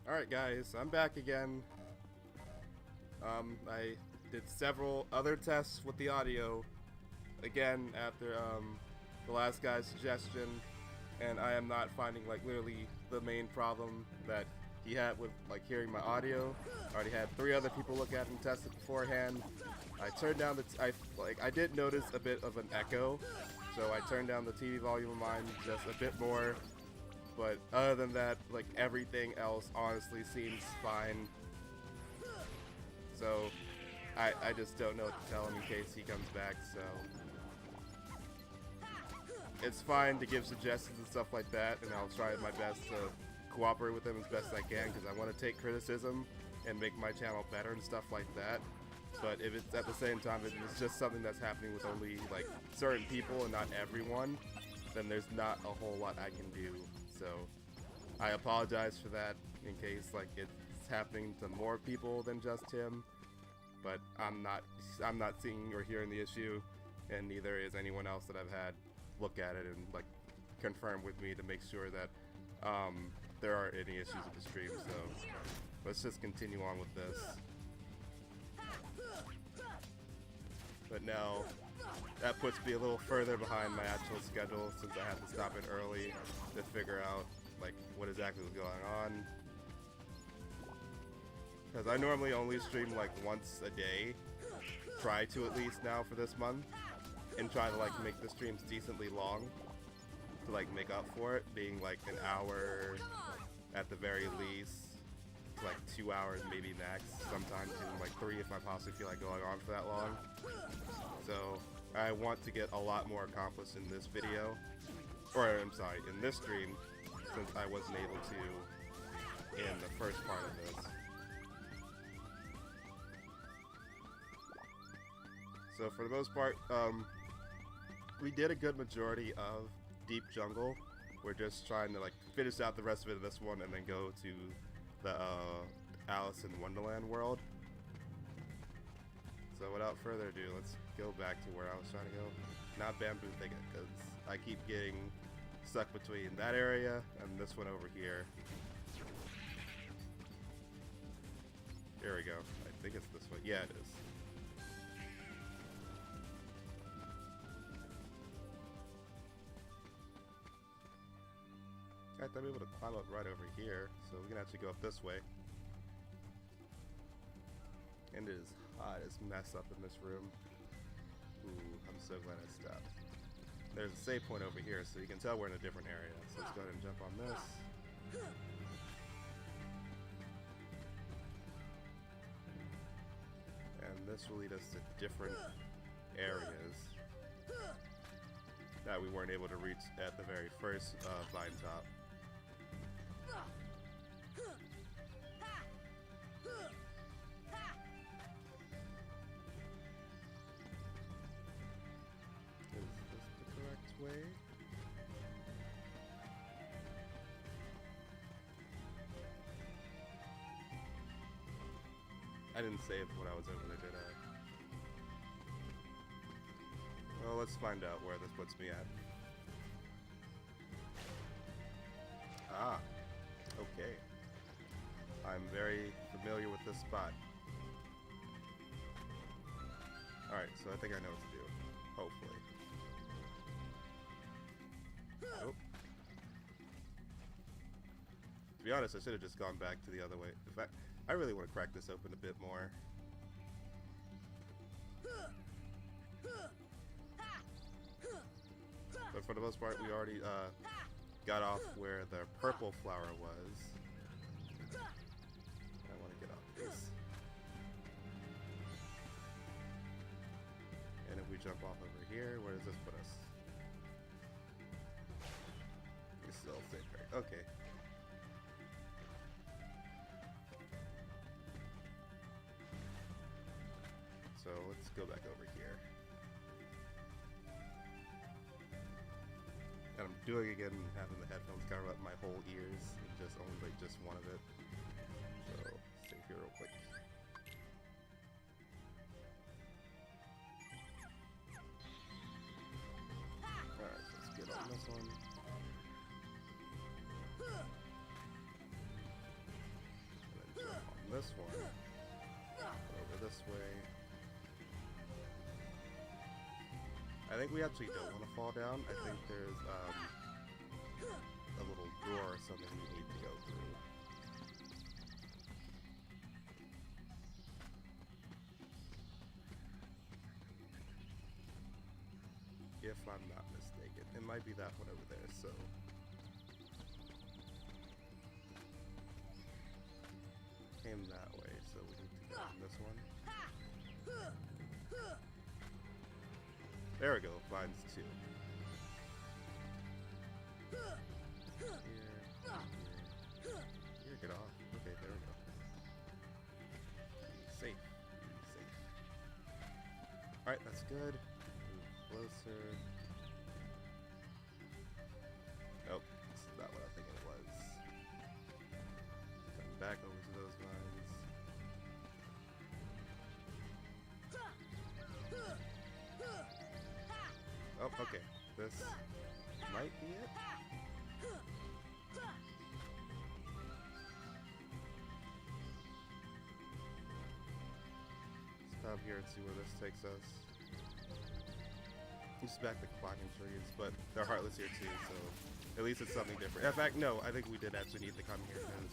Alright guys, I'm back again. I did several other tests with the audio again after the last guy's suggestion, and I am not finding like literally the main problem that he had with like hearing my audio. I already had 3 other people look at it and test it beforehand. I turned down the I did notice a bit of an echo, so I turned down the TV volume of mine just a bit more. But other than that, like everything else honestly seems fine. So I just don't know what to tell him in case he comes back, so it's fine to give suggestions and stuff like that, and I'll try my best to cooperate with him as best I can because I want to take criticism and make my channel better and stuff like that. But if it's at the same time, if it's just something that's happening with only like certain people and not everyone, then there's not a whole lot I can do. So I apologize for that in case like it's happening to more people than just him, but I'm not seeing or hearing the issue, and neither is anyone else that I've had look at it and like confirm with me to make sure that there aren't any issues with the stream. So let's just continue on with this. But now that puts me a little further behind my actual schedule since I had to stop it early to figure out like what exactly was going on. Because I normally only stream like once a day, try to at least now for this month, and try to like make the streams decently long to like make up for it, being like an hour at the very least. Like 2 hours maybe max, sometimes even like 3 if I possibly feel like going on for that long. So I want to get a lot more accomplished in this video, or I'm sorry, in this stream, since I wasn't able to in the first part of this. So for the most part, we did a good majority of Deep Jungle. We're just trying to like finish out the rest of it in this one and then go to the Alice in Wonderland world. So without further ado, let's go back to where I was trying to go. Not Bamboo Thicket, because I keep getting stuck between that area and this one over here. Here we go. I think it's this way. Yeah, it is. I thought we were able to climb up right over here, so we can actually go up this way. And it is hot as mess up in this room. Ooh, I'm so glad I stopped. There's a save point over here, so you can tell we're in a different area. So let's go ahead and jump on this. And this will lead us to different areas that we weren't able to reach at the very first vine top. Is this the correct way? I didn't save when I was over there, did I? Well, let's find out where this puts me at. Ah, okay. I'm very familiar with this spot. Alright, so I think I know what to do. Hopefully. Oh. To be honest, I should have just gone back to the other way. In fact, I really want to crack this open a bit more. But for the most part, we already got off where the purple flower was. I want to get off this. And if we jump off over here, where does this put us? It's still safe, right? Okay. So let's go back over here. And I'm doing it again, having the headphones cover up my whole ears, and just only like just one of it. So save here real quick. Alright, so let's get on this one. this one. Over this way. I think we actually don't want to fall down. I think there's a little door or something we need to go through. If I'm not mistaken. It might be that one over there, so... Came that way, so we need to go on this one. There we go, finds 2. Here, get off. Okay, there we go. Safe. Safe. Alright, that's good. Closer. Nope, this is not what I think it was. Come back over to those vines. Oh, okay. This might be it. Stop here and see where this takes us. Just back to climbing trees, but they're heartless here too, so at least it's something different. In fact, no, I think we did actually need to come here because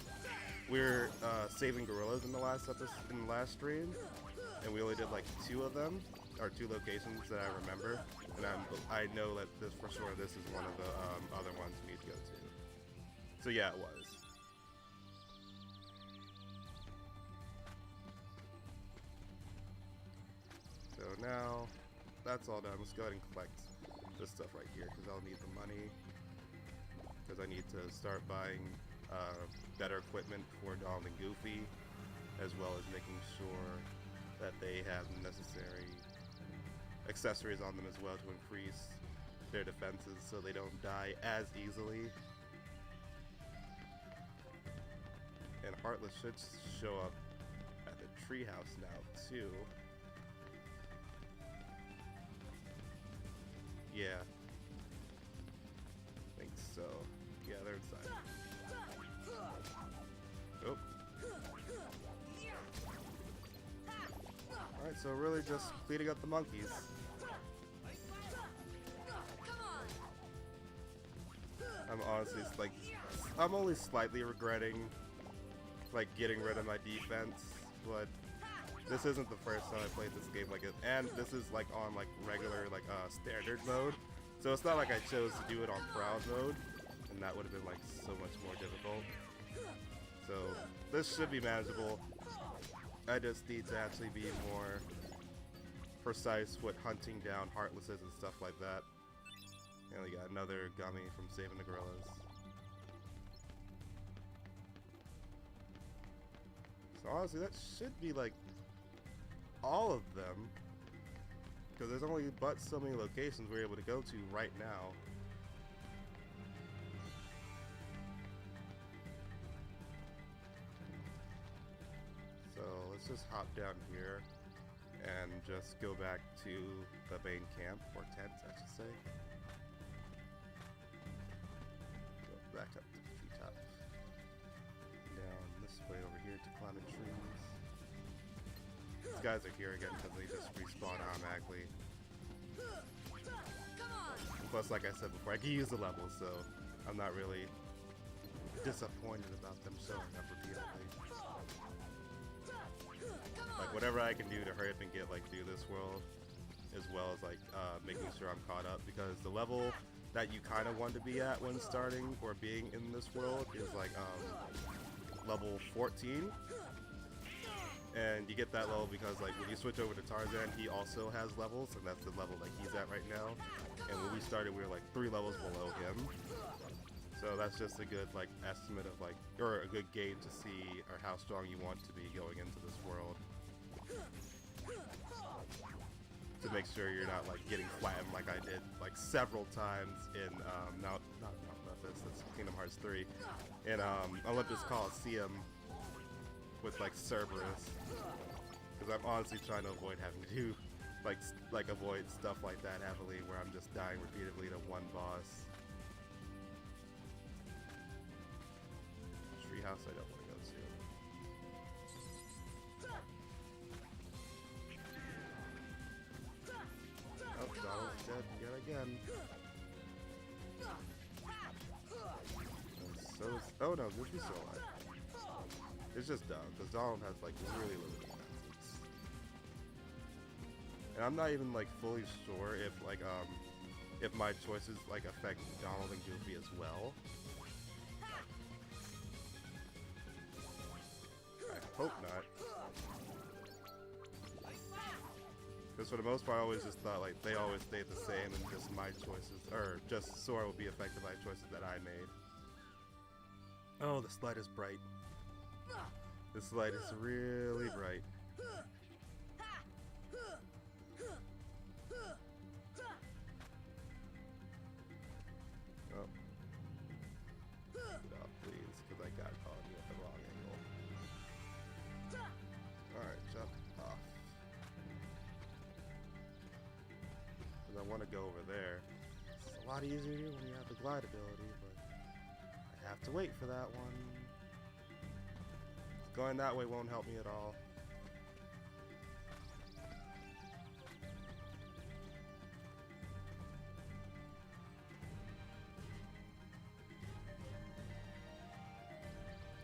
we're saving gorillas in the last stream, and we only did like 2 of them, or 2 locations that I remember, and I know that this for sure this is one of the other ones we need to go to. So yeah, it was. So now that's all done. Let's go ahead and collect this stuff right here because I'll need the money. Because I need to start buying better equipment for Donald and Goofy, as well as making sure that they have necessary accessories on them as well to increase their defenses so they don't die as easily. And Heartless should show up at the treehouse now too. Yeah. I think so. Yeah, they're inside. Oh. Alright, so really just cleaning up the monkeys. I'm honestly like, I'm only slightly regretting like getting rid of my defense, but this isn't the first time I played this game like it, and this is like on like regular like standard mode, so it's not like I chose to do it on proud mode, and that would have been like so much more difficult. So this should be manageable. I just need to actually be more precise with hunting down Heartlesses and stuff like that. And we got another Gummy from saving the gorillas. So honestly, that should be like all of them, because there's only but so many locations we're able to go to right now. So let's just hop down here and just go back to the main camp, or tent I should say. Go back up to the treetop. Down this way over here to climbing trees. These guys are here again because they just respawn automatically. Plus, like I said before, I can use the levels, so I'm not really disappointed about them showing up repeatedly. Like whatever I can do to hurry up and get like through this world, as well as like making sure I'm caught up, because the level that you kind of want to be at when starting or being in this world is like level 14. And you get that level because like when you switch over to Tarzan, he also has levels, and that's the level that he's at right now. And when we started, we were like 3 levels below him. So that's just a good like estimate of like, or a good gauge to see or how strong you want to be going into this world. To make sure you're not like getting flattened like I did like several times in not Memphis, that's Kingdom Hearts 3, in Olympus Coliseum with like Cerberus, because I'm honestly trying to avoid having to do like avoid stuff like that heavily where I'm just dying repeatedly to one boss. Treehouse I don't want to go to. again. So, oh no, Goofy's still alive. It's just dumb, because Donald has like really limited defenses. And I'm not even like fully sure if my choices like affect Donald and Goofy as well. I hope not. Because for the most part I always just thought like they always stayed the same and just my choices, or just Sora would be affected by choices that I made. Oh, this light is bright. This light is really bright. Oh. Get off, please, because I got caught you at the wrong angle. Alright, jump off. Because I want to go over there. It's a lot easier to do when you have the glide ability, but I have to wait for that one. Going that way won't help me at all.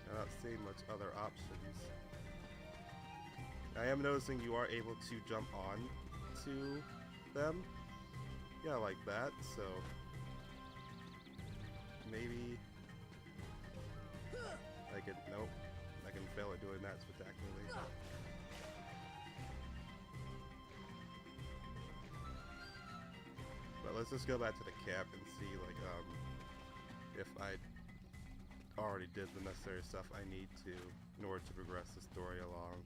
I'm not seeing much other options. I am noticing you are able to jump on to them. Yeah, like that, so maybe I could, nope, I can fail at doing that spectacularly. But let's just go back to the camp and see like if I already did the necessary stuff I need to in order to progress the story along.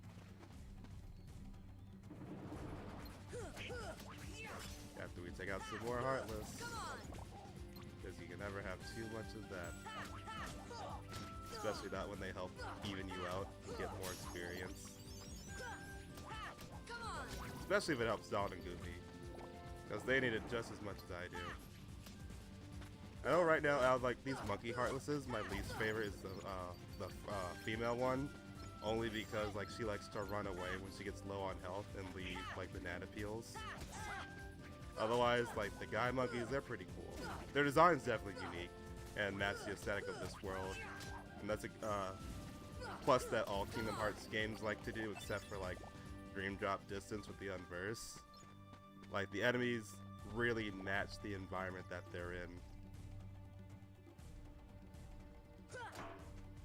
After we take out some more Heartless, because you can never have too much of that. Especially not when they help even you out and get more experience. Especially if it helps Donald and Goofy, because they need it just as much as I do. I know right now out of like these monkey Heartlesses, my least favorite is the female one, only because like she likes to run away when she gets low on health and leave like banana peels. Otherwise, like the guy monkeys, they're pretty cool. Their design's definitely unique and match the aesthetic of this world. And that's a plus that all Kingdom Hearts games like to do, except for like Dream Drop Distance with the Unverse. Like the enemies really match the environment that they're in.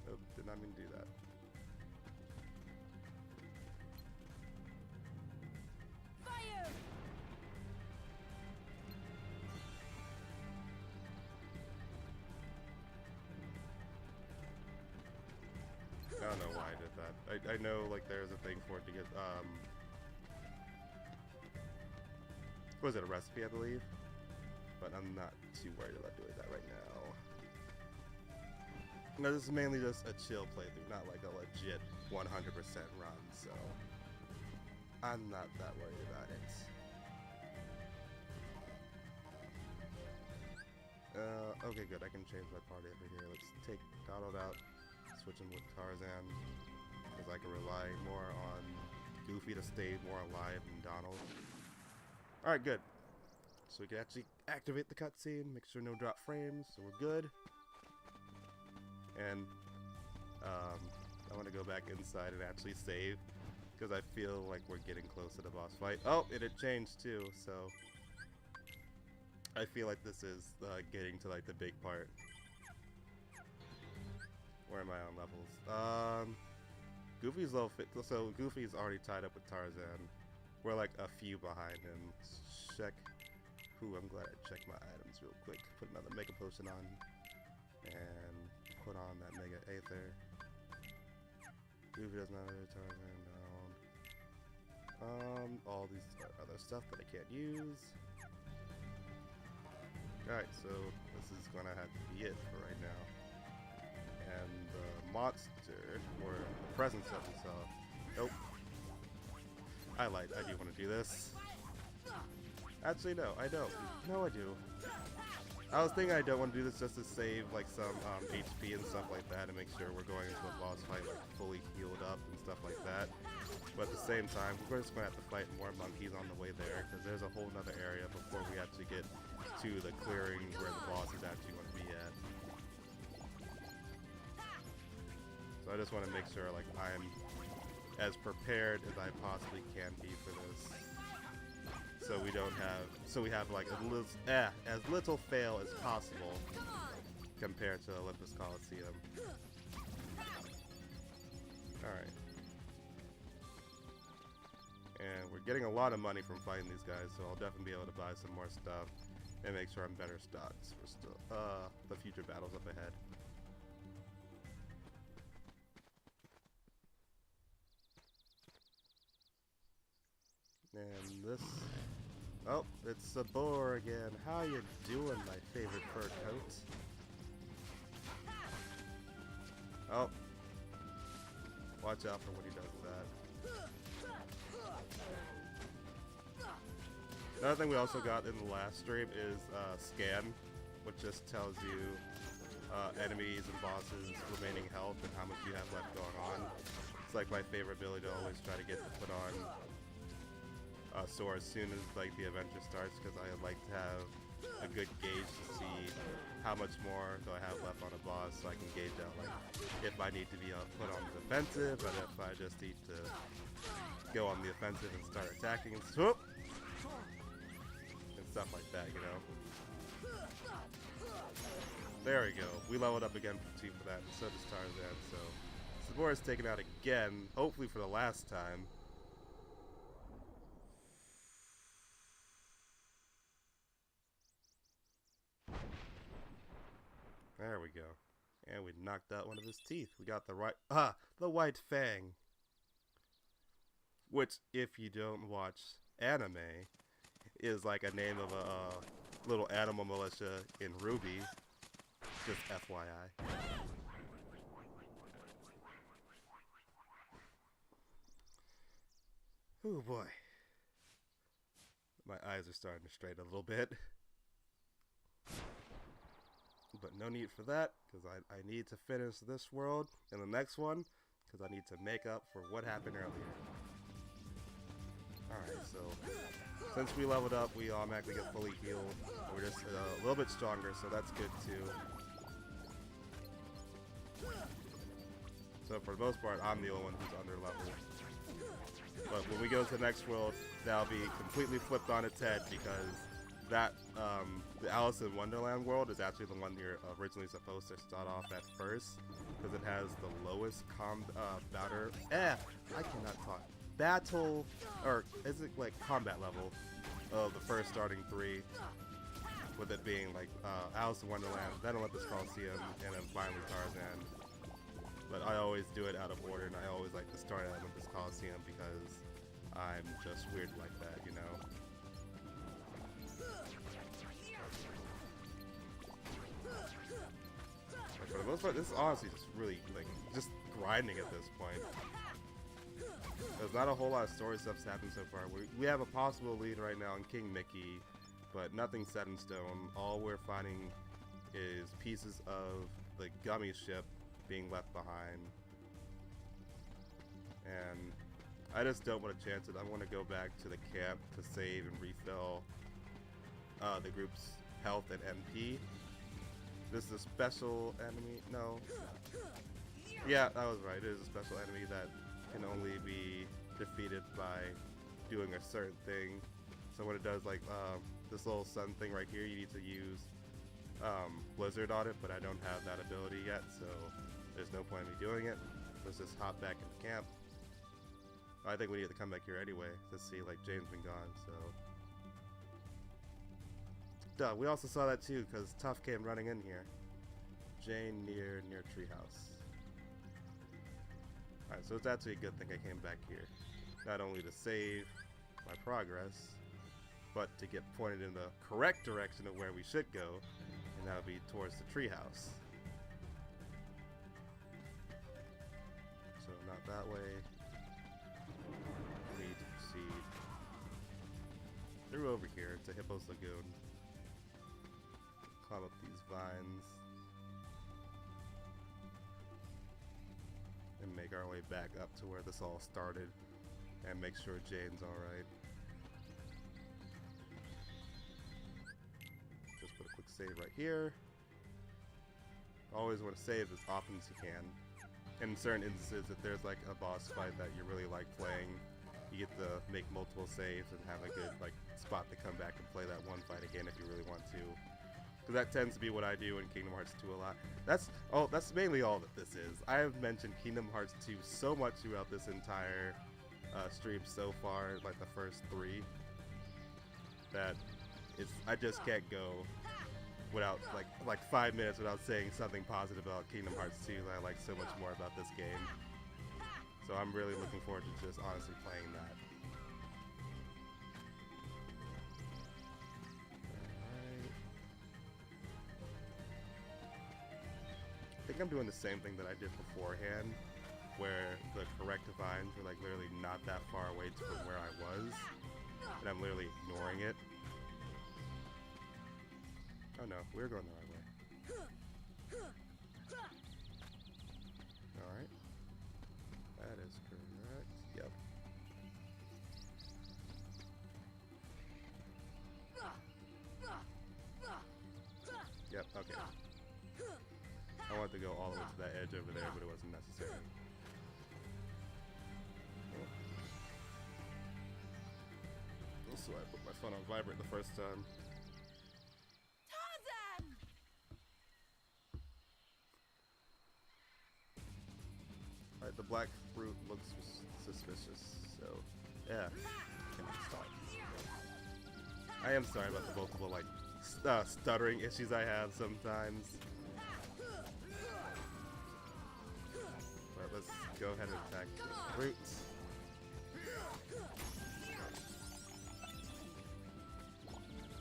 Oh, did not mean to do that. Fire! I don't know why I did that. I know like there's a thing for it to get what was it, a recipe I believe? But I'm not too worried about doing that right now. No, this is mainly just a chill playthrough, not like a legit 100% run, so I'm not that worried about it. Okay, good. I can change my party over here. Let's take Donald out, switch him with Tarzan, because I can rely more on Goofy to stay more alive than Donald. Alright, good. So we can actually activate the cutscene, make sure no drop frames, so we're good. And I want to go back inside and actually save, because I feel like we're getting close to the boss fight. Oh, it had changed too, so I feel like this is getting to like the big part. Where am I on levels? Goofy's level fit, so Goofy's already tied up with Tarzan. We're like a few behind him. Check. Ooh, I'm glad I checked my items real quick. Put another Mega Potion on. And put on that Mega Aether. Goofy does not have Tarzan down. All these other stuff that I can't use. Alright, so this is gonna have to be it for right now. And the monster, or the presence that we saw. Nope. I lied. I do want to do this. Actually, no, I don't. No, I do. I was thinking I don't want to do this just to save like some HP and stuff like that, and make sure we're going into a boss fight like fully healed up and stuff like that. But at the same time, we're just going to have to fight more monkeys on the way there, because there's a whole nother area before we actually get to the clearing where the boss is actually going to be at. So I just want to make sure like I'm as prepared as I possibly can be for this. So we don't have, so we have like as little fail as possible compared to Olympus Coliseum. Alright. And we're getting a lot of money from fighting these guys, so I'll definitely be able to buy some more stuff and make sure I'm better stocked for still the future battles up ahead. And this, oh, it's Sabor again. How you doing, my favorite fur coat? Oh, watch out for when he does that. Another thing we also got in the last stream is scan, which just tells you enemies and bosses remaining health and how much you have left going on. It's like my favorite ability to always try to get to put on sword as soon as like the adventure starts, because I like to have a good gauge to see how much more do I have left on a boss, so I can gauge out like if I need to be put on the defensive, and if I just need to go on the offensive and start attacking and swoop and stuff like that, you know. There we go. We leveled up again for 2 for that, and so does Tarzan. So Sabor is taken out again, hopefully for the last time. There we go. And we knocked out one of his teeth. We got the white fang. Which, if you don't watch anime, is like a name of a little animal militia in Ruby. Just FYI. Oh boy. My eyes are starting to strain a little bit. But no need for that, because I need to finish this world and the next one, because I need to make up for what happened earlier. Alright, so since we leveled up, we automatically get fully healed. We're just a little bit stronger, so that's good too. So for the most part, I'm the only one who's under level. But when we go to the next world, that'll be completely flipped on its head, because that the Alice in Wonderland world is actually the one you're originally supposed to start off at first, because it has the lowest battle, or is it like combat level of the first starting 3, with it being like Alice in Wonderland, then Olympus Coliseum, and then finally Tarzan. But I always do it out of order, and I always like to start at Olympus Coliseum because I'm just weird like that, you know. For the most part, this is honestly just really, like, just grinding at this point. There's not a whole lot of story stuff's happened so far. We have a possible lead right now in King Mickey, but nothing's set in stone. All we're finding is pieces of the Gummies ship being left behind. And I just don't want to chance it. I want to go back to the camp to save and refill the group's health and MP. This is a special enemy. No. Yeah, that was right. It is a special enemy that can only be defeated by doing a certain thing. So when it does like this little sun thing right here, you need to use Blizzard on it, but I don't have that ability yet, so there's no point in me doing it. Let's just hop back into camp. I think we need to come back here anyway to see, like, Jane's been gone, so. Duh, we also saw that too, because Tough came running in here. Jane near Treehouse. Alright, so it's actually a good thing I came back here. Not only to save my progress, but to get pointed in the correct direction of where we should go, and that would be towards the treehouse. So not that way. We need to proceed through over here to Hippos Lagoon. Climb up these vines. And make our way back up to where this all started. and make sure Jane's alright. Just put a quick save right here. Always want to save as often as you can. In certain instances, if there's like a boss fight that you really like playing, you get to make multiple saves and have a good like spot to come back and play that one fight again if you really want to. Because that tends to be what I do in Kingdom Hearts 2 a lot. That's mainly all that this is. I have mentioned Kingdom Hearts 2 so much throughout this entire stream so far, like the first 3, that I just can't go without like 5 minutes without saying something positive about Kingdom Hearts 2 that I like so much more about this game. So I'm really looking forward to just honestly playing that. Alright. I think I'm doing the same thing that I did beforehand, where the corrective vines were like literally not that far away from where I was, and I'm literally ignoring it. Oh no, we're going the right way. Alright. That is correct. Yep. Yep, okay. I wanted to go all the way to that edge over there, but it wasn't necessary. Also, I put my phone on vibrate the first time. Alright, the black fruit looks suspicious, so yeah, cannot stop. I am sorry about the multiple like stuttering issues I have sometimes. But let's go ahead and attack the fruits.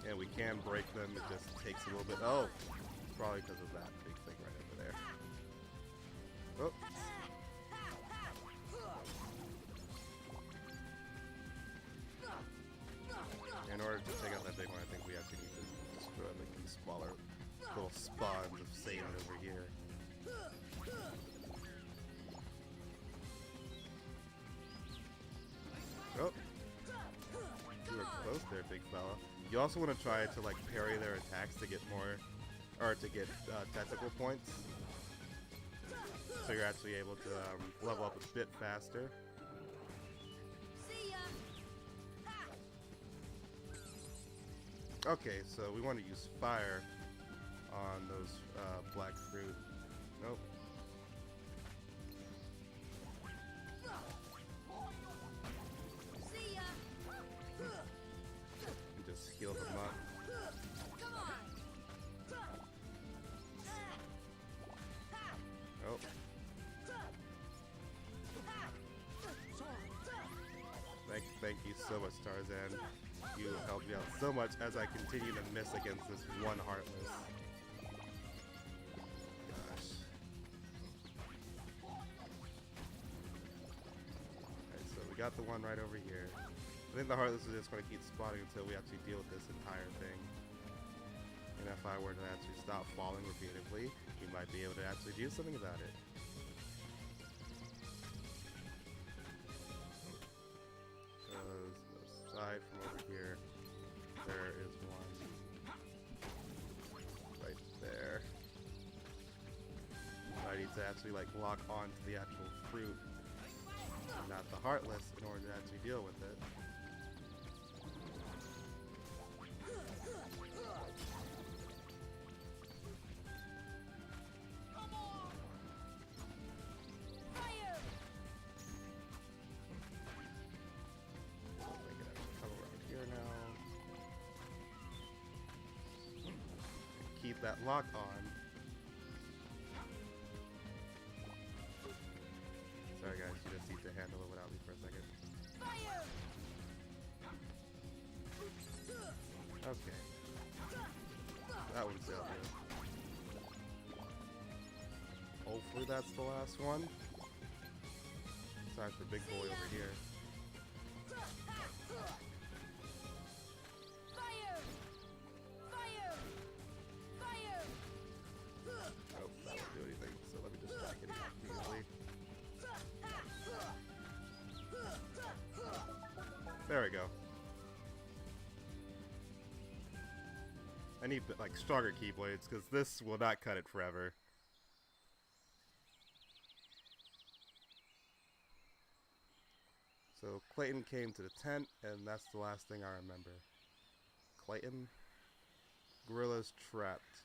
And we can break them, it just takes a little bit. Oh, probably because of that big thing right over there. Oh. In order to take out that big one, I think we actually need to destroy like these smaller little spawns of Satan over here. Oh, you were close there, big fella. You also want to try to like parry their attacks to get more, or to get tactical points. So you're actually able to level up a bit faster. Okay, so we want to use fire on those black fruit. Nope. And just heal them up. Oh. Thank you so much, Tarzan. You helped me out so much as I continue to miss against this one Heartless. Gosh. Alright, so we got the one right over here. I think the Heartless is just going to keep spawning until we actually deal with this entire thing. And if I were to actually stop falling repeatedly, we might be able to actually do something about it. From over here, there is one right there. I need to actually like lock on to the actual fruit, not the Heartless, in order to actually deal with it. Keep that lock on. Sorry guys, you just need to handle it without me for a second. Okay. That one's dealt with. Hopefully that's the last one. Time for big boy over here. There we go. I need like stronger keyblades because this will not cut it forever. So Clayton came to the tent, and that's the last thing I remember. Clayton, gorillas trapped.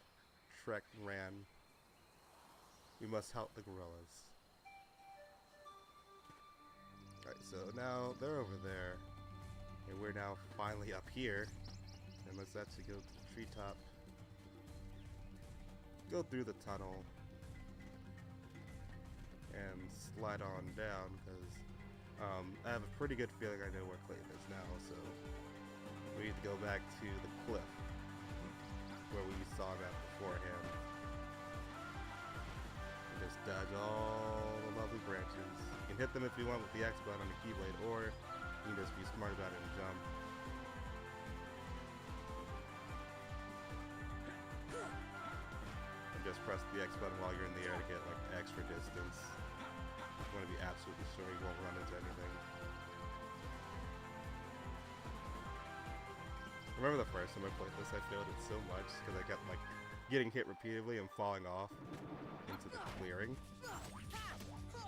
Shrek ran. We must help the gorillas. Alright, so now they're over there, and we're now finally up here. And let's actually go to the treetop. Go through the tunnel. And slide on down, because I have a pretty good feeling I know where Clayton is now, so we need to go back to the cliff where we saw that beforehand. And just dodge all the lovely branches. You can hit them if you want with the X button on the keyblade, or you can just be smart about it and jump. And just press the X button while you're in the air to get like extra distance. You want to be absolutely sure you won't run into anything. Remember the first time I played this, I failed it so much because I kept like getting hit repeatedly and falling off into the clearing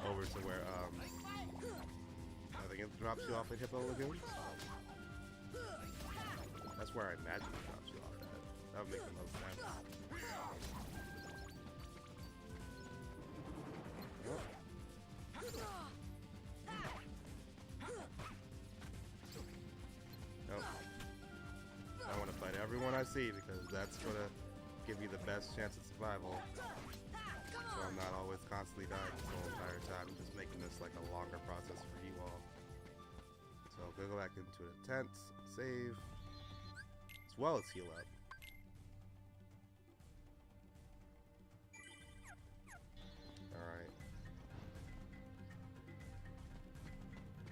over to where I think it drops you off at Hippos Lagoon. That's where I imagine it drops you off at. That would make the most sense. Yep. Nope. I want to fight everyone I see because that's going to give me the best chance at survival. So I'm not always constantly dying the whole entire time, just making this like a longer process for you all. So I'm going to go back into the tent, save, as well as heal up. Alright.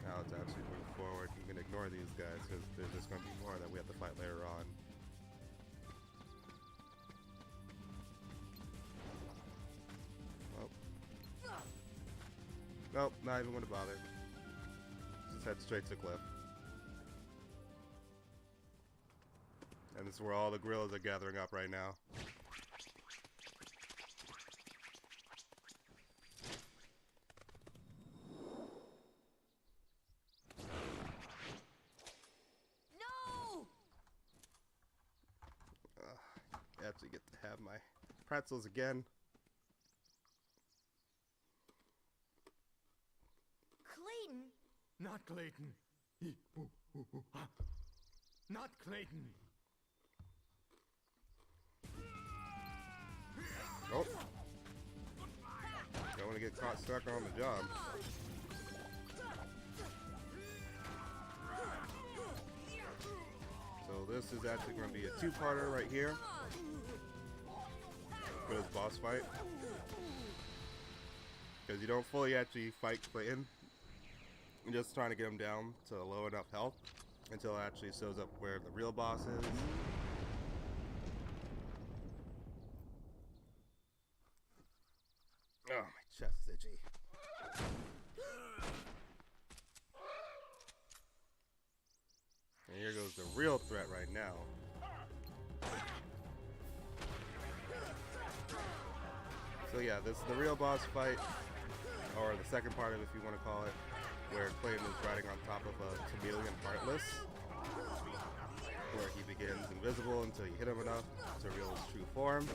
Now let's actually move forward. You can ignore these guys because there's just going to be more that we have to fight later on. Nope, not even going to bother. Just head straight to the cliff. And this is where all the gorillas are gathering up right now. No! I actually get to have my pretzels again. Clayton? Not Clayton. Not Clayton. Oh. Don't want to get caught stuck on the job. So this is actually going to be a two-parter right here for this boss fight. Because you don't fully actually fight Clayton. You're just trying to get him down to low enough health until it actually shows up where the real boss is. Oh, my chest is itchy. And here goes the real threat right now. So yeah, this is the real boss fight, or the second part of it if you want to call it, where Clayton is riding on top of a chameleon Heartless, where he begins invisible until you hit him enough to reveal his true form.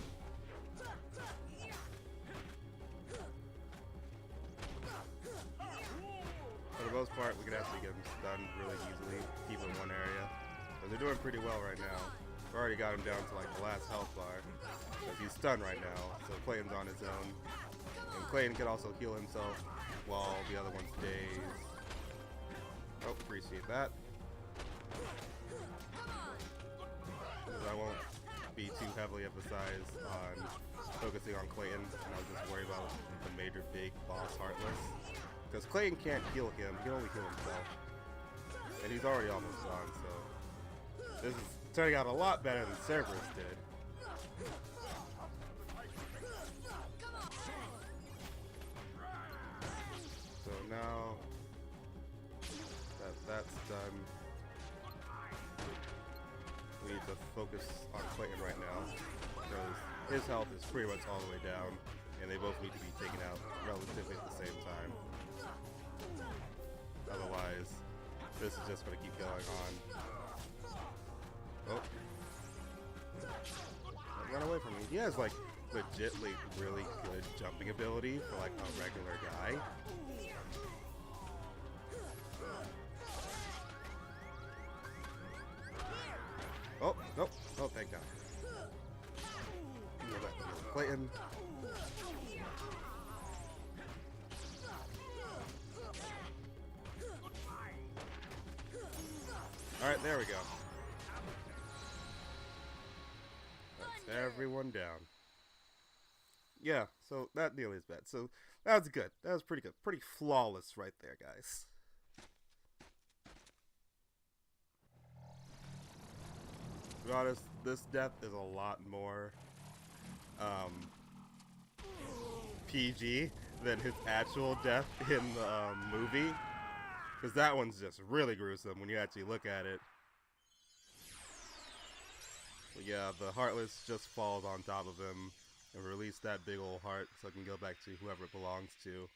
For the most part, we can actually get him stunned really easily, keep him in one area. But they're doing pretty well right now. We already got him down to like the last health bar, because he's stunned right now, so Clayton's on his own. And Clayton can also heal himself while the other one's dazed. Oh, appreciate that. I won't be too heavily emphasized on focusing on Clayton, and I'll just worry about the major big boss Heartless. Because Clayton can't heal him, he can only heal himself. And he's already almost gone, so this is turning out a lot better than Cerberus did. So now that that's done, we need to focus on Clayton right now, because his health is pretty much all the way down, and they both need to be taken out relatively at the same time. Otherwise, this is just going to keep going on. Oh. Don't run away from me. He has, like, legitly really good jumping ability for, like, a regular guy. Oh, nope. Oh, thank God. Go back to Clayton. Alright, there we go. That's everyone down. Yeah, so that nearly is bad. So that was good. That was pretty good. Pretty flawless right there, guys. To be honest, this death is a lot more PG than his actual death in the movie. Because that one's just really gruesome when you actually look at it. But yeah, the Heartless just falls on top of him and release that big old heart so it can go back to whoever it belongs to.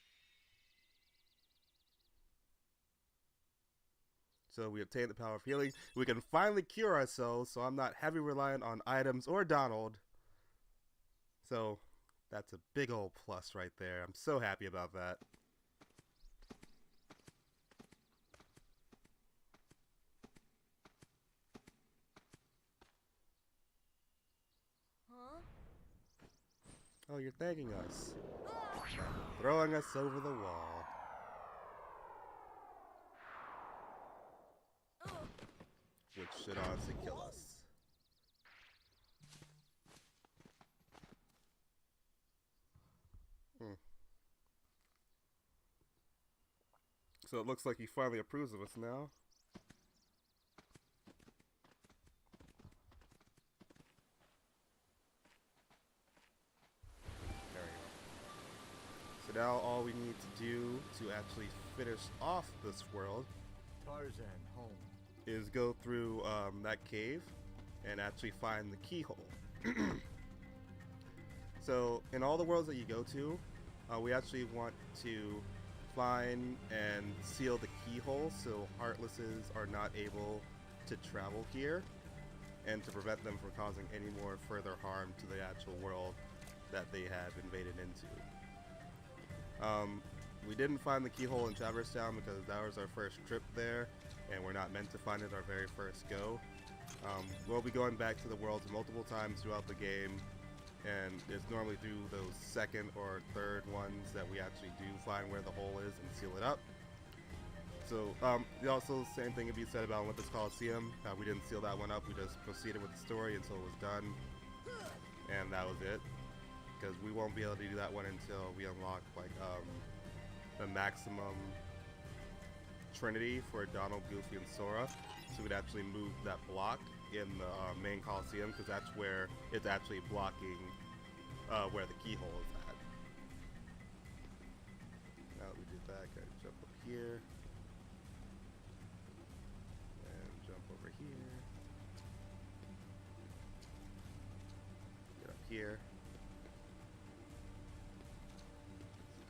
So we obtain the power of healing. We can finally cure ourselves, so I'm not heavy reliant on items or Donald. So that's a big old plus right there. I'm so happy about that. Huh? Oh, you're thanking us. Throwing us over the wall. Which should honestly kill us. So it looks like he finally approves of us now. There we go. So now all we need to do to actually finish off this world Tarzan home. is go through that cave and actually find the keyhole. So in all the worlds that you go to, we actually want to find and seal the keyhole so Heartlesses are not able to travel here, and to prevent them from causing any more further harm to the actual world that they have invaded into. We didn't find the keyhole in Traverse Town because that was our first trip there, and we're not meant to find it our very first go. We'll be going back to the worlds multiple times throughout the game, and it's normally through those second or third ones that we actually do find where the hole is and seal it up. So, also same thing can be said about Olympus Coliseum. We didn't seal that one up, we just proceeded with the story until it was done, and that was it. Because we won't be able to do that one until we unlock, like, the maximum Trinity for Donald, Goofy, and Sora. So we'd actually move that block in the main Coliseum, because that's where it's actually blocking where the keyhole is at. Now that we did that, gotta jump up here. And jump over here. Get up here.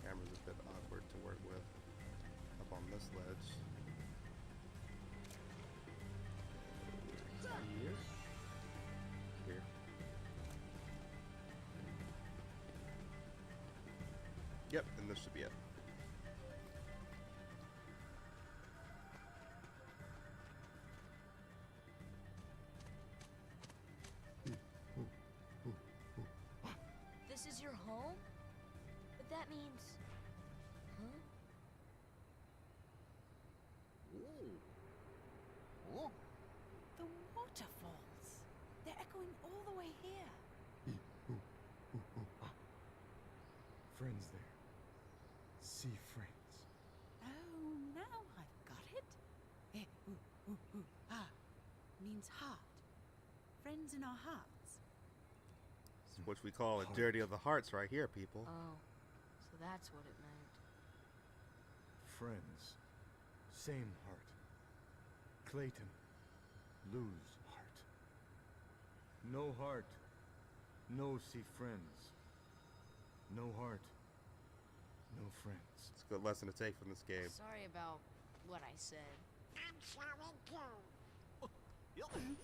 The camera's a bit awkward to work with. Up on this ledge. Here. Here. Yep, and this should be it. This is your home? But that means... Huh? The waterfalls. They're echoing all the way here. Friends there. See friends. Oh, now I've got it. Means heart. Friends in our hearts. It's what we call a dirty of the hearts right here, people. Oh, so that's what it meant. Friends. Same heart. Clayton. Lose heart. No heart. No see friends. No heart. No friends. It's a good lesson to take from this game. Sorry about what I said. I'm sorry too.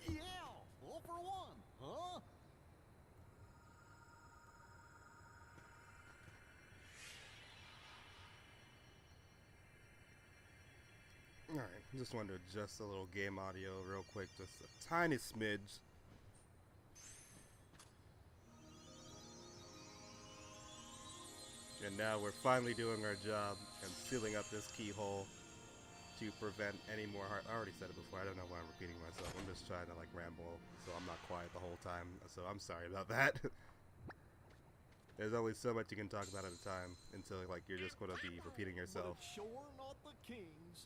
Yeah, all for one, huh? Alright, just wanted to adjust a little game audio real quick, just a tiny smidge. And now we're finally doing our job and sealing up this keyhole to prevent any more heart. I already said it before, I don't know why I'm repeating myself. I'm just trying to like ramble so I'm not quiet the whole time, so I'm sorry about that. There's only so much you can talk about at a time until like you're just going to be repeating yourself. But it's sure not the kings.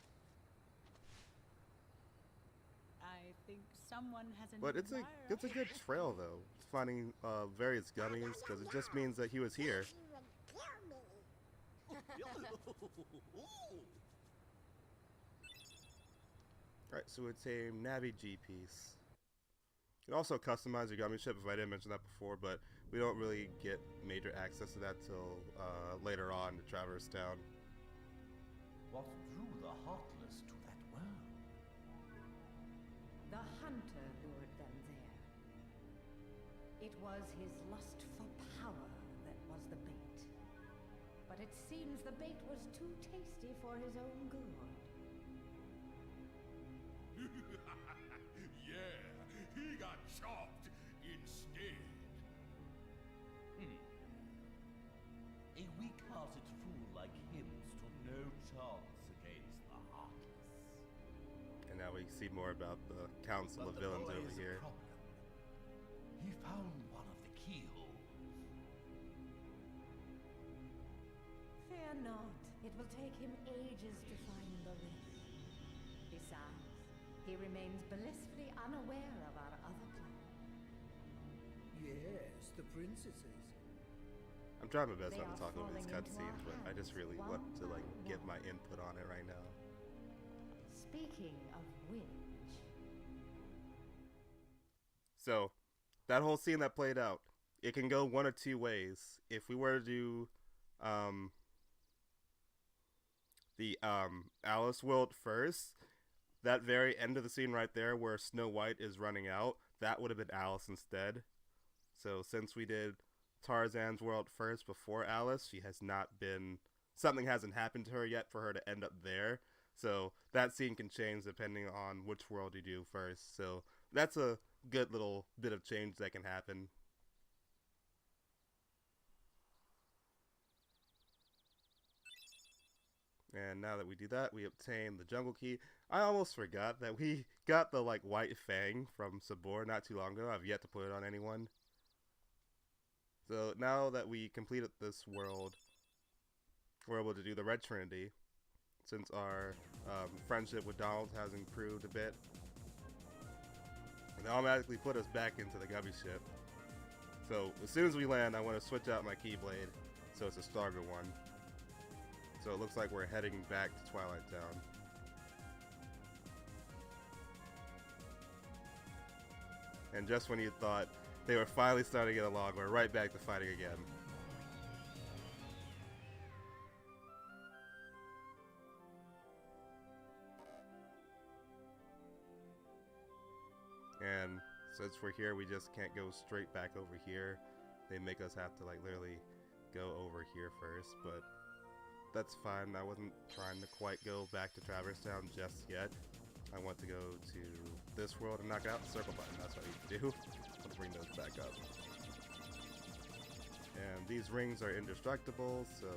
I think someone has a But it's a good trail though. Finding various gummies because it just means that he was here. You would kill me. Alright, so it's a Navi G piece. You can also customize your gummy ship if I didn't mention that before, but we don't really get major access to that till later on to Traverse Town. What drew the heartless to that world? The hunter lured them there. It was his lust for power that was the bait. But it seems the bait was too tasty for his own good. Yeah, he got chopped instead. A weak-hearted fool like him stood no chance against the heartless. And now we see more about the Council of But the Villains boy over is a here. problem. He found one of the keyholes. Fear not. It will take him ages to find the rest. Besides, he remains blissfully unaware of our other plan. Yes, the princesses. I'm trying my best They not are to talk over these falling into cutscenes, our but I just hands really one want to like by get one. my input on it right now. Speaking of which, So, that whole scene that played out, it can go one of two ways. If we were to do the Alice world first, that very end of the scene right there where Snow White is running out, that would have been Alice instead. So since we did Tarzan's world first before Alice, she has not been, something hasn't happened to her yet for her to end up there. So that scene can change depending on which world you do first. So that's a good little bit of change that can happen. And now that we do that, we obtain the jungle key. I almost forgot that we got the like white fang from Sabor not too long ago. I've yet to put it on anyone. So now that we completed this world, we're able to do the Red Trinity. Since our friendship with Donald has improved a bit. And they automatically put us back into the Gummy ship. So as soon as we land, I want to switch out my Keyblade so it's a stronger one. So it looks like we're heading back to Twilight Town. And just when you thought they were finally starting to get along, we're right back to fighting again. And since we're here, we just can't go straight back over here. They make us have to like literally go over here first, but that's fine. I wasn't trying to quite go back to Traverse Town just yet. I want to go to this world and knock out the circle button. That's what I need to do. I'm gonna bring those back up. And these rings are indestructible, so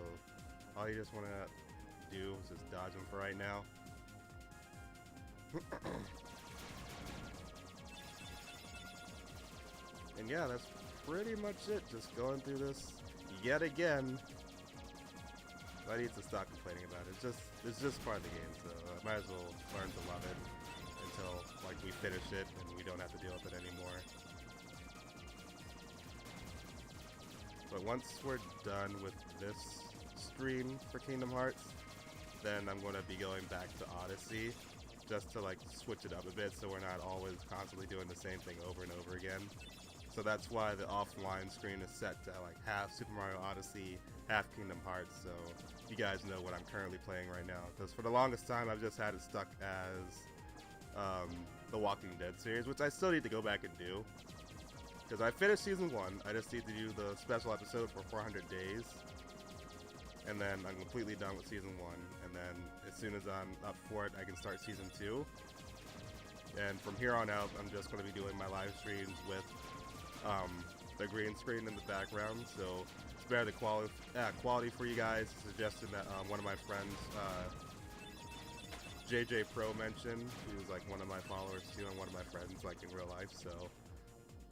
all you just want to do is just dodge them for right now. And yeah, that's pretty much it. Just going through this yet again. I need to stop complaining about it. It's just part of the game, so I might as well learn to love it until like we finish it and we don't have to deal with it anymore. But once we're done with this stream for Kingdom Hearts, then I'm going to be going back to Odyssey just to like switch it up a bit so we're not always constantly doing the same thing over and over again. So that's why the offline screen is set to like half Super Mario Odyssey, half Kingdom Hearts, so you guys know what I'm currently playing right now. Because for the longest time, I've just had it stuck as the Walking Dead series, which I still need to go back and do. Because I finished Season 1, I just need to do the special episode for 400 days. And then I'm completely done with Season 1, and then as soon as I'm up for it, I can start Season 2. And from here on out, I'm just going to be doing my live streams with the green screen in the background, so spare the quality for you guys. A suggestion that one of my friends, JJ Pro, mentioned. He was like one of my followers too, and one of my friends like in real life, so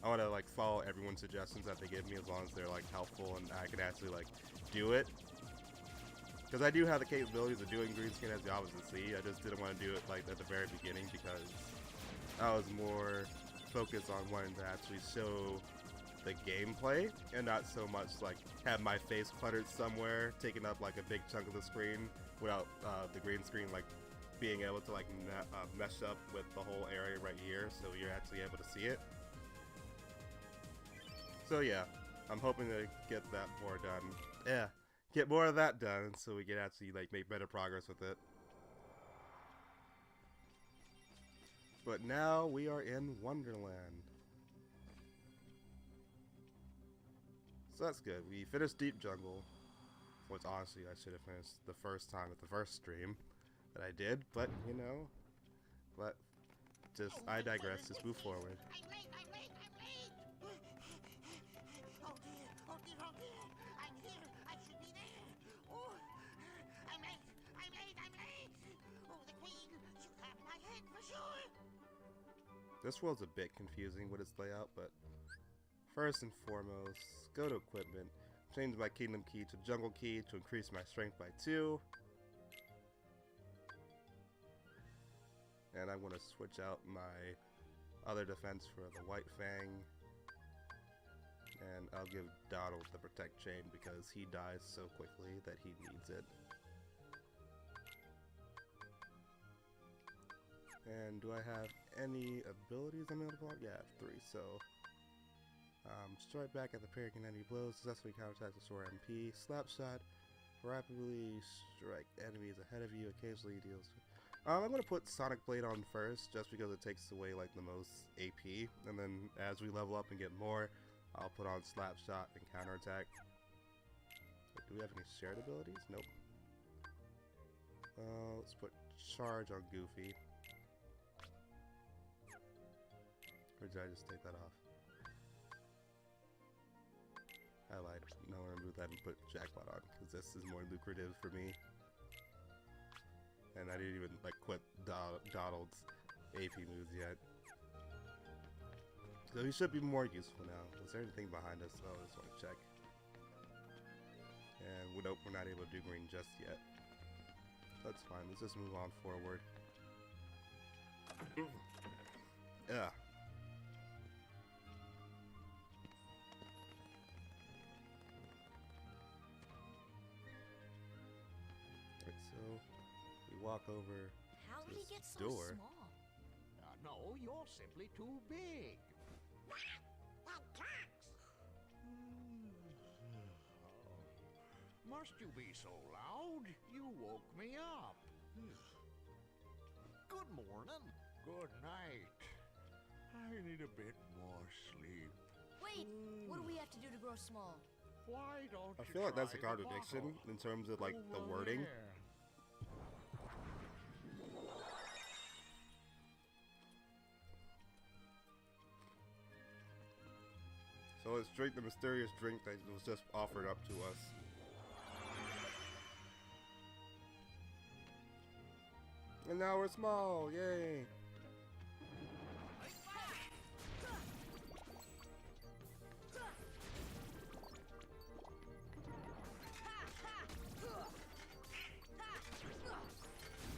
I want to like follow everyone's suggestions that they give me as long as they're like helpful and I can actually like do it. Because I do have the capabilities of doing green screen, as you obviously see. I just didn't want to do it like at the very beginning because I was more focused on wanting to actually show the gameplay and not so much like have my face cluttered somewhere, taking up like a big chunk of the screen without the green screen like being able to like mesh up with the whole area right here, so you're actually able to see it. So yeah, I'm hoping to get that more done. Yeah. Get more of that done so we can actually like make better progress with it. But now we are in Wonderland. So that's good. We finished Deep Jungle, which honestly I should have finished the first time at the first stream that I did, but you know, but just I digress, just move forward. I'm late, I'm late, I'm late! Oh dear, oh dear, oh dear! I'm here, I should be there! Oh, I'm late, I'm late, I'm late! Oh, the queen, she grabbed my head for sure! This world's a bit confusing with its layout, but first and foremost, go to equipment, change my kingdom key to jungle key to increase my strength by 2. And I'm going to switch out my other defense for the White Fang. And I'll give Donald the Protect Chain because he dies so quickly that he needs it. And do I have any abilities I'm able to block? Yeah, I have 3, so... strike back at the parry can enemy blows, successfully counterattack the sword MP. Slap shot, rapidly strike enemies ahead of you, occasionally deals... I'm going to put Sonic Blade on first, just because it takes away like the most AP, and then as we level up and get more, I'll put on Slap Shot and Counterattack. Do we have any shared abilities? Nope. Let's put Charge on Goofy. Or did I just take that off? I lied. No, I'm going to remove that and put Jackpot on, because this is more lucrative for me. And I didn't even like quit Donald's AP moves yet. So he should be more useful now. Is there anything behind us? Oh, I just want to check. And nope, we're not able to do green just yet. That's fine. Let's just move on forward. Yeah. Alright, so walk over How to did he this get so door. small? No, you're simply too big. That talks! Must you be so loud? You woke me up. Good morning. Good night. I need a bit more sleep. Wait, what do we have to do to grow small? Why don't I you feel like that's a try the contradiction bottle in terms of like the over wording. there? So let's drink the mysterious drink that was just offered up to us. And now we're small, yay!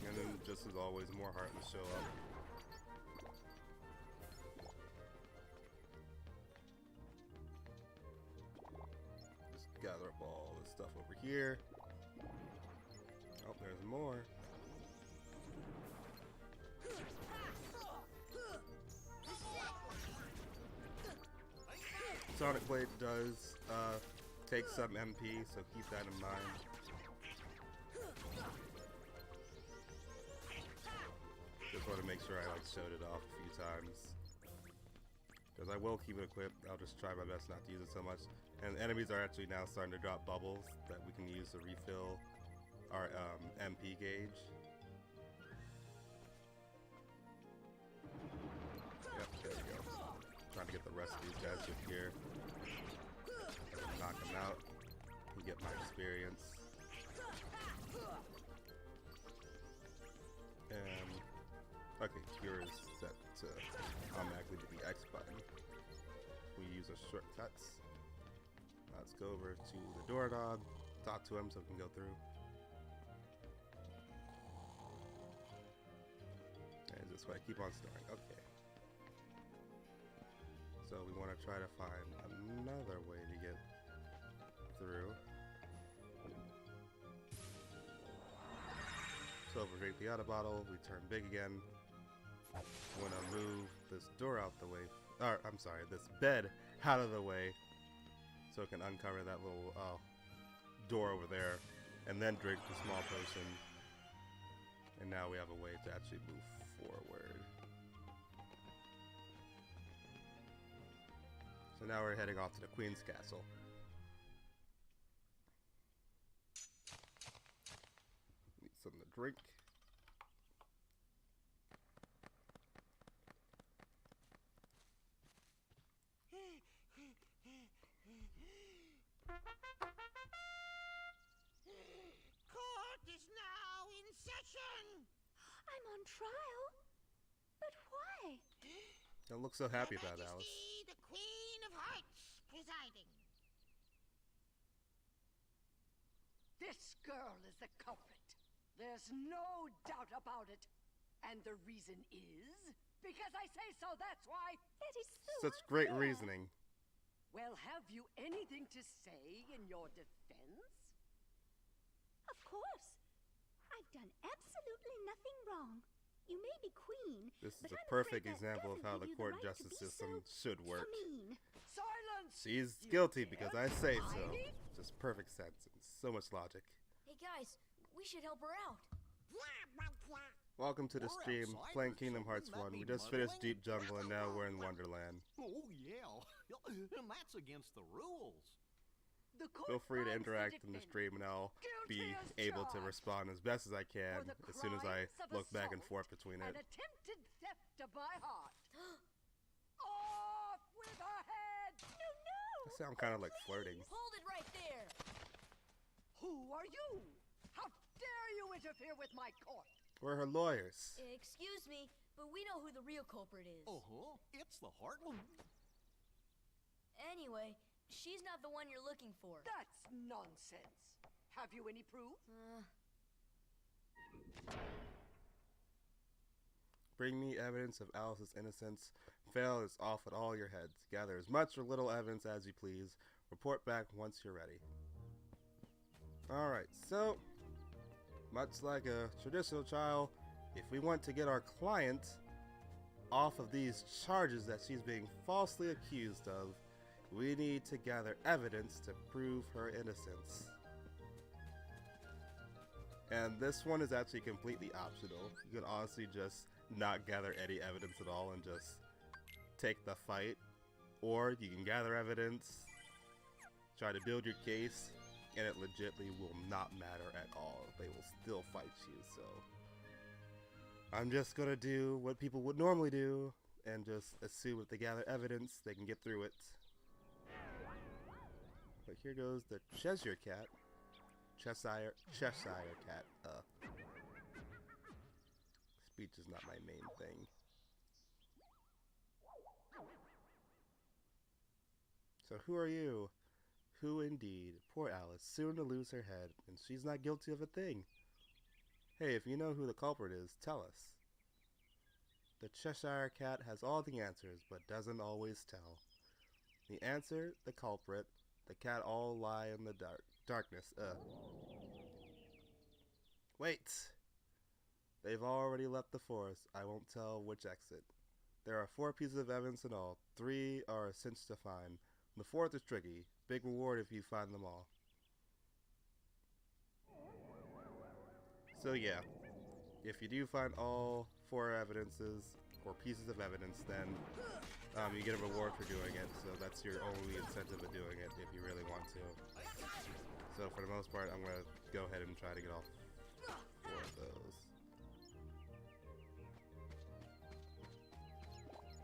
And then just as always, more heartless show up. Just gather up all this stuff over here. Oh, there's more. Sonic Blade does take some MP, so keep that in mind. Just want to make sure I like showed it off a few times. Because I will keep it equipped, I'll just try my best not to use it so much. And enemies are actually now starting to drop bubbles that we can use to refill our MP gauge. Yep, there we go. Trying to get the rest of these guys up here. Knock them out and get my experience. And okay, here is set to automatically to the X button. We use a shortcuts. Let's go over to the doorknob, talk to him so we can go through. And this way, keep on starting. Okay. So we want to try to find another way to get through. So if we drink the other bottle, we turn big again. We want to move this door out the way, or I'm sorry, this bed out of the way, so it can uncover that little door over there, and then drink the small potion. And now we have a way to actually move forward. So now we're heading off to the Queen's Castle. Need something to drink. Court is now in session. I'm on trial? But why? Don't look so happy Her about it, Alice. Majesty, the Queen of Hearts, presiding. This girl is the culprit. There's no doubt about it. And the reason is because I say so, that's why. That is so Such great unfair. reasoning. Well, have you anything to say in your defense? Of course. I've done absolutely nothing wrong. You may be queen, This is but a I'm perfect afraid that example of doesn't how give the you court right to justice be system so should work. mean. Silence! She's You guilty dare because I say so. try me? Just perfect sense and so much logic. Hey guys, we should help her out. Welcome to the We're stream, outsiders, playing so Kingdom we Hearts might 1. be We just finished muddling. Deep Jungle and now we're in Wonderland. Oh, yeah. And that's against the rules. The court Feel free to finds the interact in the defendant stream and I'll be guilty as able to charged respond as best as I can for the as soon as I crimes of look back and assault forth between and it. attempted theft of my heart. Off with her head! No, no! I sound kind of like flirting. Hold it right there! Who are you? How dare you interfere with my court? We're her lawyers. Excuse me, but we know who the real culprit is. Uh-huh. It's the Heartland. Anyway, she's not the one you're looking for. That's nonsense. Have you any proof? Bring me evidence of Alice's innocence. Fail is off at all your heads. Gather as much or little evidence as you please. Report back once you're ready. Alright, so, much like a traditional trial, if we want to get our client off of these charges that she's being falsely accused of, we need to gather evidence to prove her innocence. And this one is actually completely optional. You can honestly just not gather any evidence at all and just take the fight. Or you can gather evidence, try to build your case, and it legitimately will not matter at all. They will still fight you, so I'm just gonna do what people would normally do and just assume if they gather evidence, they can get through it. But here goes the Cheshire cat. Cheshire cat. Speech is not my main thing. So who are you? Who indeed? Poor Alice, soon to lose her head, and she's not guilty of a thing. Hey, if you know who the culprit is, tell us. The Cheshire cat has all the answers, but doesn't always tell. The answer, the culprit, the cat all lie in the darkness. Wait! They've already left the forest. I won't tell which exit. There are 4 pieces of evidence in all. 3 are a cinch to find. The fourth is tricky. Big reward if you find them all. So yeah, if you do find all 4 evidences or pieces of evidence, then you get a reward for doing it. So that's your only incentive of doing it if you really want to. So for the most part, I'm gonna go ahead and try to get all 4 of those.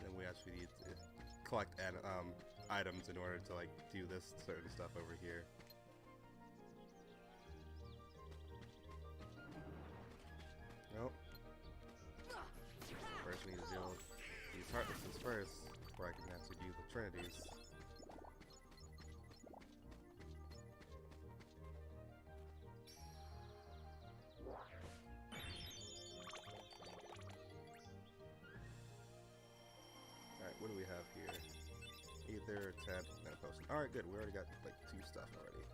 Then we actually need to collect items in order to like do this certain stuff over here. Nope. First we need to deal with these heartlesses first before I can actually do the trinities. Alright, what do we have here? Ether, tent, and a potion. Alright, good. We already got like 2 stuff already.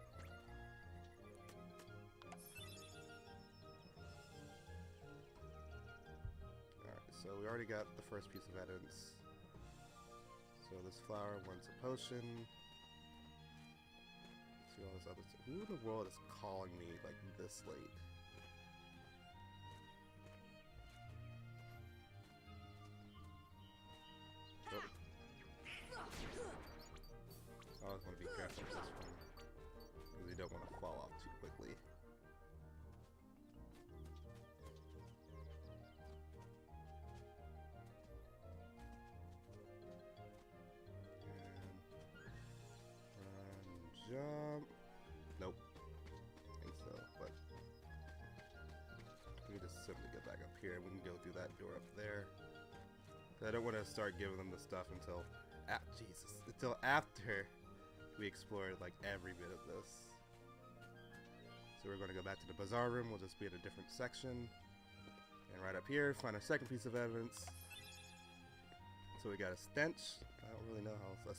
Alright, so we already got the first piece of evidence. So this flower wants a potion. See all this other stuff. Who in the world is calling me like this late? I always want to be careful with this one, because you don't want to fall off too quickly. And jump. Nope. I think so, but we can just simply get back up here and we can go through that door up there. I don't want to start giving them the stuff until until after we explored like every bit of this. So we're going to go back to the bazaar room. We'll just be at a different section. And right up here, find our second piece of evidence. So we got a stench. I don't really know how a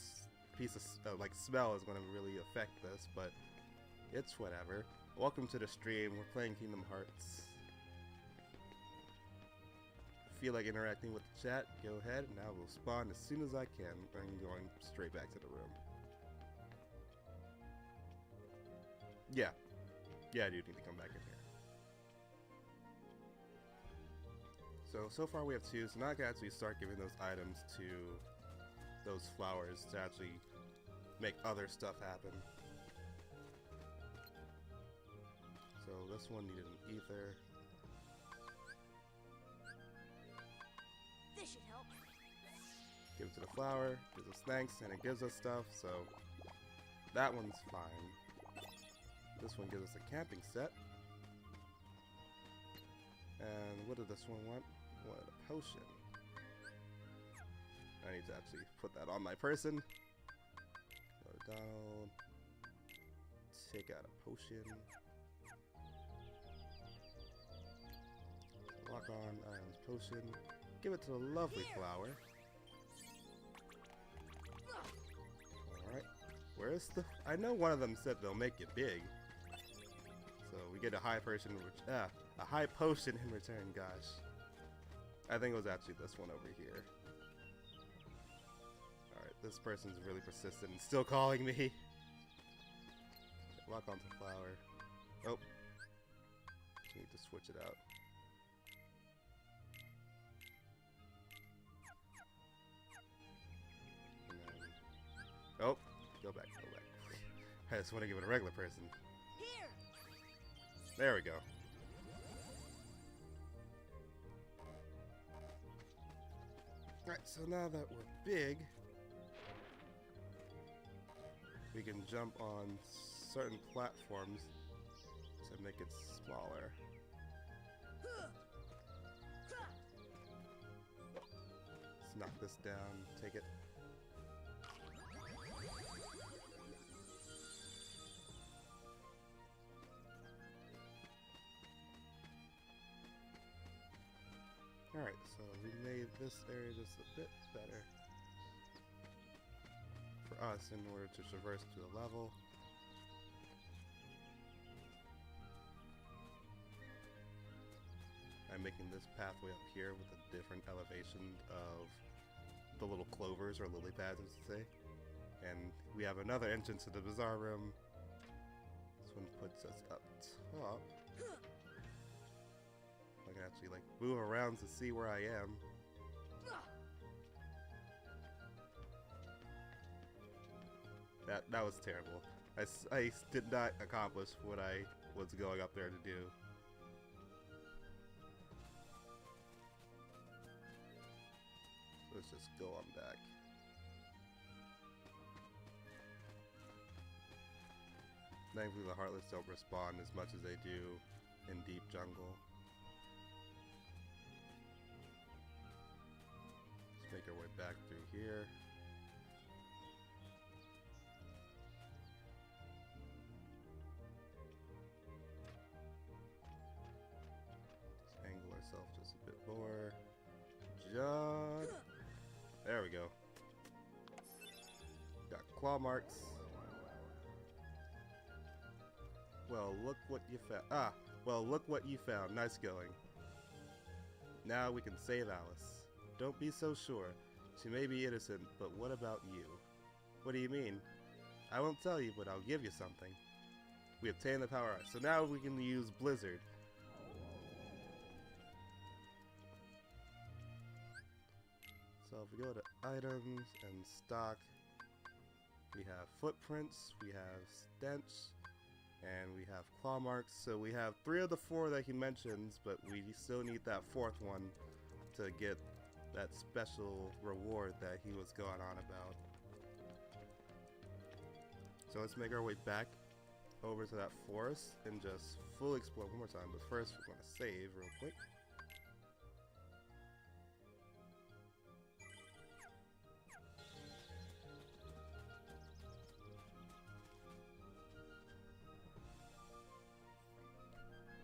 piece of like smell is going to really affect this, but it's whatever. Welcome to the stream. We're playing Kingdom Hearts. Feel like interacting with the chat, go ahead, and I will spawn as soon as I can. I'm going straight back to the room. Yeah, I do need to come back in here. So far we have 2, so now I can actually start giving those items to those flowers to actually make other stuff happen. So this one needed an ether. This should help. Give it to the flower, gives us thanks, and it gives us stuff, so that one's fine. This one gives us a camping set. And what did this one want? It wanted a potion. I need to actually put that on my person. Go to Donald. Take out a potion. Lock on Ion's potion. Give it to the lovely flower. Alright. Where's the... I know one of them said they'll make it big. So we get a high potion in return, gosh. I think it was actually this one over here. Alright, this person's really persistent and still calling me. Lock onto flower. Oh. Need to switch it out. Oh, go back. I just want to give it a regular person. Here. There we go. Alright, so now that we're big, we can jump on certain platforms to make it smaller. Let's knock this down, take it. Alright, so we made this area just a bit better for us in order to traverse to the level. I'm making this pathway up here with a different elevation of the little clovers or lily pads, as to say. And we have another entrance to the Bazaar Room. This one puts us up top. I can actually like move around to see where I am. That was terrible. I did not accomplish what I was going up there to do. So let's just go on back. Thankfully the Heartless don't respond as much as they do in Deep Jungle. Let's make our way back through here. Let's angle ourselves just a bit more. Jump! There we go. Got claw marks. Well, look what you found. Ah, well, look what you found. Nice going. Now we can save Alice. Don't be so sure. She may be innocent, but what about you? What do you mean? I won't tell you, but I'll give you something. We obtained the power art, so now we can use Blizzard. So if we go to items and stock, we have footprints, we have stench, and we have claw marks. So we have 3 of the 4 that he mentions, but we still need that 4th one to get that special reward that he was going on about. So let's make our way back over to that forest and just full explore one more time. But first we're going to save real quick.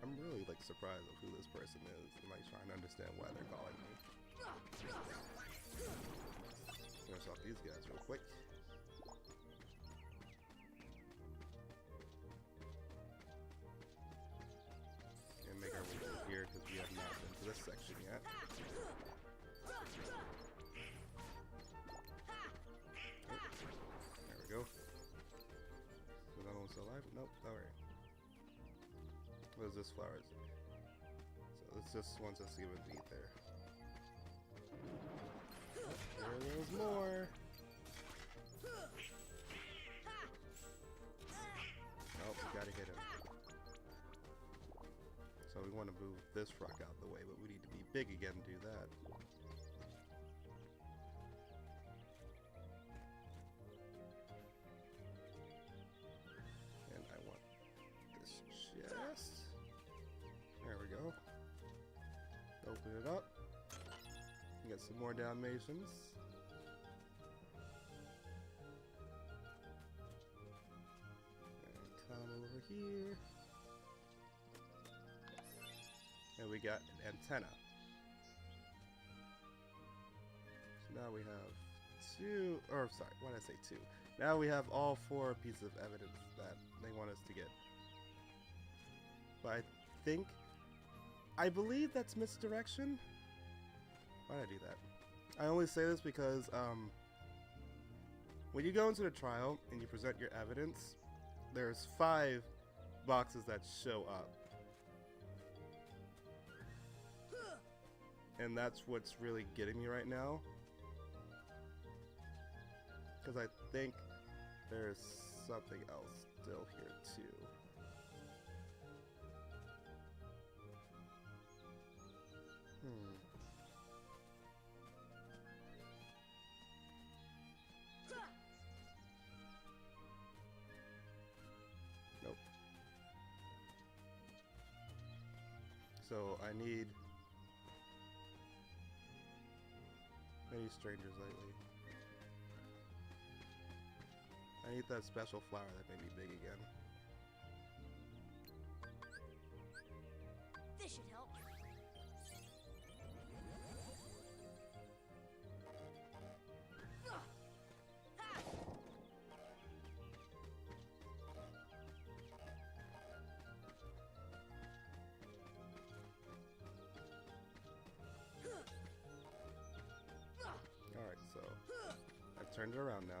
I'm really like surprised of who this person is and like trying to understand why they're calling me. Finish off these guys real quick. And make our way through here because we have not been to this section yet. Oh, there we go. Is that one still alive? Nope, alright. What is this flowers? So this just wants us to give it a beat there. There's more! Oh, we gotta hit him. So we want to move this rock out the way, but we need to be big again to do that. And I want this chest. There we go. Open it up. Get some more Dalmatians. And come over here. And we got an antenna. So now we have 2, or sorry, why did I say 2? Now we have all 4 pieces of evidence that they want us to get. But I believe that's misdirection. Why did I do that? I only say this because when you go into the trial and you present your evidence, there's 5 boxes that show up. And that's what's really getting me right now. Because I think there's something else still here too. Nope. So I need many strangers lately. I need that special flower that made me big again. This should help. Alright, so I've turned it around now.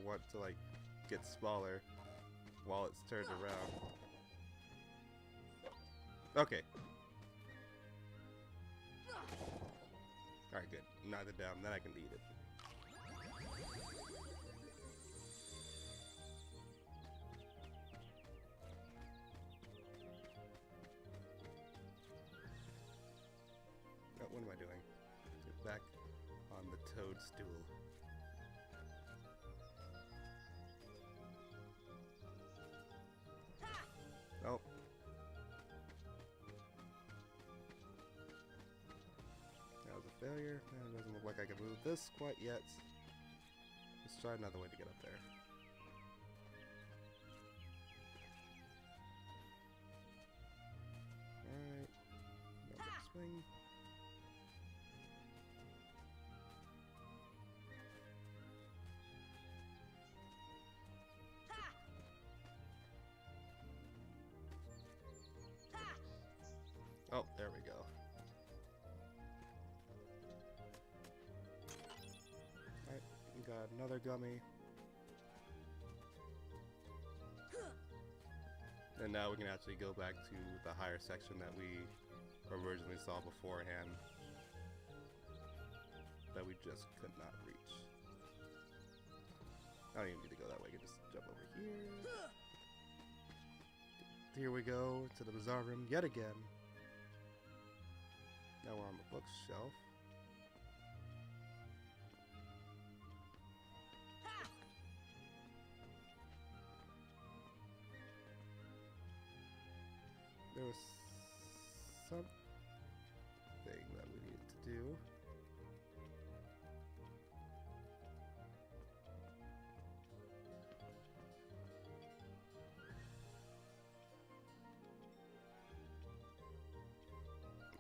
want to like get smaller while it's turned around. Okay. Alright, good. Knock it down, then I can eat it. Oh, what am I doing? Get back on the toadstool. Oh. That was a failure. It doesn't look like I can move this quite yet. Let's try another way to get up there. Alright. Another swing. Oh, there we go. Alright, we got another gummy. And now we can actually go back to the higher section that we originally saw beforehand. That we just could not reach. I don't even need to go that way, I can just jump over here. Here we go to the bazaar room yet again. Now we're on the bookshelf. There was something that we needed to do.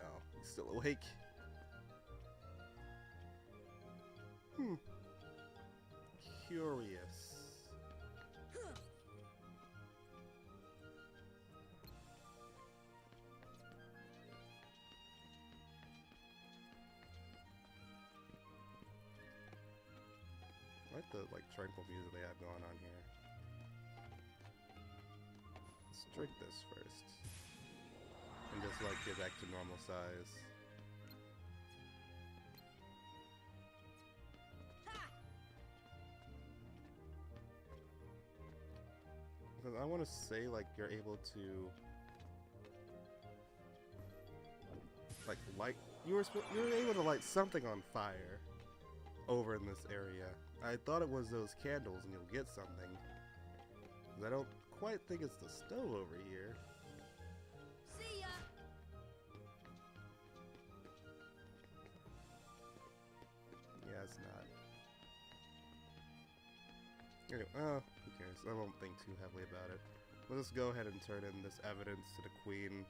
Oh, he's still awake. Curious. I like the tranquil music they have going on here. Let's drink this first. And just get back to normal size. Because I want to say you're able to light. You were able to light something on fire over in this area. I thought it was those candles and you'll get something. I don't quite think it's the stove over here. See ya. Yeah, it's not. Anyway, who cares? I won't think too heavily about it. Let's go ahead and turn in this evidence to the Queen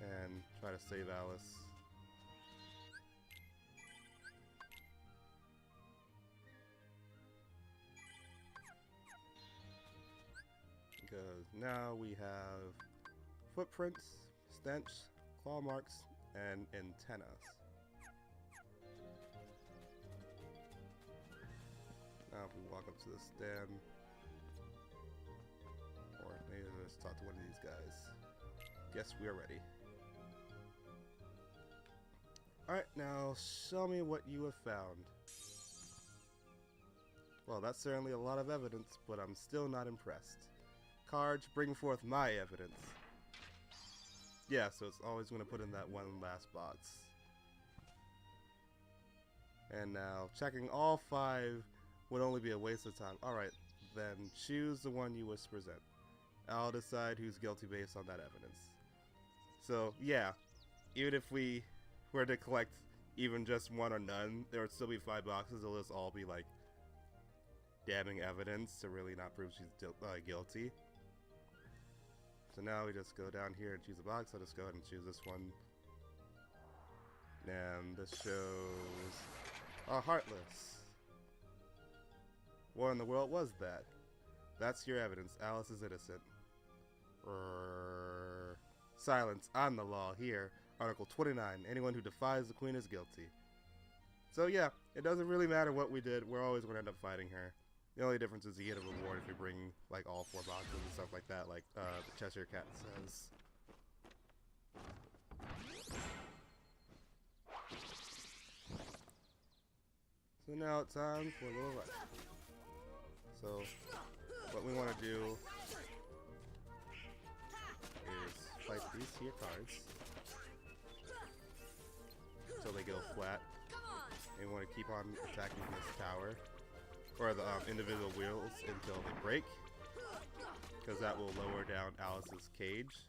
and try to save Alice. Because now we have footprints, stench, claw marks, and antennas. Now if we walk up to this den, or maybe let's talk to one of these guys. Guess we are ready. Alright, now show me what you have found. Well, that's certainly a lot of evidence, but I'm still not impressed. Cards, bring forth my evidence. Yeah, so it's always going to put in that one last box. And now, checking all 5 would only be a waste of time. Alright, then choose the one you wish to present. I'll decide who's guilty based on that evidence. So, yeah, even if we were to collect even just one or none, there would still be 5 boxes. It'll just all be damning evidence to really not prove she's guilty. So now we just go down here and choose a box. I'll just go ahead and choose this one. And this shows Heartless. What in the world was that? That's your evidence. Alice is innocent. Silence on the law here. Article 29. Anyone who defies the Queen is guilty. So yeah, it doesn't really matter what we did. We're always going to end up fighting her. The only difference is you get a reward if you bring like all 4 boxes and stuff like that, like the Cheshire Cat says. So now it's time for a little rest. So what we want to do is fight these here cards until they go flat. And we want to keep on attacking this tower, or the individual wheels, until they break, because that will lower down Alice's cage.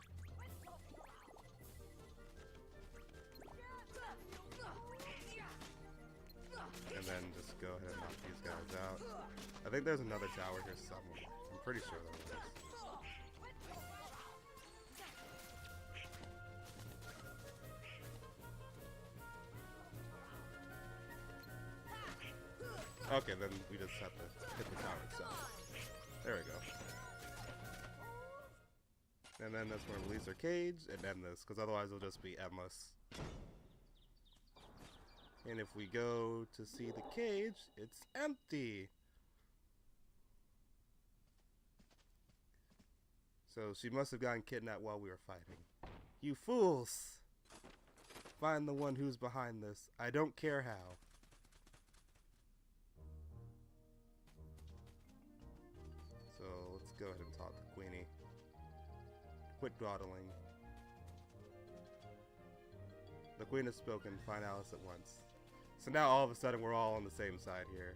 And then just go ahead and knock these guys out. I think there's another tower here somewhere. I'm pretty sure there is. Okay, then we just have to hit the tower itself. There we go. And then that's going to release our cage and end this, because otherwise it'll just be endless. And if we go to see the cage, it's empty. So she must have gotten kidnapped while we were fighting. You fools! Find the one who's behind this. I don't care how. So let's go ahead and talk to Queenie. Quit dawdling. The Queen has spoken. Find Alice at once. So now all of a sudden we're all on the same side here.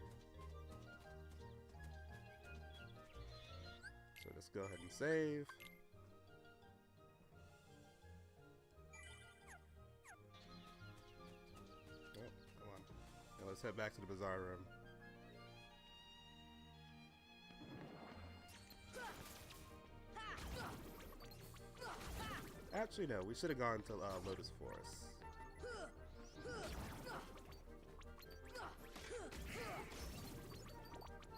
So just go ahead and save. Oh, come on. Now let's head back to the bazaar room. Actually, no. We should have gone to Lotus Forest.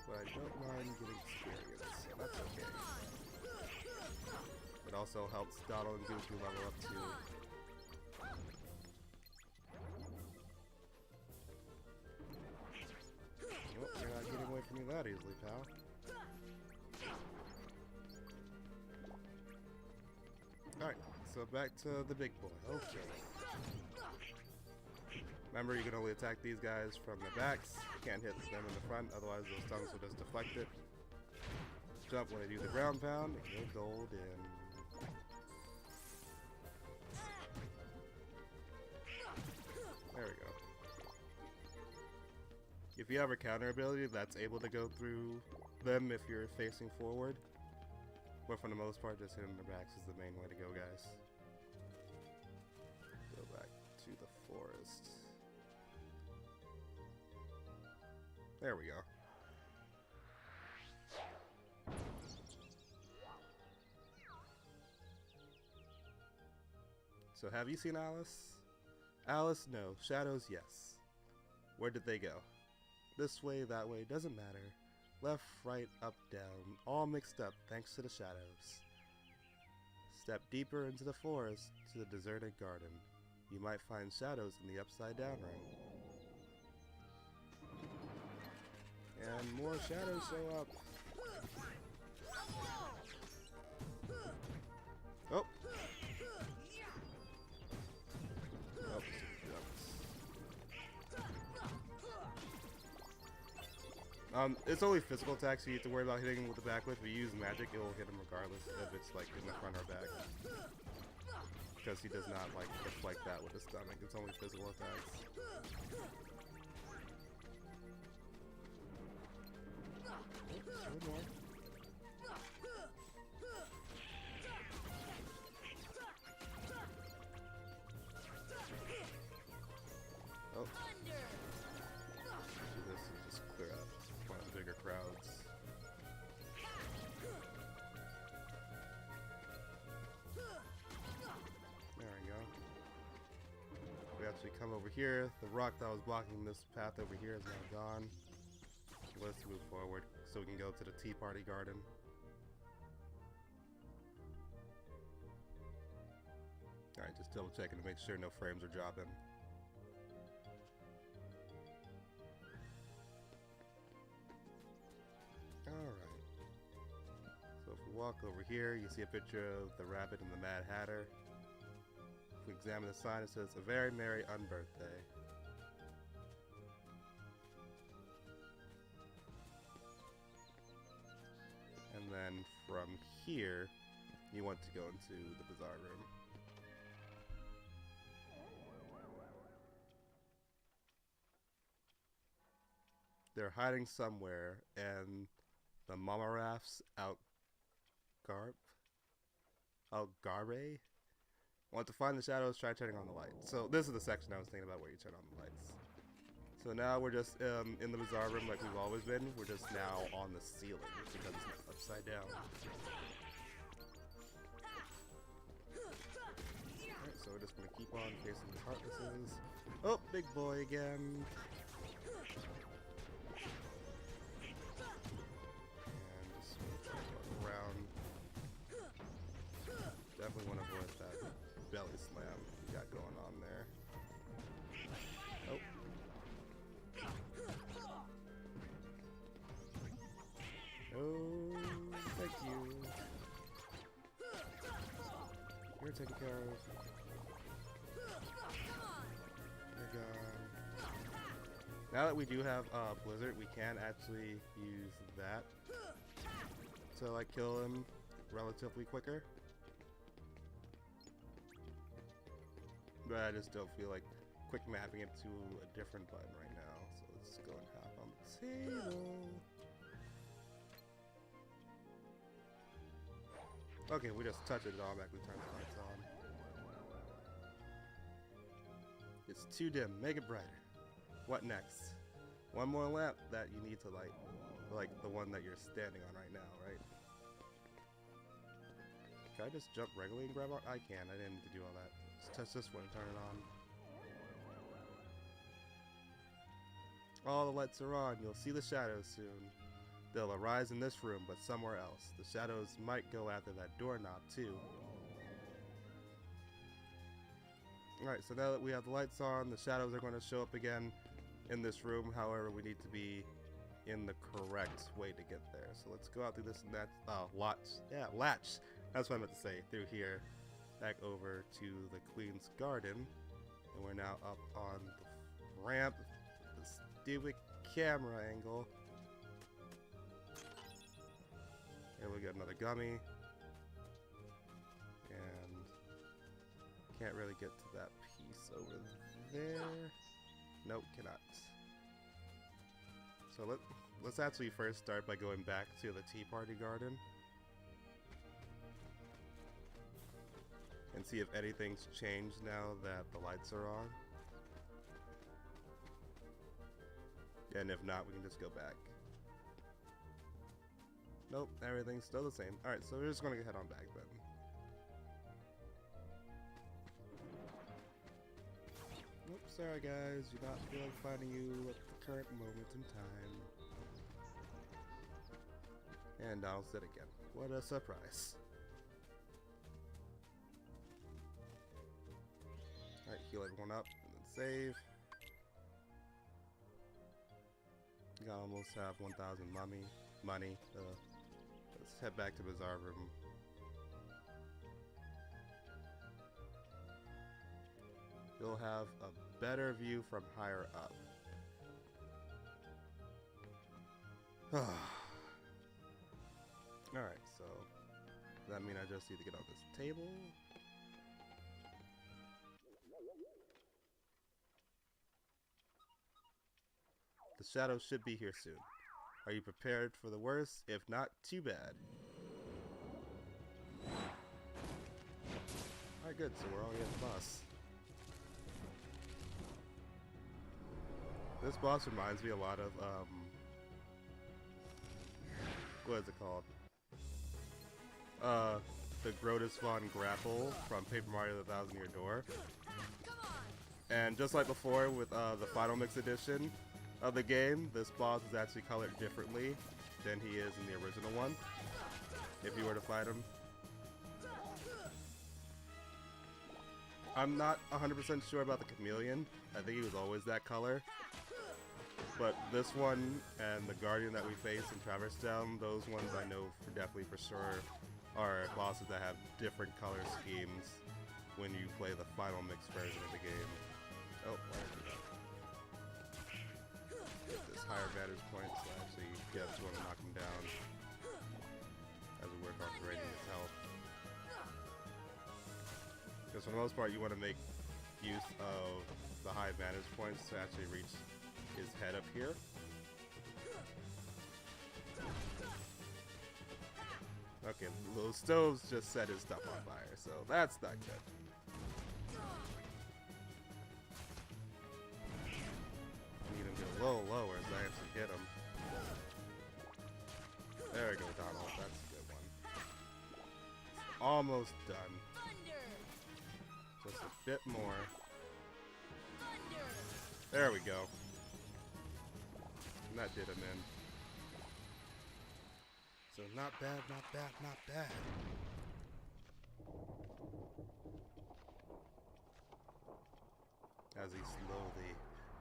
But I don't mind getting experience, so that's okay. It also helps Donald and Goofy level up too. Well, you're not getting away from me that easily, pal. Alright, so back to the big boy. Okay. Remember, you can only attack these guys from the backs. You can't hit them in the front, otherwise those stunts will just deflect it. Jump when I do the ground pound, and go golden. There we go. If you have a counter ability that's able to go through them if you're facing forward, but for the most part, just hitting the backs is the main way to go, guys. Go back to the forest. There we go. So have you seen Alice? Alice, no. Shadows, yes. Where did they go? This way, that way, doesn't matter. Left, right, up, down, all mixed up thanks to the shadows. Step deeper into the forest to the deserted garden. You might find shadows in the upside down room. And more shadows show up. Oh! It's only physical attacks you have to worry about hitting with the back with. If you use magic, it will hit him regardless if it's like in the front or back. Because he does not like deflect that with his stomach. It's only physical attacks. One more. Oh. Do this and just clear out one of the bigger crowds. There we go. We actually come over here. The rock that was blocking this path over here is now gone. So let's move forward so we can go to the Tea Party Garden. Alright, just double checking to make sure no frames are dropping. you walk over here, you see a picture of the rabbit and the Mad Hatter. If we examine the sign, it says, "A very merry unbirthday." And then from here, you want to go into the bazaar room. They're hiding somewhere, and the Mama Raff's Algarve want to find the shadows, try turning on the lights. So this is the section I was thinking about where you turn on the lights. So now we're just in the bazaar room like we've always been. We're just now on the ceiling because it's upside down. Alright, so we're just going to keep on facing the heartlesses. Oh, big boy again. And just walk around. Definitely want to avoid that belly slam we got going on there. Oh. Oh, thank you. You're taken care of. You're gone. Now that we do have Blizzard, we can actually use that to like kill him relatively quicker. But I just don't feel like quick mapping it to a different button right now. So let's go and hop on the table. Okay, we just touch it automatically turns the lights on. It's too dim, make it brighter. What next? One more lamp that you need to light. Like the one that you're standing on right now, right? Can I just jump regularly and grab on? I can, I didn't need to do all that. Just touch this one and turn it on. All the lights are on. You'll see the shadows soon. They'll arise in this room, but somewhere else. The shadows might go after that doorknob, too. Alright, so now that we have the lights on, the shadows are going to show up again in this room. However, we need to be in the correct way to get there. So let's go out through this and that. Latch. Yeah, latch. That's what I meant to say. Through here. Back over to the Queen's Garden, and we're now up on the ramp. The stupid camera angle. Here we got another gummy, and can't really get to that piece over there. Nope, cannot. So let's actually first start by going back to the Tea Party Garden. And see if anything's changed now that the lights are on. And if not, we can just go back. Nope, everything's still the same. Alright, so we're just gonna head on back then. Oops, sorry guys, do not feel like finding you at the current moment in time. And Donald said again. What a surprise. Alright, heal everyone up, and then save. You almost have 1,000 money. Let's head back to Bazaar Room. You'll have a better view from higher up. Alright, so does that mean I just need to get on this table? The shadows should be here soon. Are you prepared for the worst? If not, too bad. Alright, good, so we're already at the boss. This boss reminds me a lot of, what is it called? The Grotus Von Grapple from Paper Mario The Thousand Year Door. And just like before with the Final Mix edition of the game, this boss is actually colored differently than he is in the original one, if you were to fight him. I'm not 100% sure about the chameleon. I think he was always that color. But this one and the Guardian that we face in Traverse Town, those ones I know definitely for sure are bosses that have different color schemes when you play the final mix version of the game. Oh, why did I do that? Get this higher vantage point so I actually get to him and knock him down as we work on draining his health. Because for the most part you want to make use of the high vantage points to actually reach his head up here. Okay, those stoves just set his stuff on fire, so that's not good. Need him to go a little lower as I actually hit him. There we go, Donald. That's a good one. It's almost done. Just a bit more. There we go. And that did him in. So not bad, not bad, not bad. As he slowly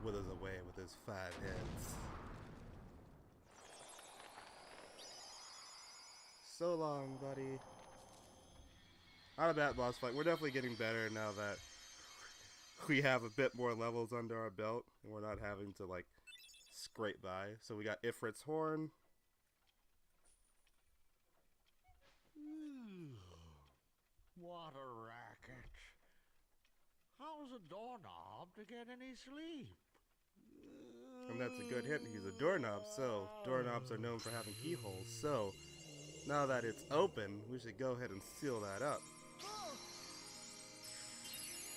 withers away with his 5 heads. So long, buddy. Not a bad boss fight. We're definitely getting better now that we have a bit more levels under our belt and we're not having to like scrape by. So we got Ifrit's Horn. What a racket. How's a doorknob to get any sleep? And that's a good hint. He's a doorknob, so doorknobs are known for having keyholes. So now that it's open, we should go ahead and seal that up.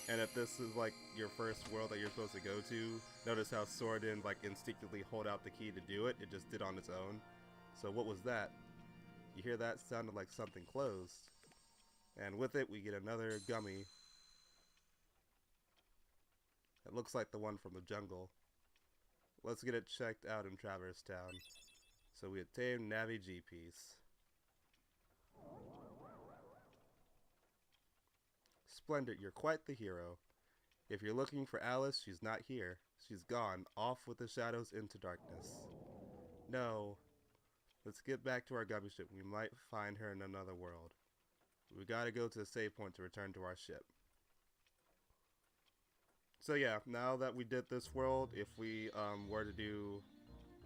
And if this is like your first world that you're supposed to go to, notice how Sora didn't like instinctively hold out the key to do it. It just did on its own. So what was that? You hear that? Sounded like something closed. And with it, we get another gummy. It looks like the one from the jungle. Let's get it checked out in Traverse Town. So we obtain Navi G-Piece. Splendid, you're quite the hero. If you're looking for Alice, she's not here. She's gone, off with the shadows into darkness. No. Let's get back to our gummy ship. We might find her in another world. We gotta go to the save point to return to our ship. So yeah, now that we did this world, if we were to do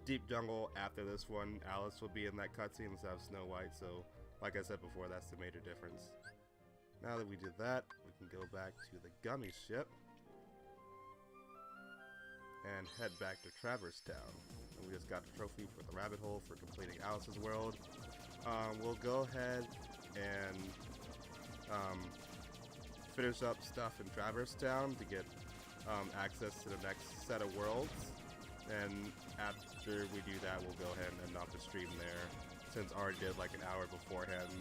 Deep Jungle after this one, Alice will be in that cutscene instead of Snow White, so like I said before, that's the major difference. Now that we did that, we can go back to the gummy ship and head back to Traverse Town. And we just got the trophy for the rabbit hole for completing Alice's world. We'll go ahead and finish up stuff in Traverse Town to get access to the next set of worlds, and after we do that we'll go ahead and end off the stream there, since I already did like an hour beforehand,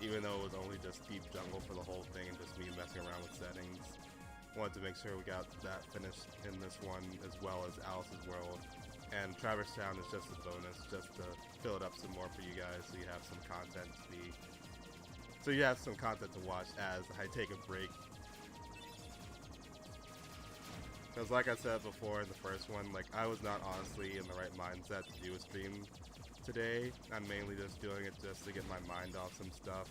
even though it was only just Deep Jungle for the whole thing and just me messing around with settings. Wanted to make sure we got that finished in this one, as well as Alice's world, and Traverse Town is just a bonus, just to fill it up some more for you guys, so you have some content to be to watch as I take a break. Because like I said before in the first one, like I was not honestly in the right mindset to do a stream today. I'm mainly just doing it just to get my mind off some stuff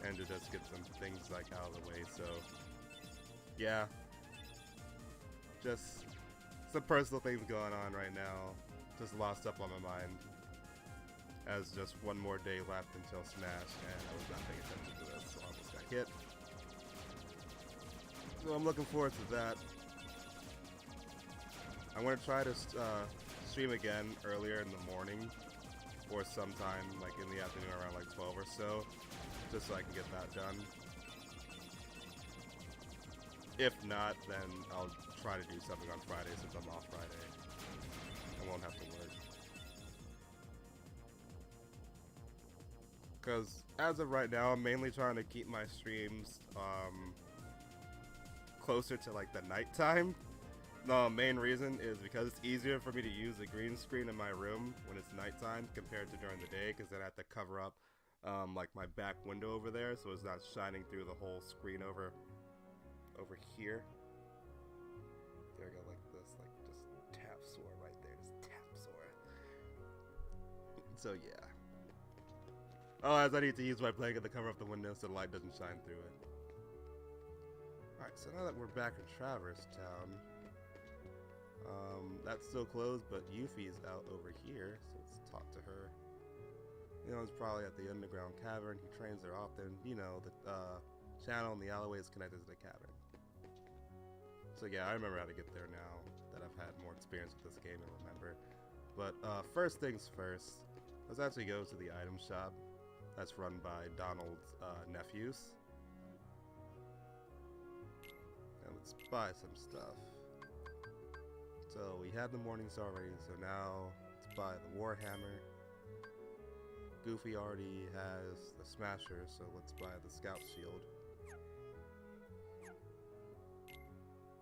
and to just get some things like out of the way. So yeah, just some personal things going on right now. Just lost up on my mind. As just one more day left until Smash, and I was not paying attention to this, so I almost got hit. So I'm looking forward to that. I'm going to try to stream again earlier in the morning, or sometime like in the afternoon around like 12 or so, just so I can get that done. If not, then I'll try to do something on Friday since I'm off Friday. I won't have to work. Because as of right now, I'm mainly trying to keep my streams closer to like the nighttime. The main reason is because it's easier for me to use a green screen in my room when it's nighttime compared to during the day, because then I have to cover up like my back window over there so it's not shining through the whole screen over here. There we go, like this. So yeah. Oh, as I need to use my blanket to cover up the window so the light doesn't shine through it. Alright, so now that we're back in Traverse Town, that's still closed, but Yuffie's out over here, so let's talk to her. You know, it's probably at the underground cavern. He trains there often. You know, the channel and the alleyway is connected to the cavern. So yeah, I remember how to get there now that I've had more experience with this game and remember. But first things first, let's actually go to the item shop that's run by Donald's nephews. And let's buy some stuff. So we had the Morning Star already, so now let's buy the Warhammer. Goofy already has the Smasher, so let's buy the Scout Shield.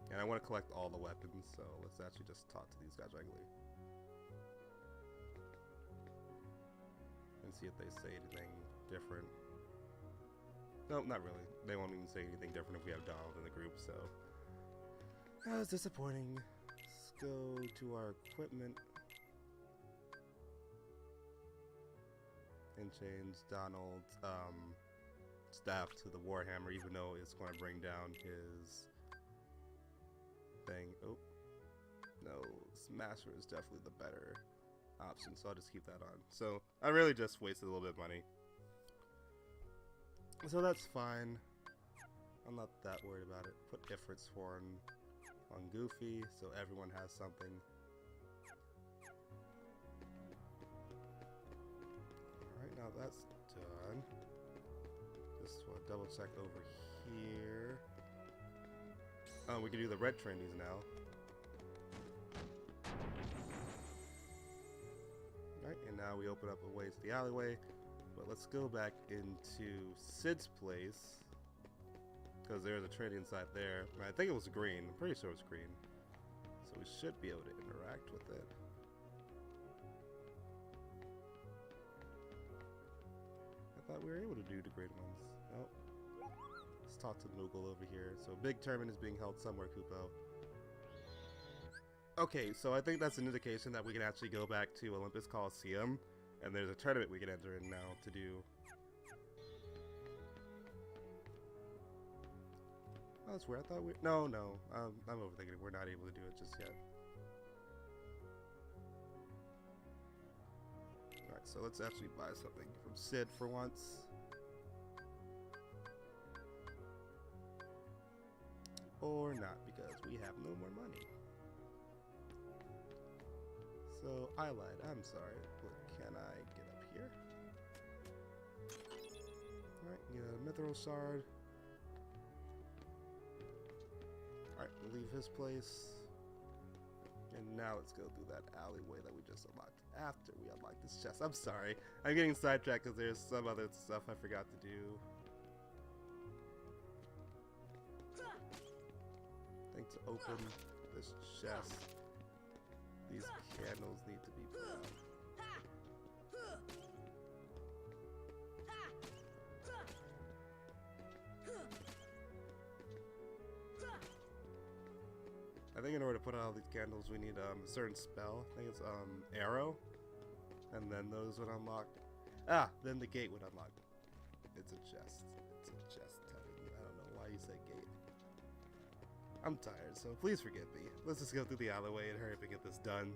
And I want to collect all the weapons, so let's actually just talk to these guys regularly. And see if they say anything different. No, not really. They won't even say anything different if we have Donald in the group, so... That was disappointing. Let's go to our equipment. And change Donald's staff to the Warhammer, even though it's going to bring down his thing. Oh, no, Smasher is definitely the better option, so I'll just keep that on. So I really just wasted a little bit of money, so that's fine. I'm not that worried about it. Put Ifrit's horn on Goofy, so everyone has something. Alright, now that's done. Just want to double check over here. Oh, we can do the red trendies now. Alright, and now we open up a way to the alleyway. But let's go back into Sid's place. Because there's a trendy inside there. I think it was green. I'm pretty sure it was green. So we should be able to interact with it. I thought we were able to do the green ones. Nope. Let's talk to Moogle over here. So big tournament is being held somewhere, Kupo. Okay, so I think that's an indication that we can actually go back to Olympus Coliseum, and there's a tournament we can enter in now to do. Oh, that's weird. I thought we... No. I'm overthinking it. We're not able to do it just yet. Alright, so let's actually buy something from Sid for once. Or not, because we have no more money. So, I lied. I'm sorry. But can I get up here? Alright, get a Mithril Shard. Alright, we'll leave his place. And now let's go through that alleyway that we just unlocked after we unlocked this chest. I'm sorry. I'm getting sidetracked because there's some other stuff I forgot to do. I think to open this chest, these candles need to be put out. I think in order to put out all these candles, we need a certain spell. I think it's arrow, and then those would unlock. Ah, then the gate would unlock. It's a chest. It's a chest. I don't know why you said gate. I'm tired, so please forgive me. Let's just go through the alleyway and hurry up and get this done.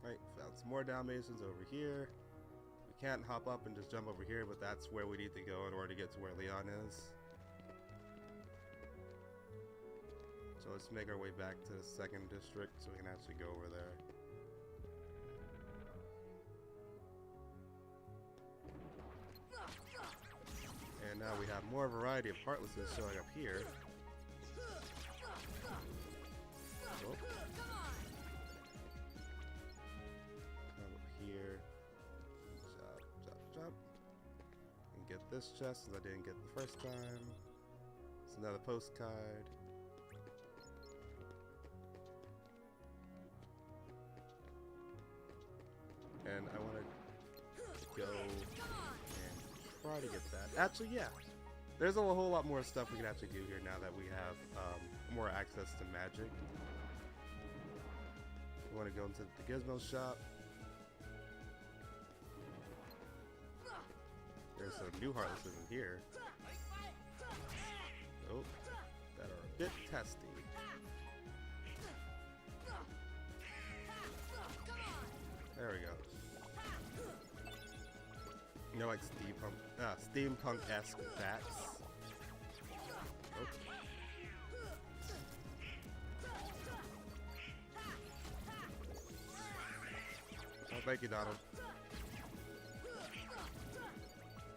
Right, found some more Dalmatians over here. We can't hop up and just jump over here, but that's where we need to go in order to get to where Leon is. So let's make our way back to the second district so we can actually go over there. And now we have more variety of Heartlesses showing up here. Oh. Come up here. Jump. And get this chest that I didn't get the first time. It's another postcard. And I want to go and try to get that. Actually, yeah. There's a whole lot more stuff we can actually do here now that we have more access to magic. We want to gonna go into the Gizmo shop. There's some new Heartlesses in here. Oh, that are a bit testy. There we go. You know, like steampunk-esque bats. Oh. Oh, thank you, Donald.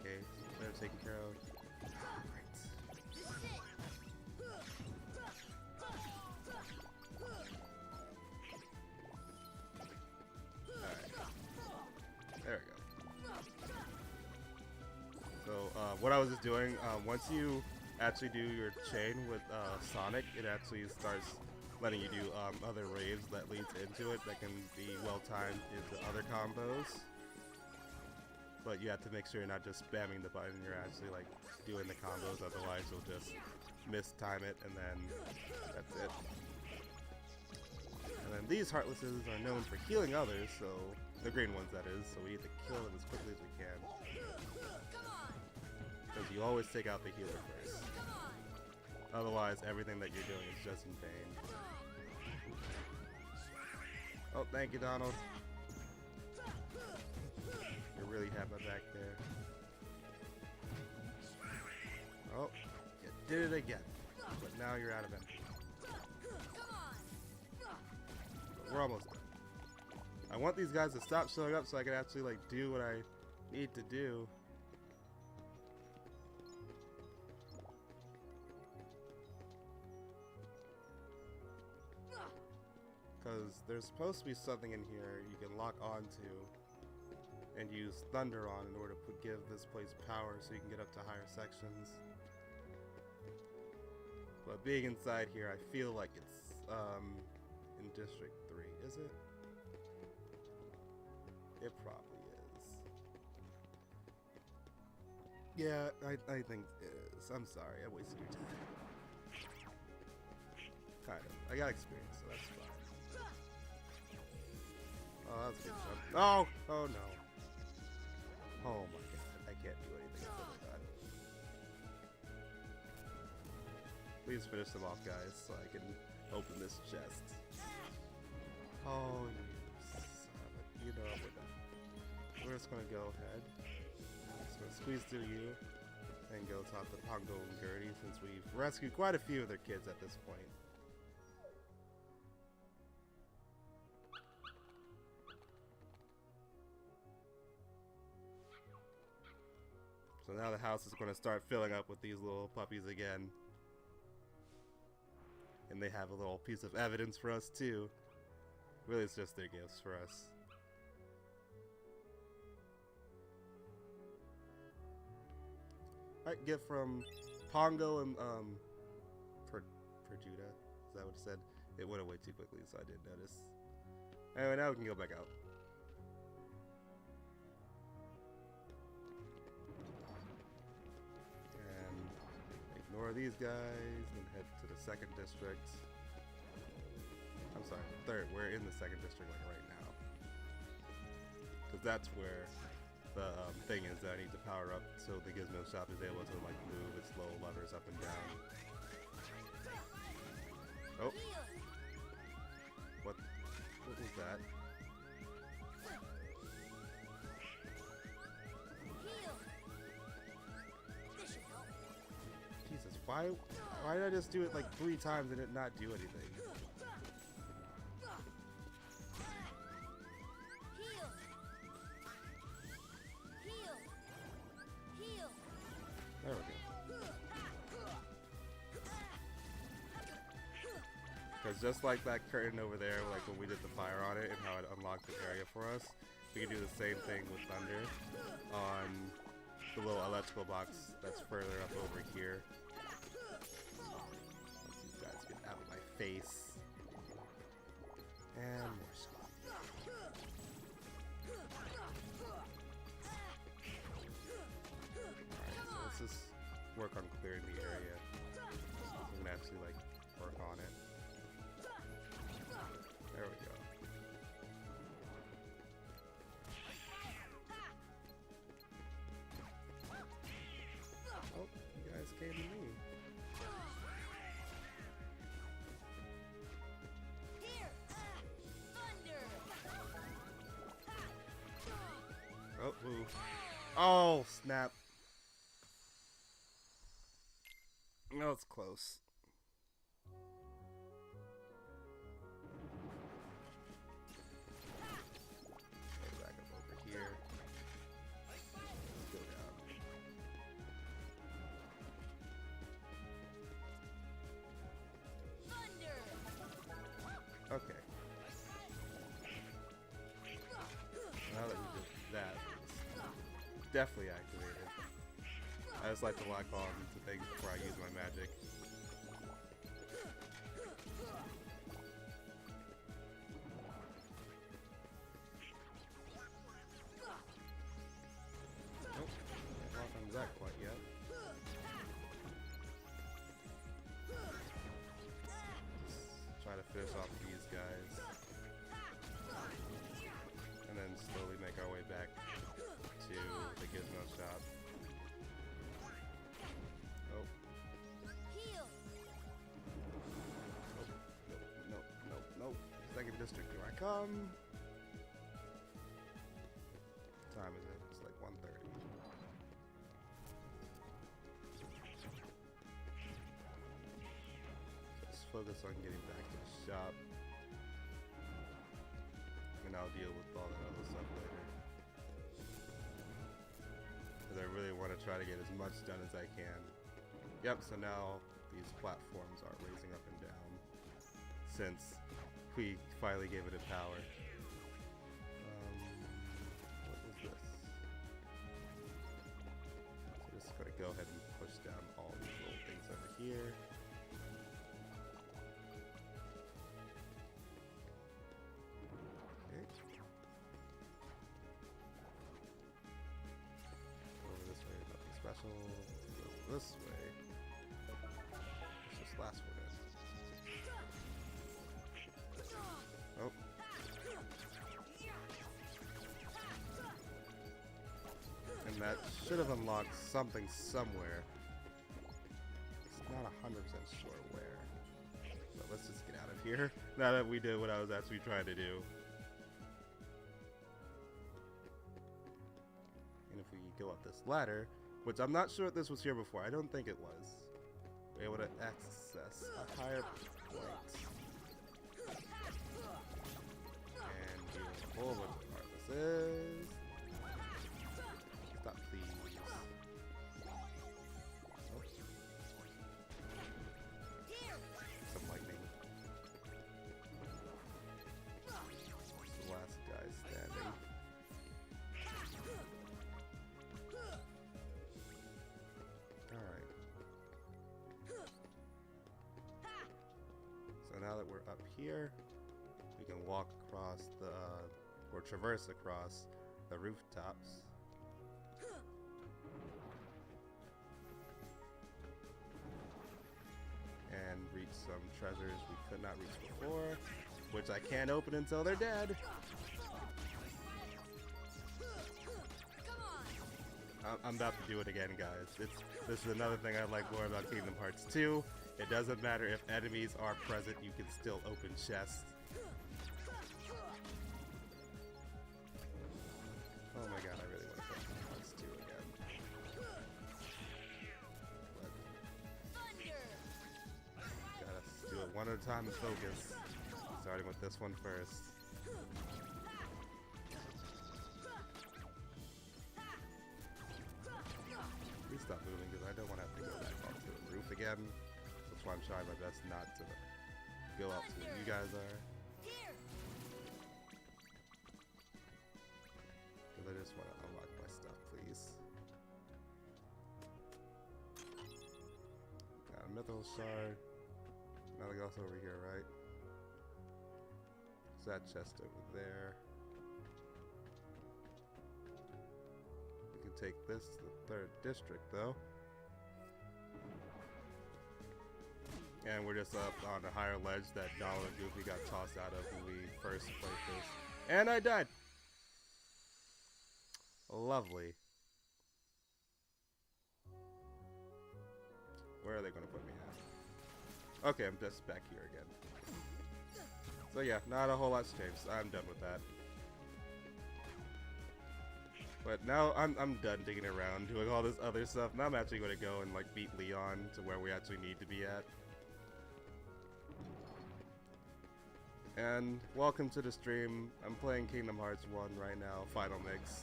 Okay, they're taken care of. What I was just doing, once you actually do your chain with Sonic, it actually starts letting you do other raves that leads into it that can be well-timed into other combos. But you have to make sure you're not just spamming the button, you're actually like doing the combos, otherwise you'll just mistime it and then that's it. And then these Heartlesses are known for healing others, so the green ones that is, so we need to kill them as quickly as we can. Because you always take out the healer first. Otherwise, everything that you're doing is just in vain. Oh, thank you, Donald. You really have my back there. Oh, you did it again. But now you're out of energy. But we're almost done. I want these guys to stop showing up so I can actually like do what I need to do. Because there's supposed to be something in here you can lock onto and use thunder on in order to give this place power so you can get up to higher sections. But being inside here, I feel like it's in District 3, is it? It probably is. Yeah, I think it is. I'm sorry, I wasted your time. Kind of. I got experience, so that's fine. Oh, that's a good jump. Oh! Oh no. Oh my god, I can't do anything until they're done. Please finish them off, guys, so I can open this chest. Oh, you know I'm with that. We're just gonna go ahead. Just gonna squeeze through you and go talk to Pongo and Gertie since we've rescued quite a few of their kids at this point. So now the house is going to start filling up with these little puppies again. And they have a little piece of evidence for us too. Really, it's just their gifts for us. Alright, gift from Pongo and Perjuda. Is that what it said? It went away too quickly, so I didn't notice. Anyway, now we can go back out. Ignore these guys and head to the 2nd district. I'm sorry, 3rd. We're in the 2nd district like right now. Because that's where the thing is that I need to power up so the Gizmo shop is able to like move its little levers up and down. Oh. What was that? Jesus, why did I just do it like 3 times and it not do anything? There we go. Because just like that curtain over there, like when we did the fire on it and how it unlocked the area for us, we can do the same thing with thunder on the little electrical box that's further up over here. Let these guys get out of my face. And more shot. Alright, so let's just work on clearing the area. So we can actually like work on it. There we go. Oh, snap. No, it's close. Go back up over here. Let's go down. Okay. Now that we did that, it's definitely activated. I just like to lock on to things before I use my magic. Nope, can't lock on that quite yet. Just try to finish off these guys. And then slowly make our way back to the Gizmo shop. Oh. Nope. Second district, here I come. What time is it? It's like 1:30. Let's focus on getting back to the shop. And I'll deal with all that other stuff later. Because I really want to try to get as much done as I can. Yep, so now these platforms are raising up and down. Since we finally gave it a power. What was this? So just gonna go ahead and push down all these little things over here. Okay. Over this way, nothing special. Go this way. Let's just last for this. Oh. And that should have unlocked something somewhere. It's not 100% sure where. But let's just get out of here. Now that we did what I was actually trying to do. And if we go up this ladder, which I'm not sure if this was here before. I don't think it was. We're able to access a higher point. And do a whole bunch of harnesses. Stop, please. Oh. Some lightning. The last guy standing. Alright. So now that we're up here, we can walk across the, or traverse across the rooftops. And reach some treasures we could not reach before, which I can't open until they're dead. I'm about to do it again, guys. This is another thing I like more about Kingdom Hearts 2. It doesn't matter if enemies are present, you can still open chests. Oh my god, I really want to play Kingdom Hearts 2 again. But gotta do it one at a time and focus. Starting with this one first. Please stop moving because I don't want to have to go back onto the roof again. That's why I'm trying my best not to go up to where you guys are. Because I just want to unlock my stuff, please. Got a mythical shard. Nothing else over here, right? There's that chest over there. We can take this to the 3rd district, though. And we're just up on a higher ledge that Donald and Goofy got tossed out of when we first played this. And I died! Lovely. Where are they going to put me at? Okay, I'm just back here again. So yeah, not a whole lot's changed. I'm done with that. But now I'm done digging around doing all this other stuff. Now I'm actually going to go and like beat Leon to where we actually need to be at. And welcome to the stream. I'm playing Kingdom Hearts 1 right now, Final Mix.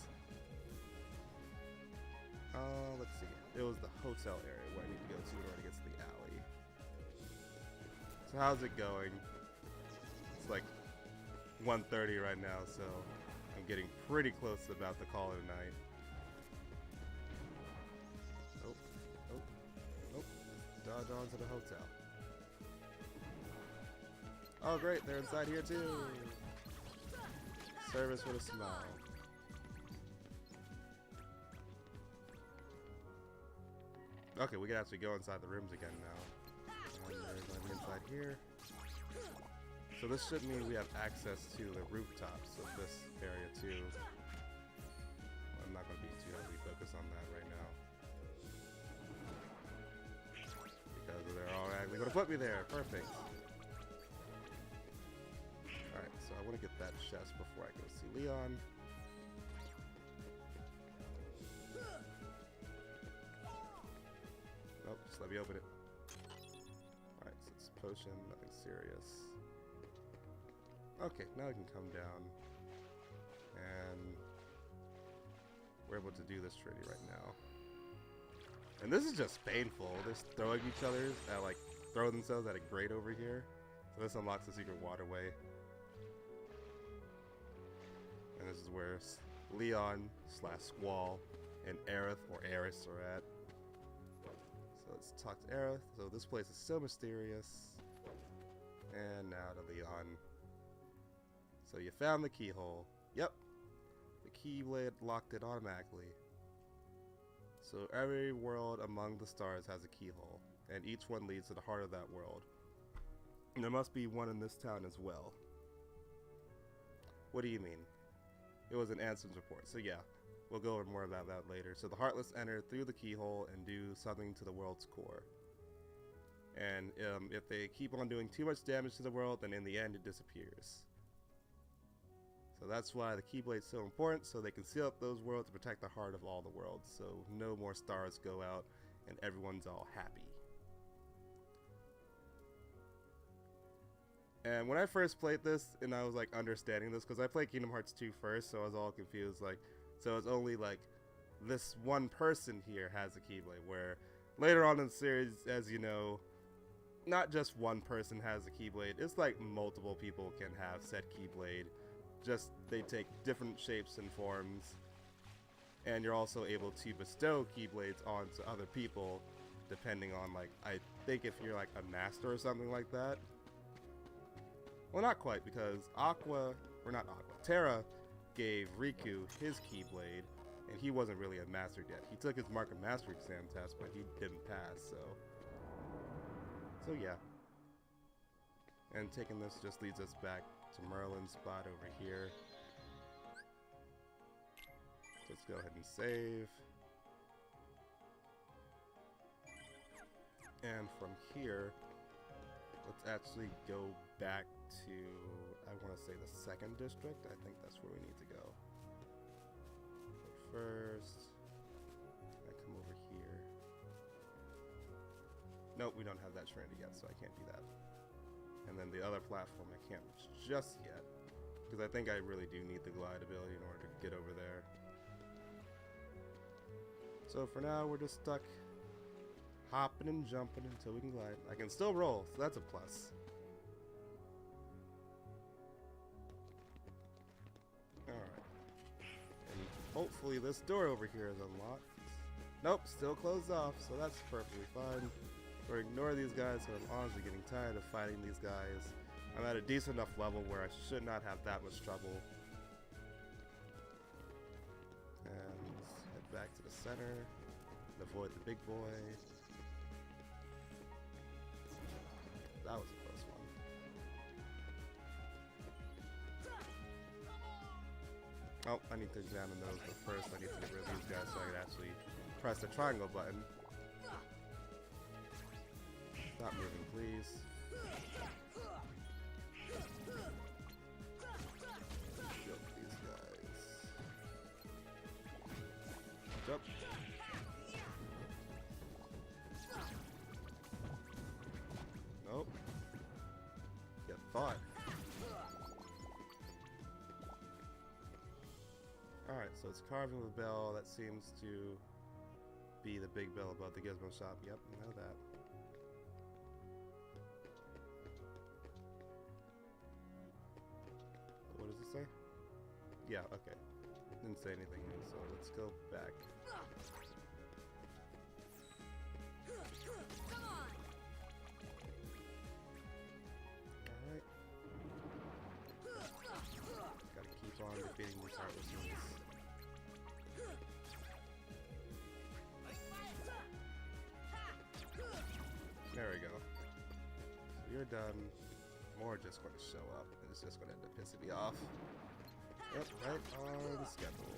Let's see. It was the hotel area where I need to go to in order to get to the alley. So how's it going? It's like 1:30 right now, so I'm getting pretty close to about to call it a night. Oh. Dodge on to the hotel. Oh great, they're inside here too! Service with a smile. Okay, we can actually go inside the rooms again now. And there's one inside here. So this should mean we have access to the rooftops of this area too. I'm not going to be too heavily focused on that right now. Because they're all actually going to put me there. Perfect. Alright, so I want to get that chest before I go see Leon. Nope, just let me open it. Alright, so it's potion, nothing serious. Okay, now we can come down. And we're able to do this trade right now. And this is just painful. They're throwing each other at like, throw themselves at a grate over here. So this unlocks the secret waterway. And this is where Leon / Squall and Aerith or Eris are at. So let's talk to Aerith. So this place is so mysterious. And now to Leon. So you found the keyhole. Yep. The keyblade locked it automatically. So every world among the stars has a keyhole. And each one leads to the heart of that world. And there must be one in this town as well. What do you mean? It was an Ansem's report. So yeah, we'll go over more about that later. So the Heartless enter through the keyhole and do something to the world's core. And if they keep on doing too much damage to the world, then in the end it disappears. So that's why the Keyblade's so important, so they can seal up those worlds to protect the heart of all the worlds, so no more stars go out and everyone's all happy. And when I first played this, and I was like understanding this, because I played Kingdom Hearts 2 first, so I was all confused, like, so it's only like this one person here has a Keyblade, where later on in the series, as you know, not just one person has a Keyblade, it's like multiple people can have said Keyblade. Just they take different shapes and forms, and you're also able to bestow Keyblades onto other people depending on, like, I think if you're like a master or something like that. Well, not quite, because Terra gave Riku his Keyblade, and he wasn't really a master yet. He took his Mark of Mastery exam test, but he didn't pass, so yeah. And taking this just leads us back to Merlin's spot over here. Let's go ahead and save. And from here, let's actually go back to, I want to say the second district. I think that's where we need to go. But first, I come over here. Nope, we don't have that Trinity yet, so I can't do that. And then the other platform I can't reach just yet, because I think I really do need the glide ability in order to get over there. So for now, we're just stuck hopping and jumping until we can glide. I can still roll, so that's a plus. Alright. And hopefully this door over here is unlocked. Nope, still closed off, so that's perfectly fine. Or ignore these guys, so I'm honestly getting tired of fighting these guys. I'm at a decent enough level where I should not have that much trouble. And let's head back to the center and avoid the big boy. That was a close one. Oh, I need to examine those, but first I need to get rid of these guys so I can actually press the triangle button. Stop moving, please. Kill these guys. Alright, so it's carving with a bell. That seems to be the big bell above the gizmo shop. Yep, I know that. What does it say? Yeah, okay. Didn't say anything new, so let's go back. Alright. Gotta keep on defeating these heartless ones. There we go. So you're done. More just going to show up, and it's just going to end up pissing me off. Yep, right on the schedule.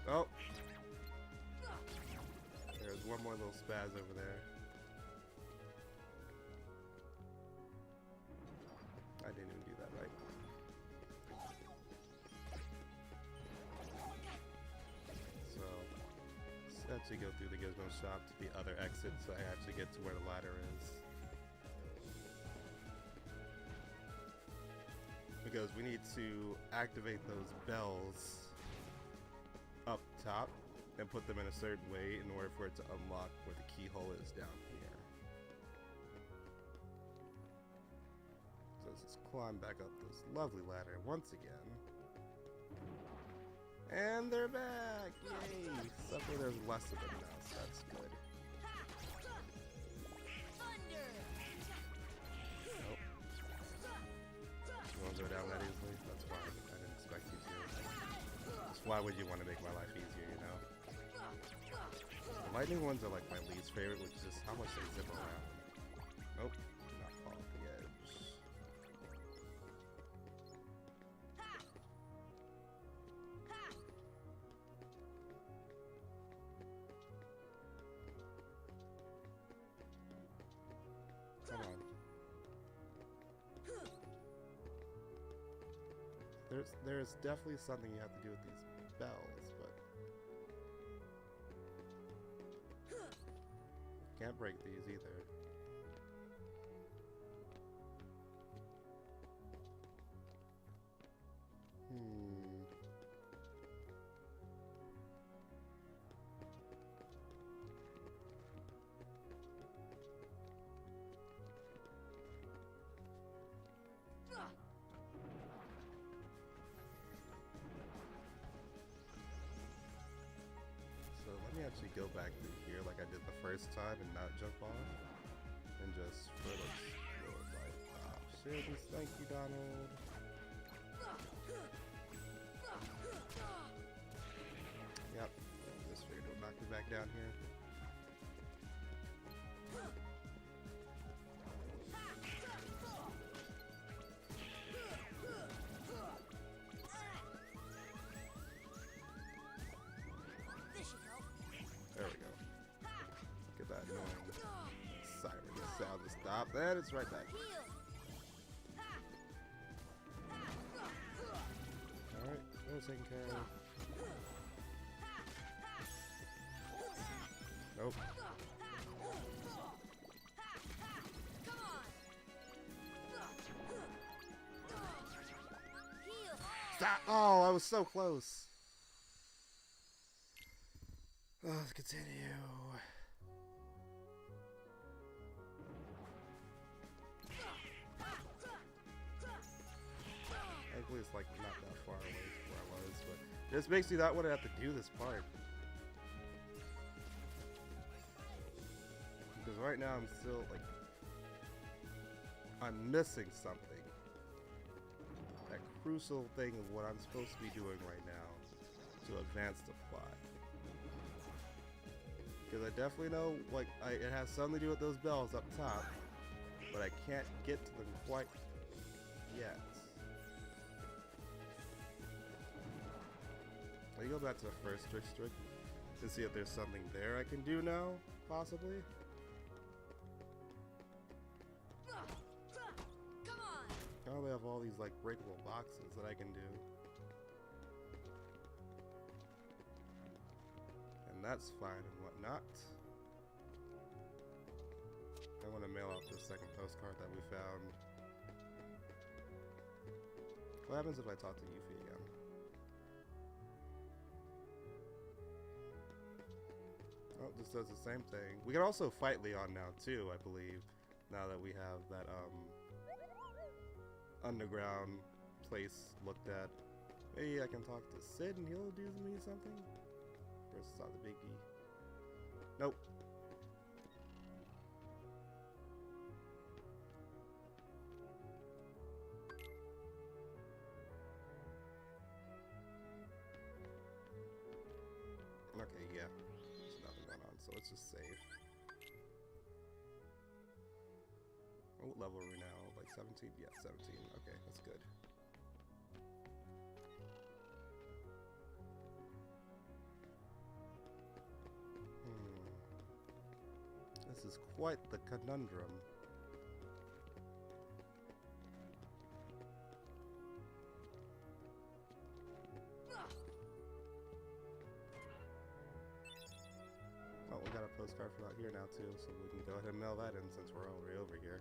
Oh! There's one more little spaz over there. I didn't even do that right. So, let's actually go through the gizmo shop to the other exit so I actually get to where the ladder is. Because we need to activate those bells up top and put them in a certain way in order for it to unlock where the keyhole is down here. So let's just climb back up this lovely ladder once again. And they're back! Yay! Except for there's less of them now, so that's good. Nope. You won't go down that easily? That's fine. I didn't expect you to. Just why would you want to make my life easier, you know? The lightning ones are like my least favorite, which is just how much they zip around. Nope. Do not fall off the edge. Come on. There's definitely something you have to do with these bells, but can't break these either. So let me actually go back through here like I did the first time and not jump off. And just for the good life options. Thank you, Donald. Yep. Just figured we'll knock me back down here. There we go. Get that annoying siren sound to stop. And it's right back. Alright, those taken care of. Nope. Stop! Oh, I was so close. Let's continue. Thankfully, it's like not that far away from where I was, but this makes me not want to have to do this part. Because right now I'm still like, I'm missing something. That crucial thing of what I'm supposed to be doing right now to advance the plot. Because I definitely know, like, it has something to do with those bells up top, but I can't get to them quite yet. Let me go back to the first district to see if there's something there I can do now, possibly. Now they have all these, like, breakable boxes that I can do. And that's fine and whatnot. I want to mail out this second postcard that we found. What happens if I talk to Yuffie again? Oh, this does the same thing. We can also fight Leon now too, I believe. Now that we have that underground place looked at. Maybe I can talk to Sid and he'll do me something? Versus all the biggie. Nope. Okay, yeah. There's nothing going on, so let's just save. What level are we now? Like 17? Yeah, 17. Okay, that's good. This is quite the conundrum. Oh, we got a postcard for out here now too, so we can go ahead and mail that in since we're already over here.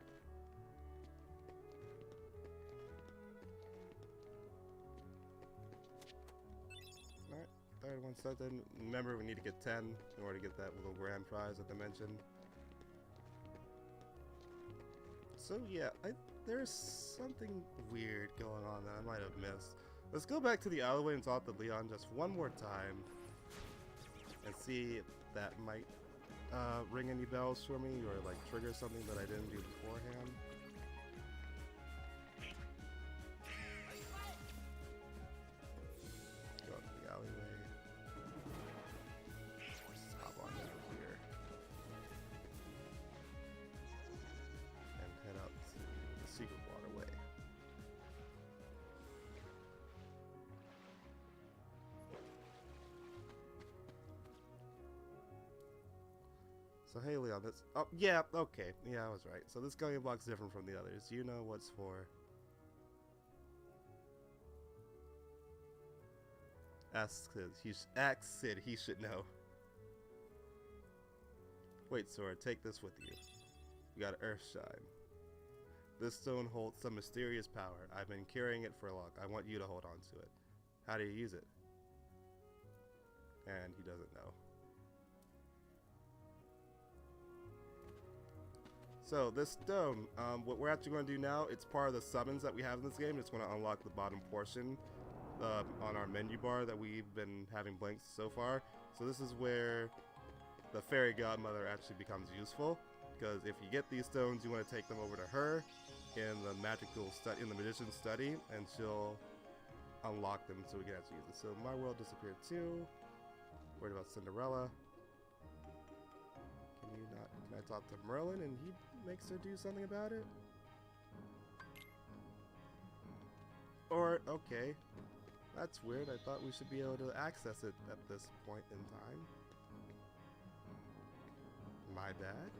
Alright, third one set then. Remember, we need to get 10 in order to get that little grand prize that they mentioned. So yeah, there's something weird going on that I might have missed. Let's go back to the alleyway and talk to Leon just one more time and see if that might ring any bells for me or like trigger something that I didn't do beforehand. Go up to the alleyway. Just hop on over here. And head out to the secret waterway. So hey Leon, this, oh yeah, okay, yeah I was right. So this Gummy block's different from the others. You know what's for. Ask Sid, he should know. Wait, Sora, take this with you. You got Earthshine. This stone holds some mysterious power. I've been carrying it for long. I want you to hold on to it. How do you use it? And he doesn't know. So this stone, what we're actually going to do now, it's part of the summons that we have in this game. It's going to unlock the bottom portion on our menu bar that we've been having blanks so far. So this is where the fairy godmother actually becomes useful, because if you get these stones, you want to take them over to her in the magician's study, and she'll unlock them so we can actually use it. So my world disappeared too. Worried about Cinderella. Can I talk to Merlin and he makes her do something about it? Or, okay, that's weird. I thought we should be able to access it at this point in time. My bad.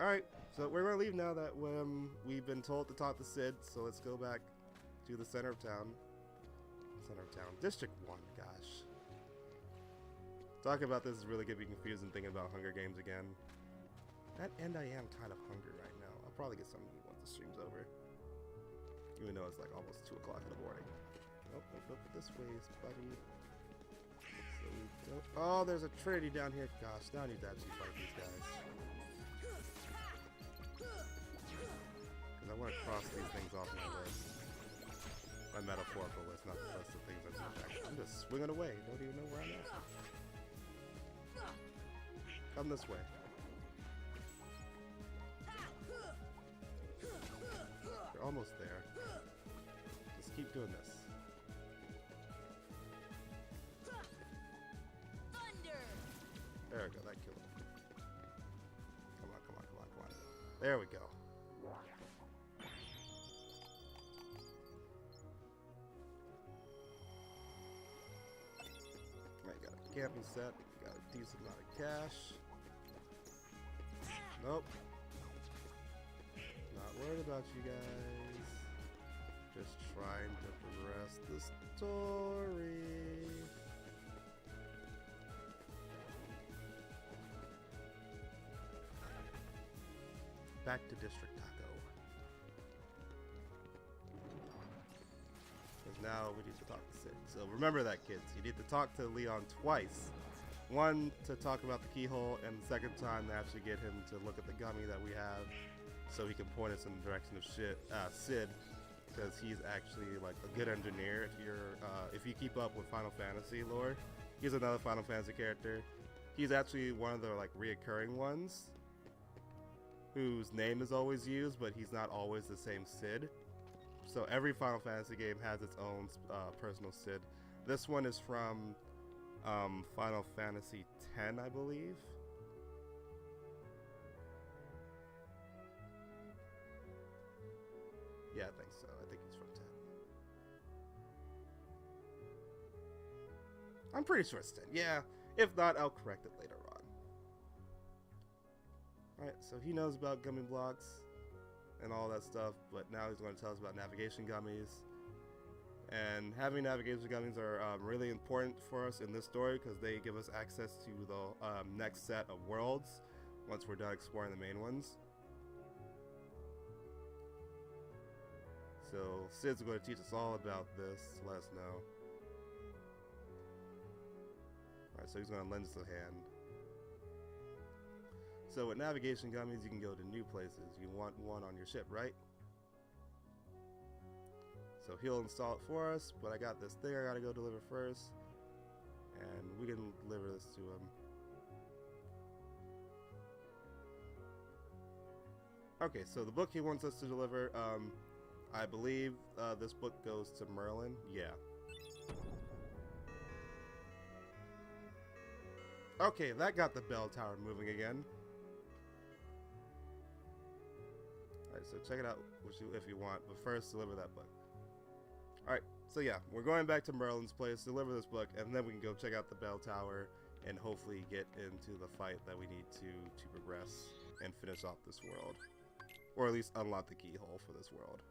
Alright, so we're gonna leave now that we've been told to talk to Sid, so let's go back to the center of town. District 1, gosh. Talking about this is really gonna be confusing thinking about Hunger Games again. And I am kind of hungry right now. I'll probably get something to eat once the stream's over. Even though it's like almost 2 o'clock in the morning. Nope, this way, buddy. So we don't. Oh, there's a Trinity down here. Gosh, now I need to actually fight these guys. Because I want to cross these things off my list. My metaphorical list, not the list of things I'm doing. I'm just swinging away. Don't even know where I'm at. Come this way. We're almost there. Just keep doing this. There we go, that killed him. Come on. There we go. Alright, got a camping set. Got a decent amount of cash. Nope. Not worried about you guys. Just trying to progress the story. back to District Taco. Because now we need to talk to Sid. So remember that, kids. You need to talk to Leon twice. One to talk about the keyhole, and the second time to actually get him to look at the gummy that we have, so he can point us in the direction of Sid, because he's actually like a good engineer. If you keep up with Final Fantasy lore, he's another Final Fantasy character. He's actually one of the like reoccurring ones, whose name is always used, but he's not always the same Sid. So every Final Fantasy game has its own personal Sid. This one is from Final Fantasy X, I believe. Yeah, I think so. I think he's from 10. I'm pretty sure it's 10. Yeah, if not, I'll correct it later on. Alright, so he knows about gummy blocks and all that stuff, but now he's going to tell us about navigation gummies. And having navigation gummies are really important for us in this story because they give us access to the next set of worlds once we're done exploring the main ones. So Sid's going to teach us all about this to let us know. Alright, so he's going to lend us a hand. So with navigation gummies, you can go to new places. You want one on your ship, right? So he'll install it for us, but I got this thing I gotta go deliver first, and we can deliver this to him. Okay, so the book he wants us to deliver, I believe this book goes to Merlin. Yeah. Okay, that got the bell tower moving again. Alright, so check it out if you want, but first deliver that book. Alright, so yeah, we're going back to Merlin's place, deliver this book, and then we can go check out the bell tower and hopefully get into the fight that we need to progress and finish off this world. Or at least unlock the keyhole for this world.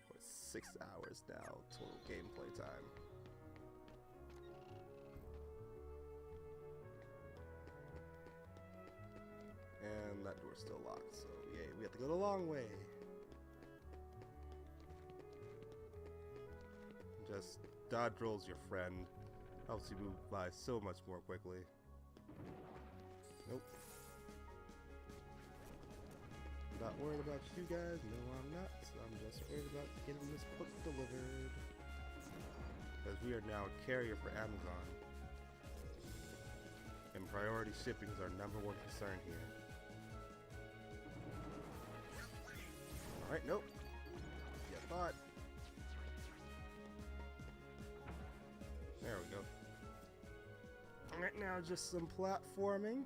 For 6 hours now, total gameplay time. And that door's still locked, so yay, we have to go the long way. Just dodge rolls your friend. Helps you move by so much more quickly. Nope. Not worried about you guys. No, I'm not. So I'm just worried about getting this book delivered. Because we are now a carrier for Amazon. And priority shipping is our #1 concern here. Alright, nope. You thought. There we go. Alright, now just some platforming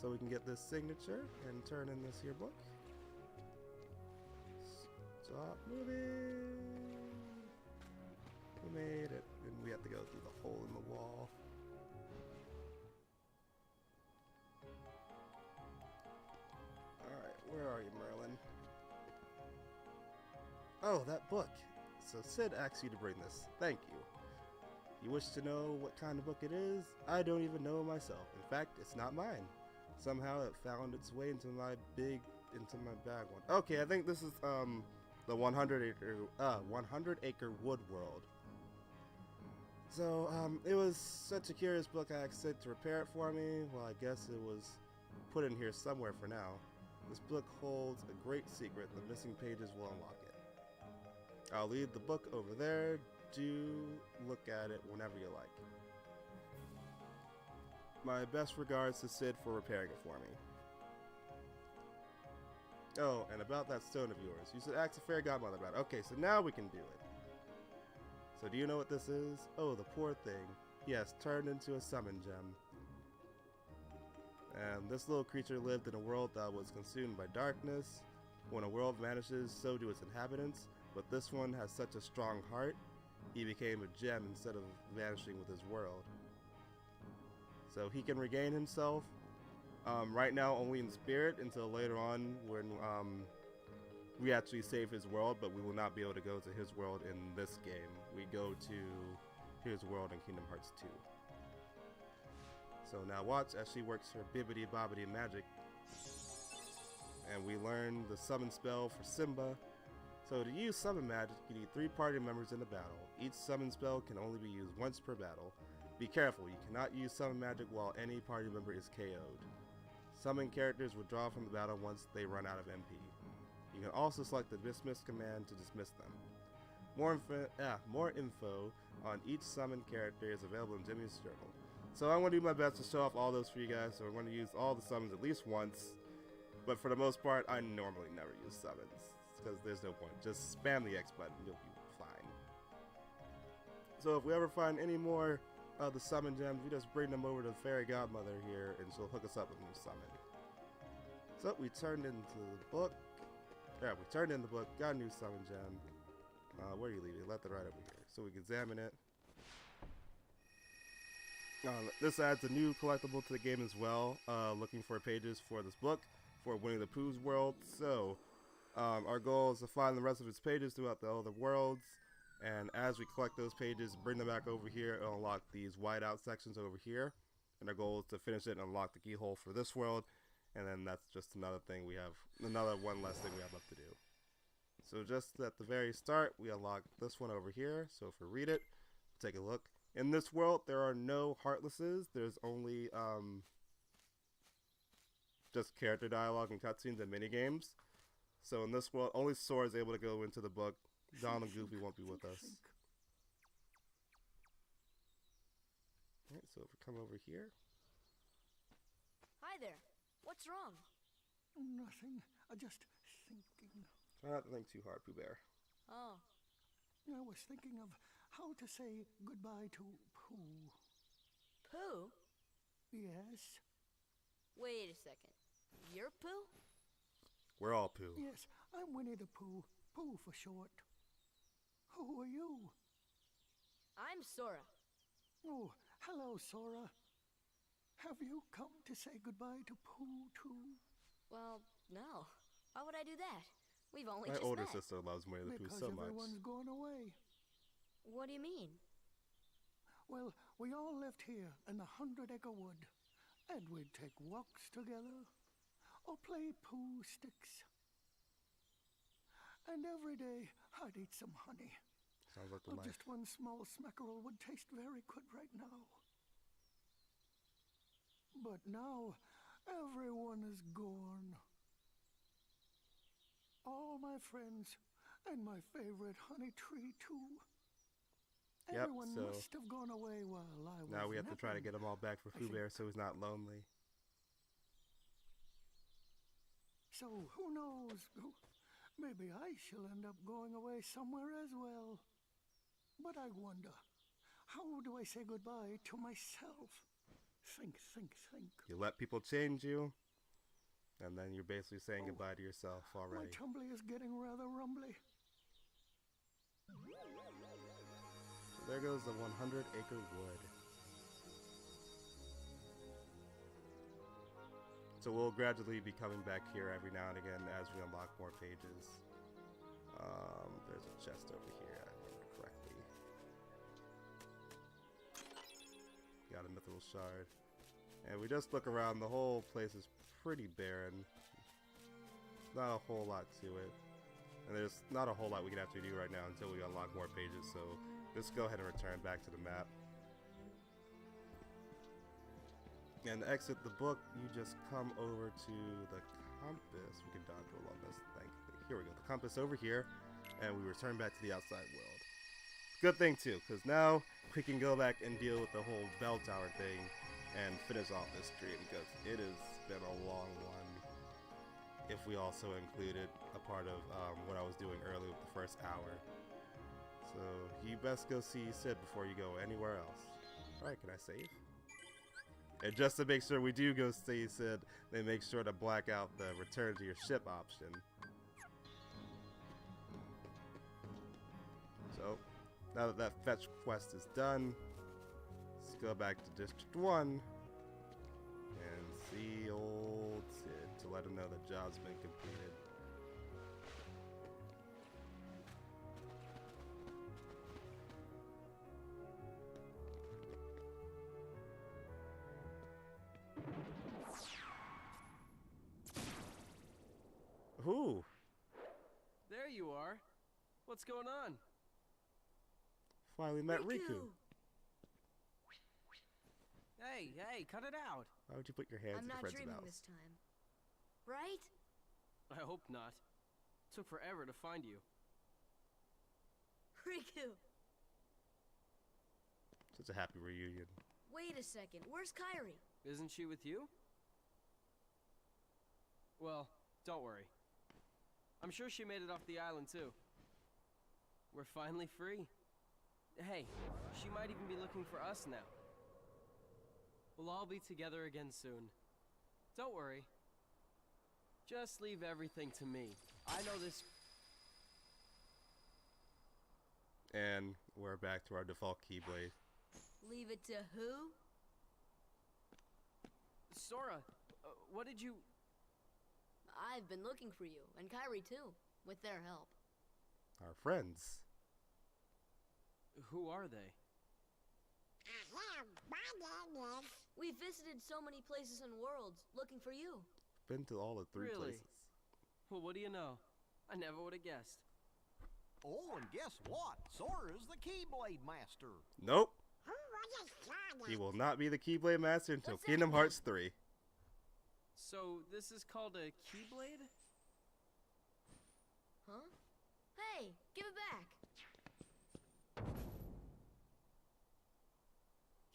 so we can get this signature and turn in this here book. Stop moving. We made it, and we have to go through the hole in the wall. Alright, where are you, Merlin? Oh, that book. So Sid asked you to bring this. Thank you. You wish to know what kind of book it is? I don't even know myself. In fact, it's not mine. Somehow it found its way into my bag one. Okay, I think this is the 100 acre wood world. So it was such a curious book I asked Sid to repair it for me. Well, I guess it was put in here somewhere for now. This book holds a great secret. The missing pages will unlock it. I'll leave the book over there. Do look at it whenever you like. My best regards to Sid for repairing it for me. Oh, and about that stone of yours. You should ask the fairy godmother about it. Okay, so now we can do it. So do you know what this is? Oh, the poor thing. Yes, turned into a summon gem. And this little creature lived in a world that was consumed by darkness. When a world vanishes, so do its inhabitants. But this one has such a strong heart, he became a gem instead of vanishing with his world. So he can regain himself. Right now only in spirit until later on when we actually save his world, but we will not be able to go to his world in this game. We go to his world in Kingdom Hearts 2. So now watch as she works her bibbity bobbity magic. And we learned the summon spell for Simba. So to use summon magic, you need 3 party members in the battle. Each summon spell can only be used once per battle. Be careful, you cannot use summon magic while any party member is KO'd. Summon characters withdraw from the battle once they run out of MP. You can also select the dismiss command to dismiss them. More info on each summon character is available in Jimmy's journal. So I'm going to do my best to show off all those for you guys, so we're going to use all the summons at least once. But for the most part, I normally never use summons, because there's no point. Just spam the X button, you'll be fine. So if we ever find any more of the summon gems, we just bring them over to the fairy godmother here, and she'll hook us up with a new summon. So we turned into the book. Yeah, we turned in the book, got a new summon gem. Where are you leaving? Left and right over here, so we can examine it. This adds a new collectible to the game as well. Looking for pages for this book for Winnie the Pooh's world. So our goal is to find the rest of its pages throughout the other worlds, and as we collect those pages, bring them back over here and unlock these whiteout sections over here. And our goal is to finish it and unlock the keyhole for this world, and then that's just another thing we have, another one less thing we have left to do. So just at the very start, we unlock this one over here. So if we read it, take a look. In this world, there are no Heartlesses. There's only just character dialogue and cutscenes and minigames. So in this world, only Sora is able to go into the book. Donald and Goofy won't be with us. Alright, so if we come over here. Hi there. What's wrong? Nothing. I'm just thinking. Try not to think too hard, Pooh Bear. Oh. I was thinking of how to say goodbye to Pooh. Pooh? Yes. Wait a second. You're Pooh? We're all Pooh. Yes, I'm Winnie the Pooh. Pooh for short. Who are you? I'm Sora. Oh, hello, Sora. Have you come to say goodbye to Pooh, too? Well, no. Why would I do that? We've only My just older met. sister loves Winnie the Pooh Because so much. everyone's gone away. What do you mean? Well, we all lived here in the 100-acre wood, and we'd take walks together, or play Pooh sticks. And every day, I'd eat some honey. Sounds like the life. Just one small smackerel would taste very good right now. But now, everyone is gone. All my friends, and my favorite honey tree, too. Yep, Everyone so must have gone away while I was now we have to try to napping. get them all back for Pooh Bear so he's not lonely. So, who knows? Maybe I shall end up going away somewhere as well. But I wonder, how do I say goodbye to myself? Think. You let people change you, and then you're basically saying goodbye to yourself already. My tumbly is getting rather rumbly. So there goes the 100-acre wood. So we'll gradually be coming back here every now and again as we unlock more pages. There's a chest over here, I remember correctly. Got a mythical shard. And we just look around, the whole place is pretty barren. Not a whole lot to it. And there's not a whole lot we can actually do right now until we unlock more pages, so let's go ahead and return back to the map. And to exit the book, you just come over to the compass. We can dodge roll on this thing. Here we go, the compass over here, and we return back to the outside world. Good thing too, because now we can go back and deal with the whole bell tower thing and finish off this stream, because it has been a long one. If we also included a part of what I was doing earlier with the first hour. So you best go see Sid before you go anywhere else. Alright, can I save? And just to make sure we do go see Sid, they make sure to black out the return to your ship option. So, now that that fetch quest is done, let's go back to District 1 and see old Sid to let him know the job's been completed. Who? There you are. What's going on? Finally met Riku. Hey, cut it out. Why would you put your hands I'm in not friend's dreaming mouth? this time. Right? I hope not. Took forever to find you. Riku! Such a happy reunion. Wait a second, where's Kairi? Isn't she with you? Well, don't worry. I'm sure she made it off the island too. We're finally free. Hey, she might even be looking for us now. We'll all be together again soon. Don't worry. Just leave everything to me. I know this. And we're back to our default Keyblade. Leave it to who? Sora, what did you... I've been looking for you, and Kairi too, with their help. Our friends. Who are they? We visited so many places and worlds, looking for you. Been to all the 3 Really? places. Well, what do you know? I never would have guessed. Oh, and guess what? Sora's the Keyblade Master. Nope. He will not be the Keyblade Master until Kingdom Hearts 3. So, this is called a Keyblade? Huh? Hey, give it back.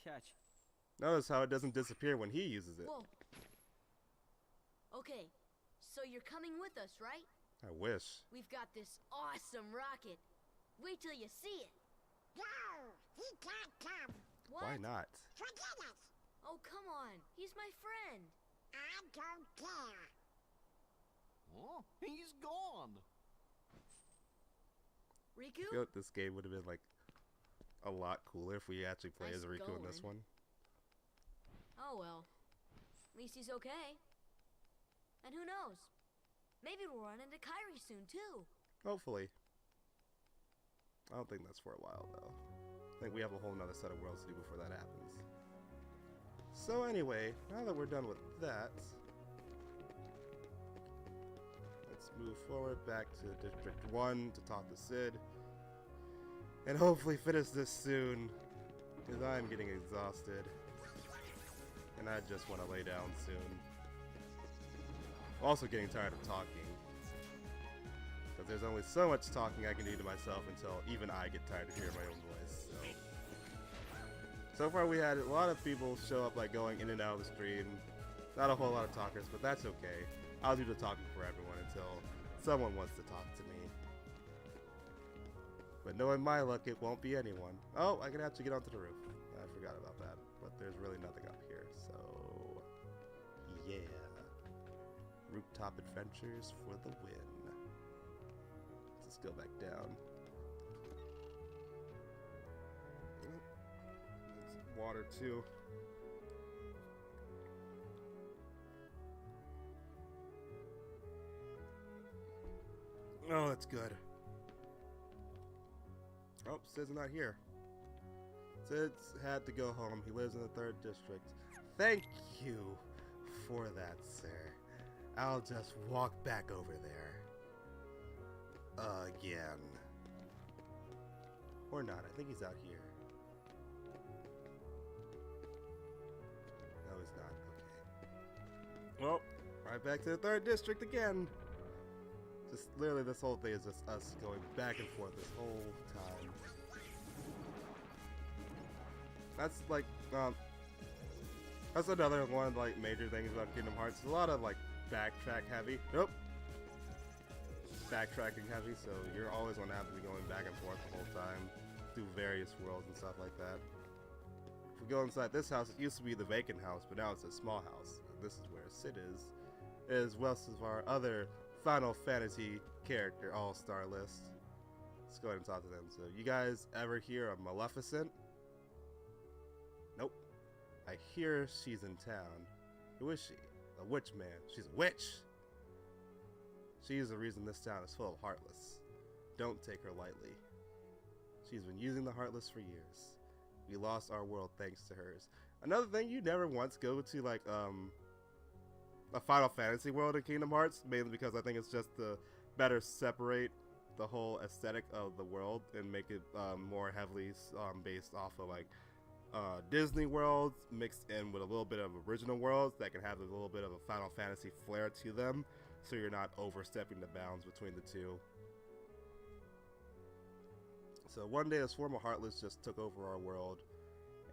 Catch. Notice how it doesn't disappear when he uses it. Whoa. Okay, so you're coming with us, right? I wish. We've got this awesome rocket. Wait till you see it. No, he can't come. What? Why not? Forget it. Oh, come on. He's my friend. I don't care. Oh, he's gone. Riku? I feel like this game would have been like a lot cooler if we actually play Nice as Riku in this going. one. Oh, well. At least he's okay. And who knows? Maybe we'll run into Kairi soon, too. Hopefully. I don't think that's for a while, though. I think we have a whole nother set of worlds to do before that happens. So anyway, now that we're done with that, let's move forward back to District 1 to talk to Sid. And hopefully finish this soon, because I'm getting exhausted. And I just want to lay down soon. Also getting tired of talking. Because there's only so much talking I can do to myself until even I get tired of hearing my own voice. So far we had a lot of people show up like going in and out of the stream. Not a whole lot of talkers, but that's okay. I'll do the talking for everyone until someone wants to talk to me. But knowing my luck, it won't be anyone. Oh, I can actually get onto the roof. I forgot about that. But there's really nothing up here, so... yeah. Rooftop adventures for the win. Let's go back down. It's water too. Oh, that's good. Oh, Sid's not here. Sid's had to go home. He lives in the 3rd district. Thank you for that, sir. I'll just walk back over there. Again. Or not. I think he's out here. No, he's not. Okay. Well, right back to the 3rd district again. Just literally this whole thing is just us going back and forth this whole time. That's like, that's another one of the, like, major things about Kingdom Hearts. It's a lot of like backtrack heavy. Nope. Backtracking heavy, so you're always gonna have to be going back and forth the whole time through various worlds and stuff like that. If we go inside this house, it used to be the vacant house, but now it's a small house. This is where Sid is, as well as our other Final Fantasy character all-star list. Let's go ahead and talk to them. So, you guys ever hear of Maleficent? Nope. I hear she's in town. Who is she? A witch man. She's a witch! She is the reason this town is full of Heartless. Don't take her lightly. She's been using the Heartless for years. We lost our world thanks to hers. Another thing, you never once go to, like, a Final Fantasy world in Kingdom Hearts, mainly because I think it's just to better separate the whole aesthetic of the world and make it more heavily based off of like Disney worlds mixed in with a little bit of original worlds that can have a little bit of a Final Fantasy flair to them, so you're not overstepping the bounds between the two. So one day a swarm of Heartless just took over our world,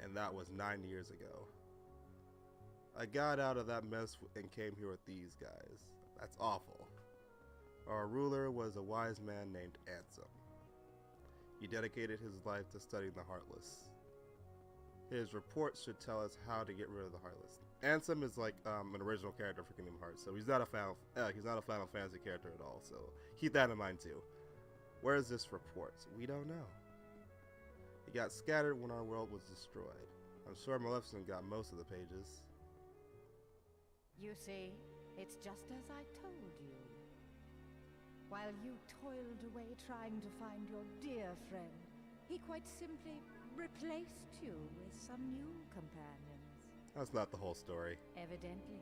and that was 9 years ago. I got out of that mess and came here with these guys. That's awful. Our ruler was a wise man named Ansem. He dedicated his life to studying the Heartless. His report should tell us how to get rid of the Heartless. Ansem is like an original character for Kingdom Hearts, so he's not a Final Fantasy character at all. So keep that in mind too. Where is this report? We don't know. It got scattered when our world was destroyed. I'm sure Maleficent got most of the pages. You see, it's just as I told you. While you toiled away trying to find your dear friend, he quite simply replaced you with some new companions. That's not the whole story. Evidently.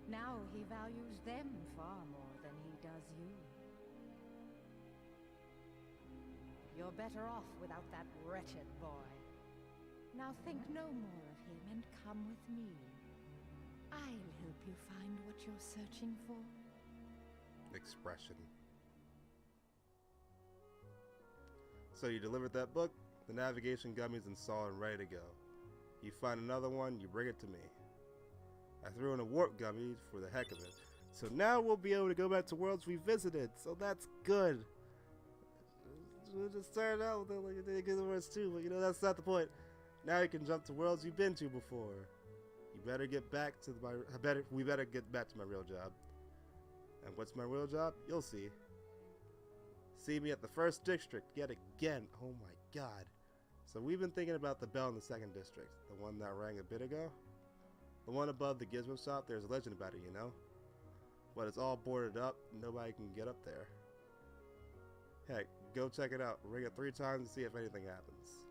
Now he values them far more than he does you. You're better off without that wretched boy. Now think no more of him and come with me. I'll help you find what you're searching for. Expression. So you delivered that book, the navigation gummies installed and ready to go. You find another one, you bring it to me. I threw in a warp gummy for the heck of it. So now we'll be able to go back to worlds we visited, so that's good. We'll just start out with like Kingdom Hearts 2, but you know, that's not the point. Now you can jump to worlds you've been to before. You better get back to we better get back to my real job. And what's my real job? You'll see. See me at the first district yet again. Oh my god. So we've been thinking about the bell in the second district, the one that rang a bit ago. The one above the gizmo shop, there's a legend about it, you know? But it's all boarded up, nobody can get up there. Heck, go check it out. Ring it 3 times and see if anything happens.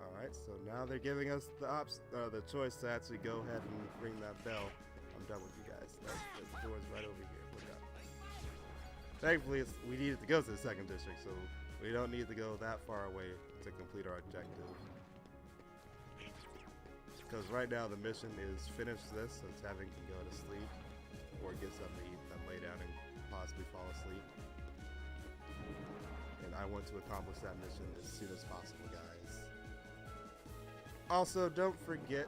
Alright, so now they're giving us the choice to actually go ahead and ring that bell. I'm done with you guys. The door's right over here. Look up. Thankfully, we needed to go to the second district, so we don't need to go that far away to complete our objective. Because right now the mission is finish this, so Tevy can go to sleep, or get something to eat, then lay down and possibly fall asleep. And I want to accomplish that mission as soon as possible, guys. Also, don't forget,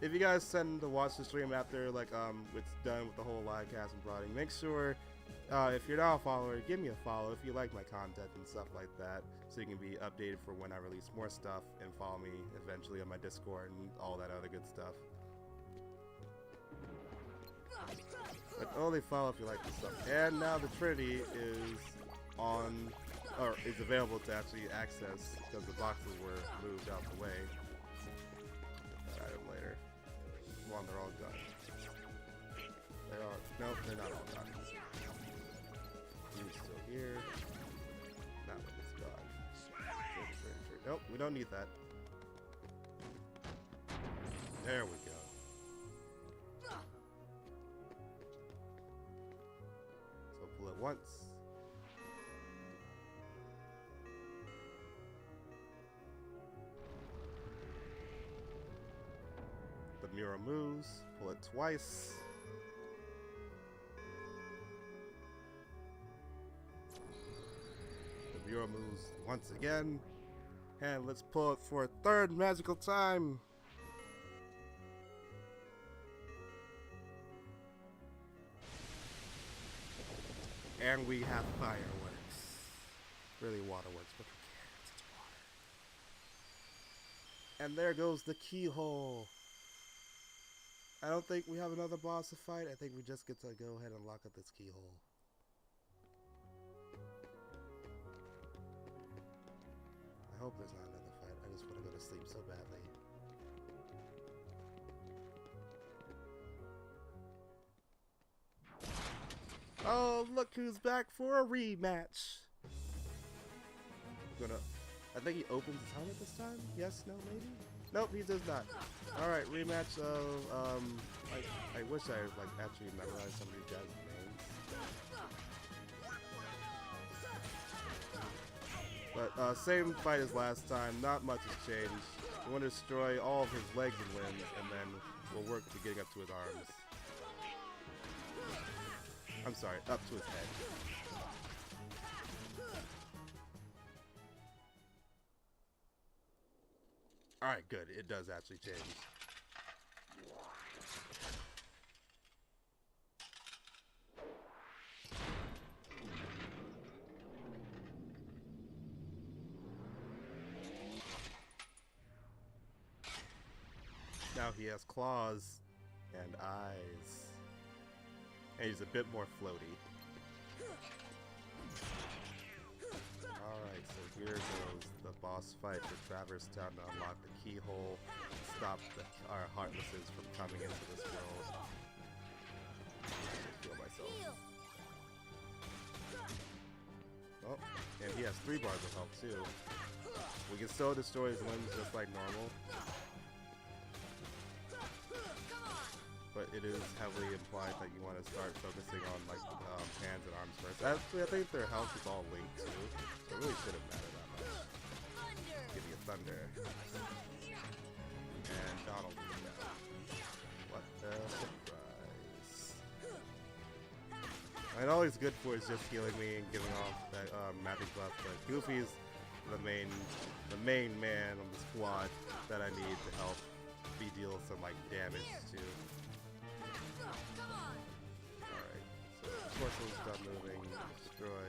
if you guys send to watch the stream after like it's done with the whole live cast and prodding, make sure if you're not a follower, give me a follow if you like my content and stuff like that, so you can be updated for when I release more stuff, and follow me eventually on my Discord and all that other good stuff. But only follow if you like this stuff. And now the Trinity is on, or is available to actually access because the boxes were moved out the way. Get that item later. Come on, they're all done. They are. Nope, they're not all done. He's still here. That one is gone. Nope, we don't need that. There we go. So pull it once. The mirror moves. Pull it twice. The mirror moves once again. And let's pull it for a third magical time. And we have fireworks. Really waterworks, but who cares? It's water. And there goes the keyhole. I don't think we have another boss to fight. I think we just get to go ahead and lock up this keyhole. I hope there's not another fight. I just want to go to sleep so badly. Oh, look who's back for a rematch. I think he opens his helmet this time? Yes, no, maybe? Nope, he does not. Alright, rematch of, I wish I, like, actually memorized some of these guys' names. But, same fight as last time, not much has changed. We want to destroy all of his legs and limbs, and then we'll work to getting up to his arms. I'm sorry, up to his head. Alright, good. It does actually change. Now he has claws and eyes. And he's a bit more floaty. Alright, so here goes the boss fight for Traverse Town to unlock the keyhole, stop our Heartlesses from coming into this world. Just heal myself. Oh, and he has 3 bars of health too. We can still destroy his limbs just like normal. But it is heavily implied that you want to start focusing on like hands and arms first. Actually, I think their health is all linked too. So it really shouldn't matter that much. Give me a thunder. And Donald is down. What a surprise. And all he's good for is just healing me and giving off that magic buff, but Goofy's the main man on the squad that I need to help me deal some like damage to. Torso's done moving, destroy,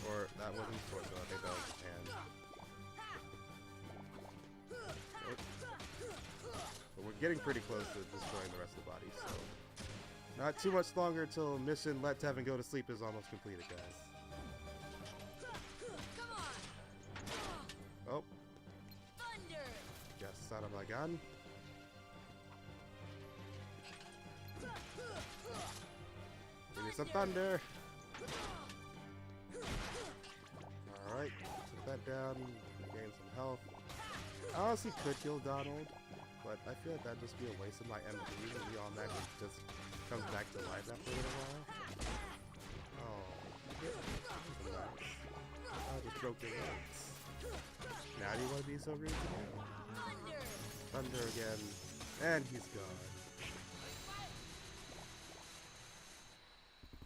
or that wasn't Torso, I think that was his hand. Nope. But we're getting pretty close to destroying the rest of the body, so not too much longer until mission Let Tevin Go to Sleep is almost completed, guys. Oh. Yes, son of a gun. Give me some thunder. Alright, put that down, gain some health. I honestly could kill Donald, but I feel like that'd just be a waste of my MP and he automatically just comes back to life after a little while. Oh, nice. I just broke your legs. Now do you want to be so rude to me? Thunder again, and he's gone.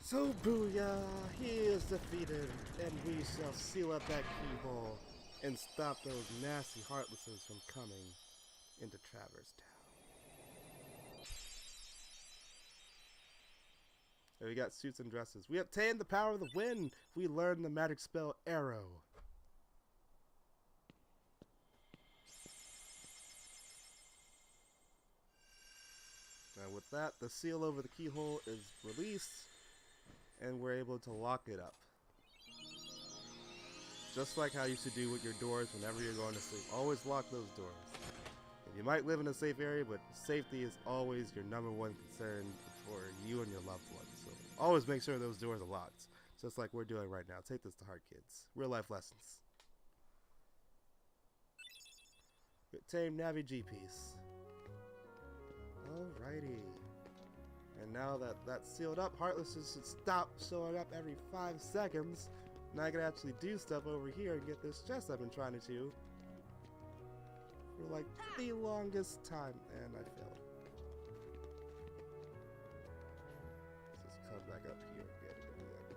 So booyah, he is defeated, and we shall seal up that keyhole and stop those nasty Heartlesses from coming into Traverse Town. And we got suits and dresses. We obtained the power of the wind. We learned the magic spell Arrow. And with that, the seal over the keyhole is released. And we're able to lock it up. Just like how you should do with your doors whenever you're going to sleep. Always lock those doors. And you might live in a safe area, but safety is always your #1 concern for you and your loved ones. So always make sure those doors are locked. Just like we're doing right now. Take this to heart, kids. Real life lessons. Tame Navi G-piece. Alrighty. And now that that's sealed up, Heartlesses should stop showing up every 5 seconds. Now I can actually do stuff over here and get this chest I've been trying to do for like the longest time, and I failed. Let's just come back up here and get it again.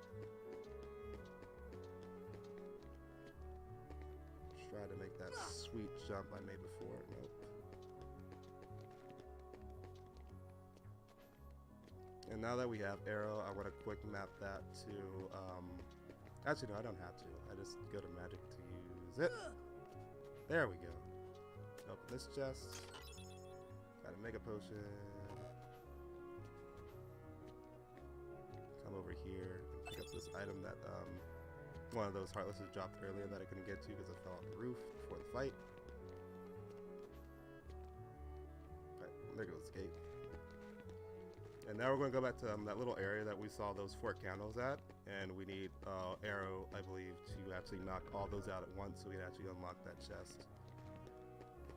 Try to make that sweet jump I made before. Nope. And now that we have Arrow, I want to quick map that to, actually no, I don't have to. I just go to Magic to use it. There we go. Open this chest. Got a Mega Potion. Come over here and pick up this item that, one of those Heartlesses dropped earlier that I couldn't get to because it fell off the roof before the fight. Alright, there goes the gate. And now we're going to go back to that little area that we saw those 4 candles at, and we need Arrow, I believe, to actually knock all those out at once so we can actually unlock that chest.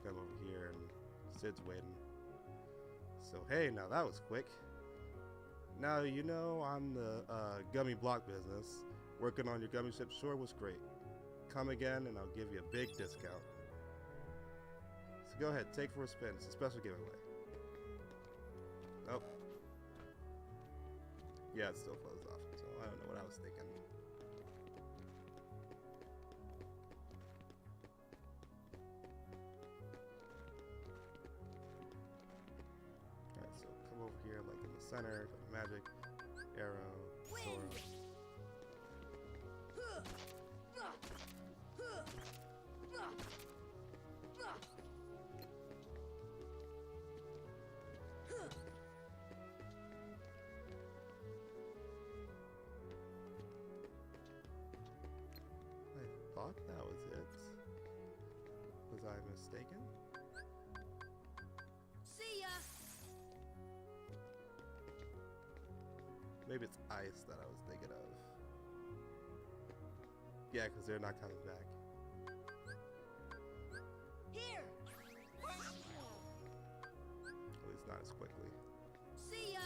come over here and Sid's waiting. So hey, now that was quick. Now you know I'm the gummy block business. Working on your gummy ship sure was great. Come again and I'll give you a big discount. So go ahead, take for a spin. It's a special giveaway. Oh. Yeah, it still closed off, so I don't know what I was thinking. Alright, so come over here, like in the center, magic, arrow, sword. I thought that was it. Was I mistaken? See ya! Maybe it's ice that I was thinking of. Yeah, because they're not coming back. Here! At least not as quickly. See ya!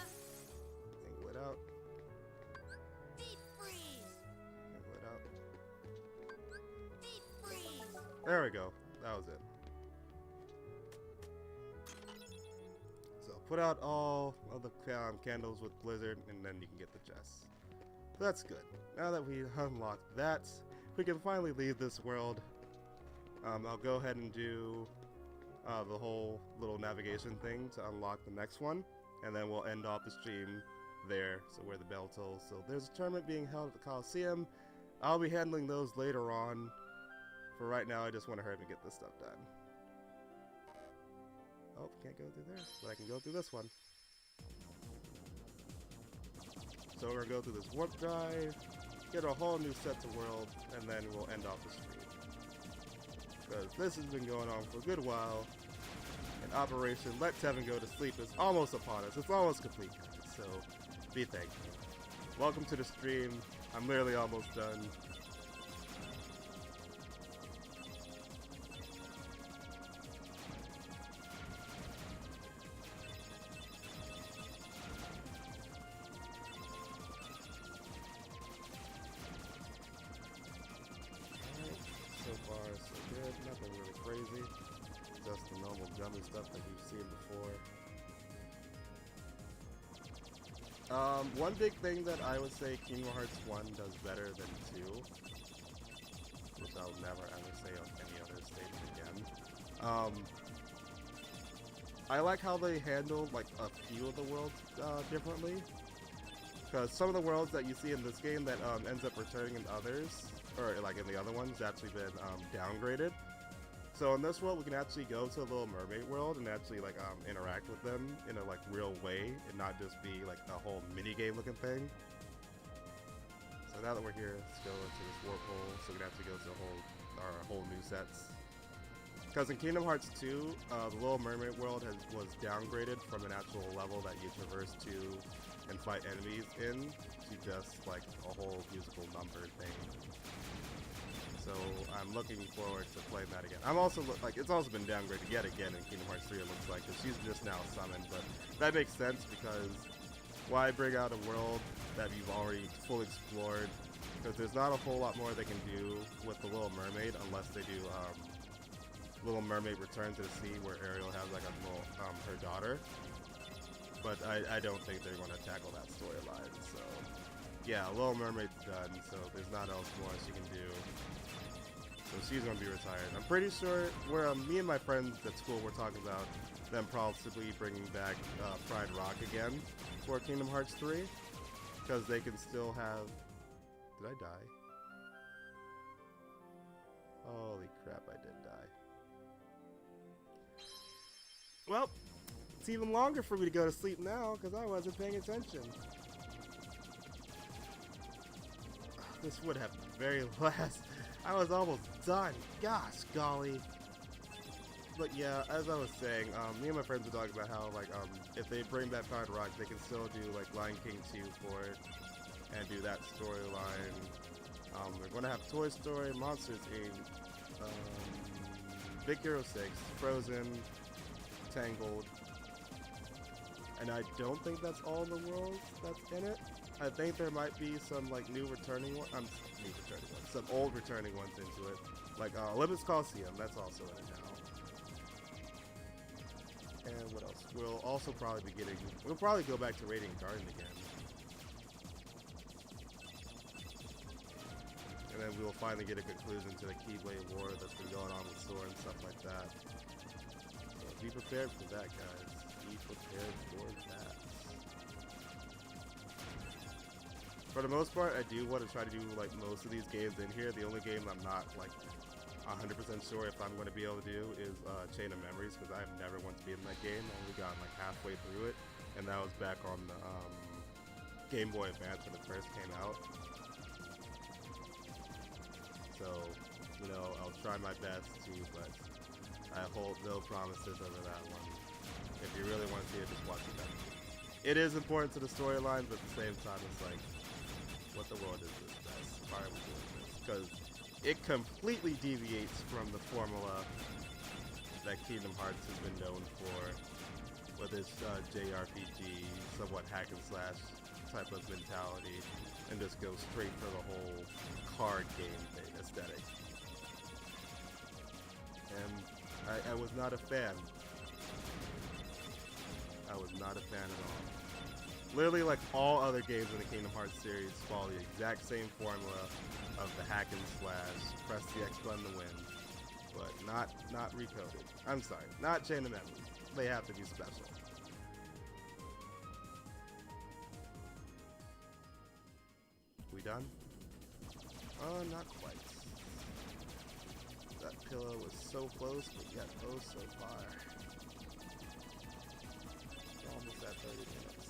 Angle it out. Deep freeze! Angle it out. Deep freeze! There we go. That was it. So put out all of the candles with Blizzard, and then you can get the chest. So that's good. Now that we unlocked that, we can finally leave this world. I'll go ahead and do the whole little navigation thing to unlock the next one, and then we'll end off the stream there, so where the bell tolls. So there's a tournament being held at the Coliseum. I'll be handling those later on. For right now, I just want to hurry and get this stuff done. Oh, can't go through there, but I can go through this one. So we're gonna go through this warp drive, get a whole new set of world, and then we'll end off the stream. Because this has been going on for a good while, and Operation Let Tevin Go to Sleep is almost upon us. It's almost complete, guys, so be thankful. Welcome to the stream. I'm literally almost done. So far, so good. Nothing really crazy. Just the normal gummy stuff that we've seen before. One big thing that I would say Kingdom Hearts 1 does better than 2, which I'll never ever say on any other stage again. I like how they handle like a few of the worlds differently. Because some of the worlds that you see in this game that ends up returning in others, or like in the other ones, actually been downgraded. So in this world, we can actually go to a Little Mermaid world and actually like interact with them in a like real way, and not just be like a whole mini game looking thing. So now that we're here, let's go into this warp hole, so we can actually go to our whole new sets. Because in Kingdom Hearts 2, the Little Mermaid world was downgraded from an actual level that you traverse to and fight enemies in to just like a whole musical number thing. So I'm looking forward to playing that again. I'm also like, it's also been downgraded yet again in Kingdom Hearts 3. It looks like, because she's just now summoned, but that makes sense because why bring out a world that you've already fully explored? Because there's not a whole lot more they can do with the Little Mermaid unless they do Little Mermaid Return to the Sea, where Ariel has like a little her daughter. But I don't think they're going to tackle that storyline. So yeah, Little Mermaid's done. So there's not else more she can do. So she's going to be retired. I'm pretty sure me and my friends at school were talking about them possibly bringing back Pride Rock again for Kingdom Hearts 3. Because they can still have... Did I die? Holy crap, I did die. Well, it's even longer for me to go to sleep now because I wasn't paying attention. This would have been very last. I was almost done. Gosh, golly. But yeah, as I was saying, me and my friends were talking about how like if they bring back Pride Rock, they can still do like Lion King 2 for it and do that storyline. We're gonna have Toy Story, Monsters Inc., Big Hero 6, Frozen, Tangled, and I don't think that's all the worlds that's in it. I think there might be some like new returning ones, some old returning ones into it, like Olympus Coliseum. That's also in it now. And what else? We'll also probably be getting. We'll probably go back to Radiant Garden again, and then we'll finally get a conclusion to the Keyblade War that's been going on with Sora and stuff like that. So be prepared for that, guys. Be prepared for that. For the most part, I do want to try to do like most of these games in here. The only game I'm not like 100% sure if I'm going to be able to do is Chain of Memories, because I've never once been in that game. I only got like halfway through it, and that was back on the Game Boy Advance when it first came out. So, you know, I'll try my best to, but I hold no promises over that one. If you really want to see it, just watch it. It is important to the storyline, but at the same time, it's like, what the world is this, guys? Why are we doing this? Because it completely deviates from the formula that Kingdom Hearts has been known for, with its JRPG, somewhat hack and slash type of mentality, and just goes straight for the whole card game aesthetic. And I was not a fan. I was not a fan at all. Literally, like all other games in the Kingdom Hearts series follow the exact same formula of the hack and slash, press the X button to win, but not recoded. I'm sorry, not Chain of Memories. They have to be special. We done? Oh, not quite. That pillow was so close, but yet oh so far. Almost at 30 minutes.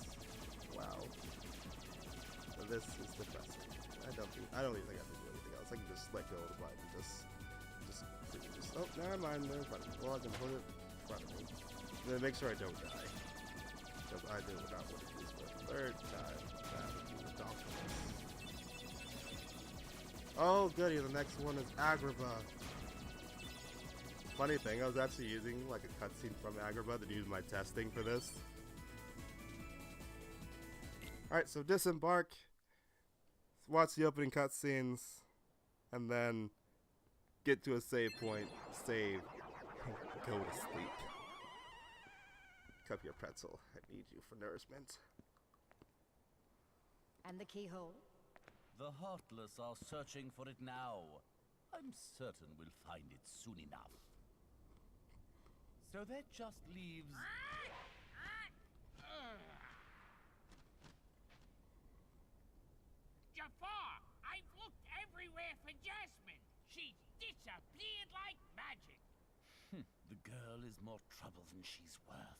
Wow. So this is depressing. I don't even think I have to do anything else. I can just let go of the button. Just oh, never mind. They're in front of me. Well, I can put it in front of me. Then make sure I don't die. Because I did not want to do this for the third time. That would be ridiculous. Oh, goody. The next one is Agrabah. Funny thing, I was actually using like a cutscene from Agrabah to use my testing for this. Alright, so disembark, watch the opening cutscenes, and then get to a save point, save, go to sleep. Cup your pretzel, I need you for nourishment. And the keyhole? The Heartless are searching for it now. I'm certain we'll find it soon enough. So that just leaves... Jafar, I've looked everywhere for Jasmine. She's disappeared like magic. The girl is more trouble than she's worth.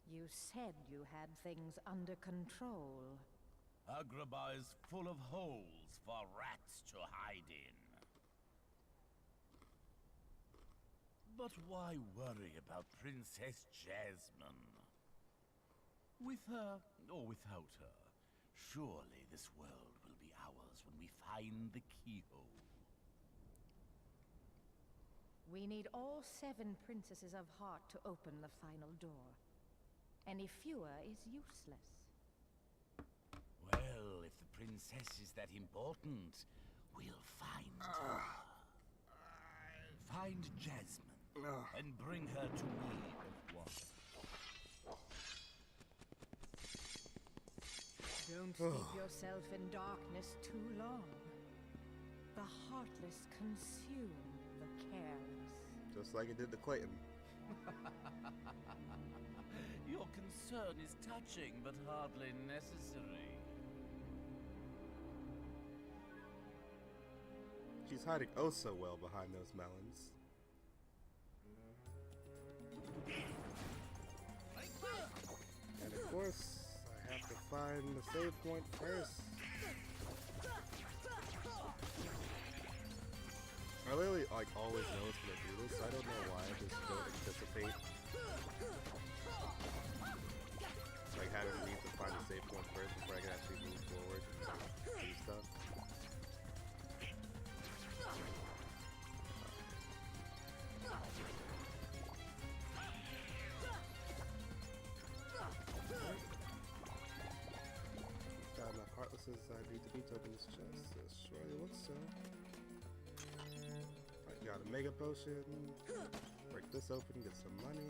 You said you had things under control. Agrabah is full of holes for rats to hide in. But why worry about Princess Jasmine? With her or without her, surely this world will be ours when we find the keyhole. We need all 7 princesses of heart to open the final door. Any fewer is useless. Well, if the princess is that important, we'll find her. Find Jasmine and bring her to me at once. Don't keep yourself in darkness too long. The heartless consume the careless. Just like it did to Clayton. Your concern is touching, but hardly necessary. She's hiding oh so well behind those melons. And of course, I have to find the save point first. I literally like always know it's gonna do this. I don't know why. I just don't anticipate like having to need to find a save point first before I can actually move forward and do stuff. Heartless's ID to be open this chest. It surely looks so. I got a mega potion. Break this open, get some money.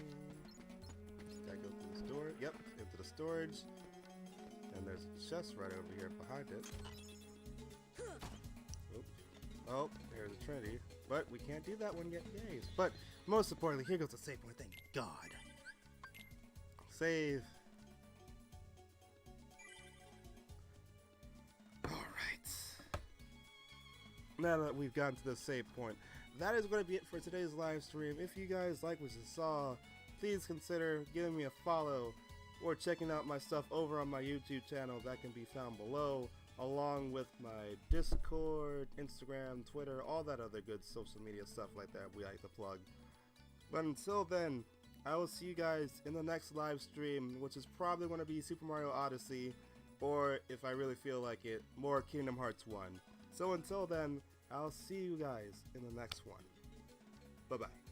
Gotta go through this door. Yep, into the storage. And there's a chest right over here behind it. Oops. Oh, there's a Trinity. But we can't do that one yet. Yay. But most importantly, here goes the save point. Thank God. Save. Alright. Now that we've gotten to the save point, that is going to be it for today's live stream. If you guys like what you saw, please consider giving me a follow or checking out my stuff over on my YouTube channel that can be found below, along with my Discord, Instagram, Twitter, all that other good social media stuff like that we like to plug. But until then, I will see you guys in the next live stream, which is probably going to be Super Mario Odyssey, or if I really feel like it, more Kingdom Hearts 1. So until then, I'll see you guys in the next one. Bye-bye.